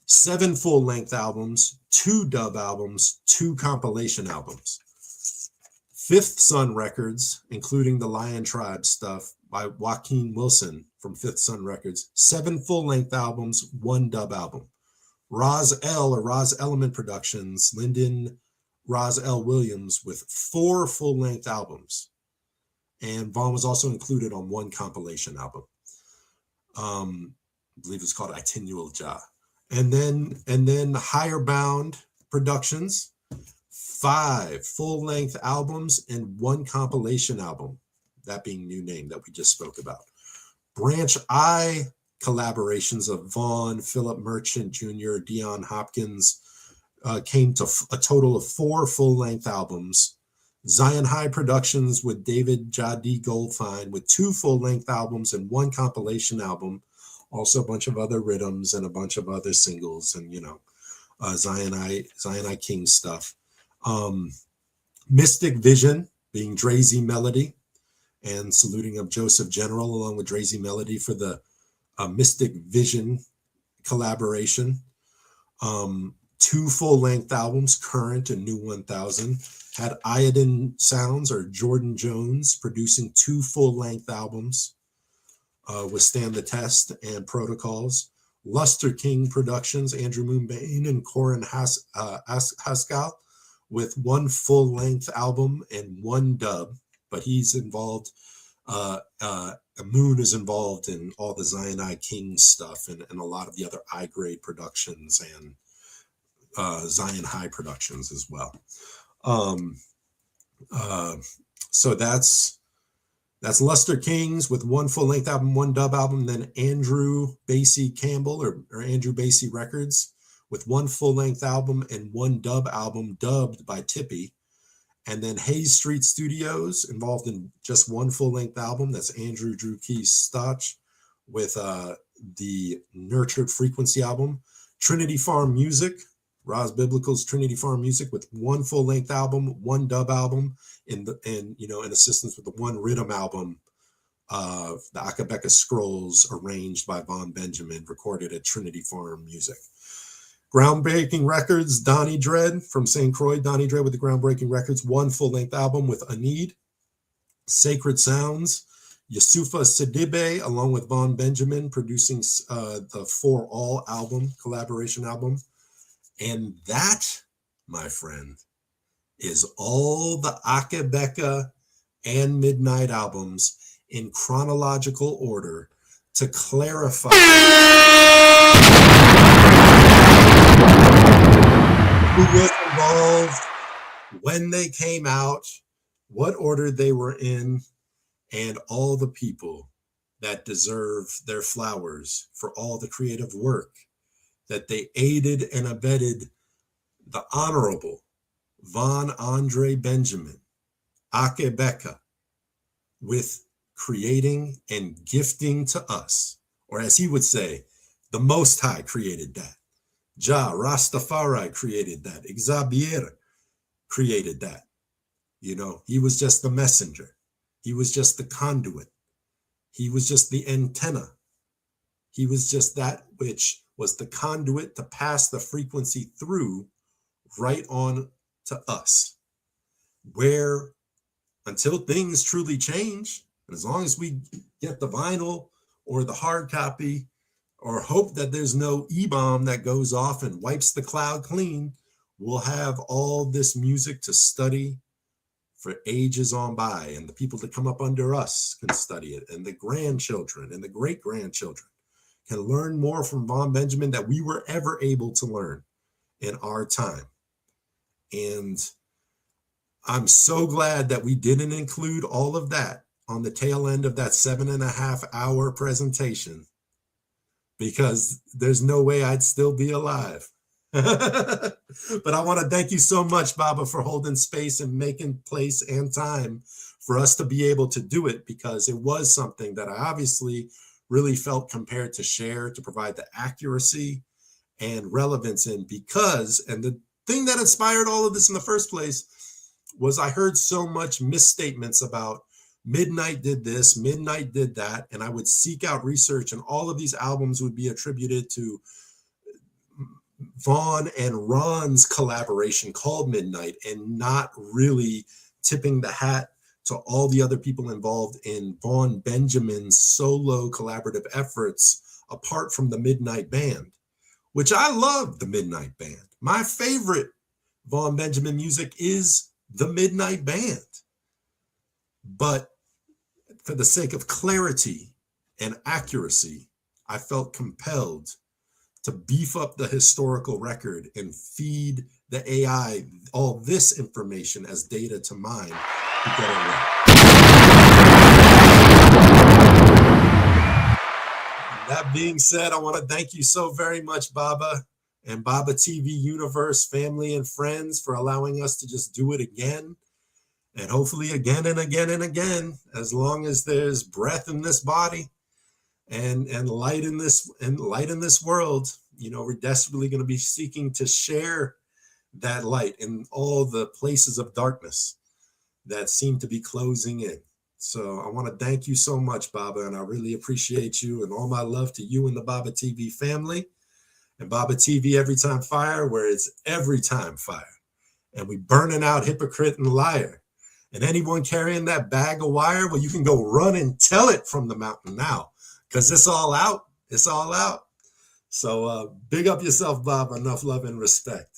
7 full-length albums, 2 dub albums, 2 compilation albums. Fifth Sun Records, including the Lion Tribe stuff by Joaquin Wilson from Fifth Sun Records, 7 full-length albums, 1 dub album. Roz L or Roz Element Productions, Lyndon Roz L. Williams with 4 full-length albums. And Vaughn was also included on 1 compilation album. I believe it's called Itinual Ja. And then Higher Bound Productions, 5 full-length albums and 1 compilation album, that being New Name that we just spoke about. Branch I collaborations of Vaughn, Philip Merchant Jr., Dion Hopkins, came to a total of 4 full-length albums. Zion High Productions with David Jadi Goldfine with 2 full-length albums and 1 compilation album. Also a bunch of other rhythms and a bunch of other singles and, Zion I King stuff. Mystic Vision being Drazy Melody, and saluting of Joseph General along with Drazy Melody for the Mystic Vision collaboration. 2 full-length albums, Current and New 1000. Had Iodine Sounds or Jordan Jones producing 2 full-length albums, Withstand the Test and Protocols. Luster King Productions, Andrew Moonbane and Corin Haskell with 1 full-length album and 1 dub, but he's involved. Moon is involved in all the Zion I King stuff and a lot of the other I-grade productions and Zion High Productions as well. So that's Luster Kings with 1 full-length album, 1 dub album. Then Andrew Basie Campbell or Andrew Basie Records with 1 full-length album and 1 dub album dubbed by Tippy. And then Hayes Street Studios involved in just 1 full-length album. That's Andrew Drew Keys Stotch with the Nurtured Frequency album. Trinity Farm Music, Roz Biblical's Trinity Farm Music with 1 full-length album, 1 dub album, in assistance with the 1 rhythm album, the Akae Scrolls arranged by Von Benjamin, recorded at Trinity Farm Music. Groundbreaking Records, Donnie Dread from St. Croix, Donnie Dread with the Groundbreaking Records, 1 full-length album with Anid. Sacred Sounds, Yusufa Sidibe, along with Von Benjamin, producing the For All album, collaboration album. And that, my friend, is all the Akae BEKA and Midnite albums in chronological order to clarify who was involved, when they came out, what order they were in, and all the people that deserve their flowers for all the creative work that they aided and abetted the Honorable Von Andre Benjamin, Akae BEKA, with creating and gifting to us, or as he would say, the Most High created that. Jah Rastafari created that. Xavier created that. He was just the messenger. He was just the conduit. He was just the antenna. He was just that which was the conduit to pass the frequency through right on to us. Where until things truly change, and as long as we get the vinyl or the hard copy, or hope that there's no E-bomb that goes off and wipes the cloud clean, we'll have all this music to study for ages on by, and the people that come up under us can study it, and the grandchildren and the great-grandchildren can learn more from Von Benjamin that we were ever able to learn in our time. And I'm so glad that we didn't include all of that on the tail end of that 7.5-hour presentation, because there's no way I'd still be alive. But I want to thank you so much, Baba, for holding space and making place and time for us to be able to do it, because it was something that I obviously really felt compelled to share, to provide the accuracy and relevance in, because, and the thing that inspired all of this in the first place was I heard so much misstatements about Midnite did this, Midnite did that, and I would seek out research, and all of these albums would be attributed to Vaughn and Ron's collaboration called Midnite, and not really tipping the hat to all the other people involved in Vaughn Benjamin's solo collaborative efforts apart from the Midnite Band, which I love the Midnite Band. My favorite Vaughn Benjamin music is the Midnite Band. But for the sake of clarity and accuracy, I felt compelled to beef up the historical record and feed the AI all this information as data to mine to get it right. That being said, I want to thank you so very much, Baba. and Baba TV Universe family and friends for allowing us to just do it again. And hopefully again and again and again, as long as there's breath in this body and light in this world, you know, we're desperately going to be seeking to share that light in all the places of darkness that seem to be closing in. So I want to thank you so much, Baba, and I really appreciate you, and all my love to you and the Baba TV family and Baba TV Every Time Fire, where it's every time fire. And we burning out hypocrite and liar. And anyone carrying that bag of wire, well, you can go run and tell it from the mountain now, because it's all out. It's all out. So big up yourself, Bob. Enough love and respect.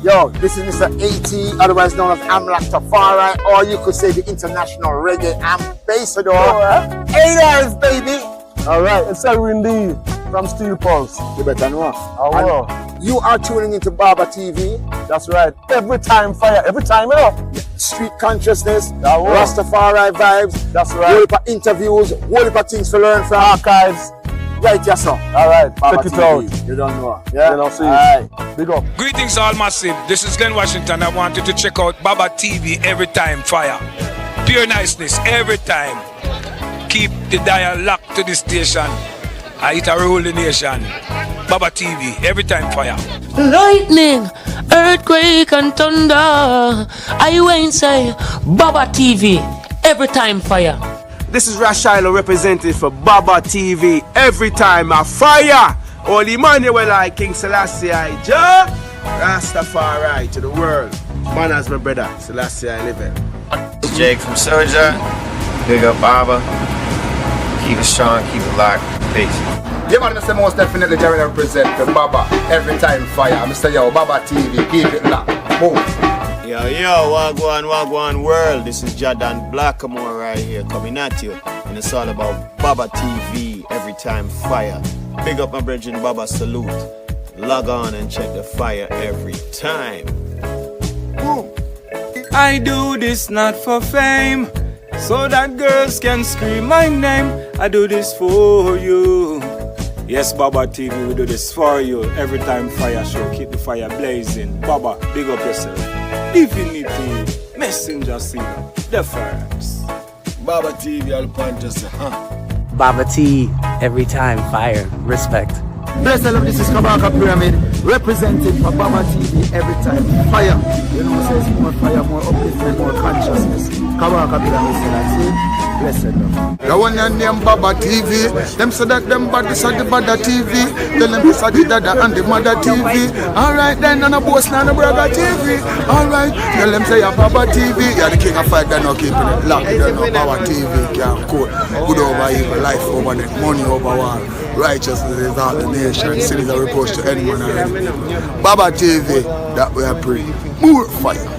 Yo, this is Mr. AT, otherwise known as Amlak Tafari, or you could say the international reggae ambassador. A-Lives, baby. All right, it's Indeed from Steel Pulse. You better know. I will. You are tuning into Baba TV. That's right. Every time fire, every time, you know. Street consciousness, Rastafari vibes. That's right. Whole heap of interviews, whole heap of things to learn from. Archives. Right, yes, sir. All right, Baba check it TV. out. You don't know. Yeah, you know, see. All right. Big up. Greetings, all massive. This is Glenn Washington. I want you to check out Baba TV Every Time Fire. Pure niceness every time. Keep the dial locked to the station. I hit a rule the nation. Baba TV Every Time Fire. Lightning, earthquake and thunder. I won't say Baba TV Every Time Fire. This is Rashilo representing for Baba TV Every Time a Fire. Holy Emmanuel I King Selassie I Jah Rastafari to the world. Man as my brother Selassie I live in. Jake from Soja. Big up Baba. Keep it strong, keep it locked. Peace. Yeah, man, Mr. Most definitely Jerry represent for Baba Every Time Fire. Mr. Yo, Baba TV, keep it locked. Boom. Yo, Wagwan world. This is Jordan Blackamore right here coming at you. And it's all about Baba TV Every Time Fire. Big up my brethren, Baba salute. Log on and check the fire every time. Boom. I do this not for fame, so that girls can scream my name. I do this for you. Yes, Baba TV, we do this for you. Every time fire show, keep the fire blazing. Baba, big up yourself. Divinity, messenger singer, the first. Baba TV, I'll point us, Baba T, Every Time Fire, respect. Bless the love, this is Kabaka Pyramid, representing for Baba TV Every Time Fire. You know, says more fire, more upliftment, more consciousness. Kabaka Pyramid, that's it. Bless the love. The one your name Baba TV. Them say that them bodies are the Bada TV. Tell them this are the Dada and the Mother TV. Alright then, and a boss and a brother TV. Alright, tell them say a Baba TV. You're the king of fight, they're not keeping it locked. They're not Baba TV, can't quote. Good over evil, life over death, money over war. Righteousness is all the nation. Sin is a reproach to anyone already. Baba TV, that we are praying. More fire.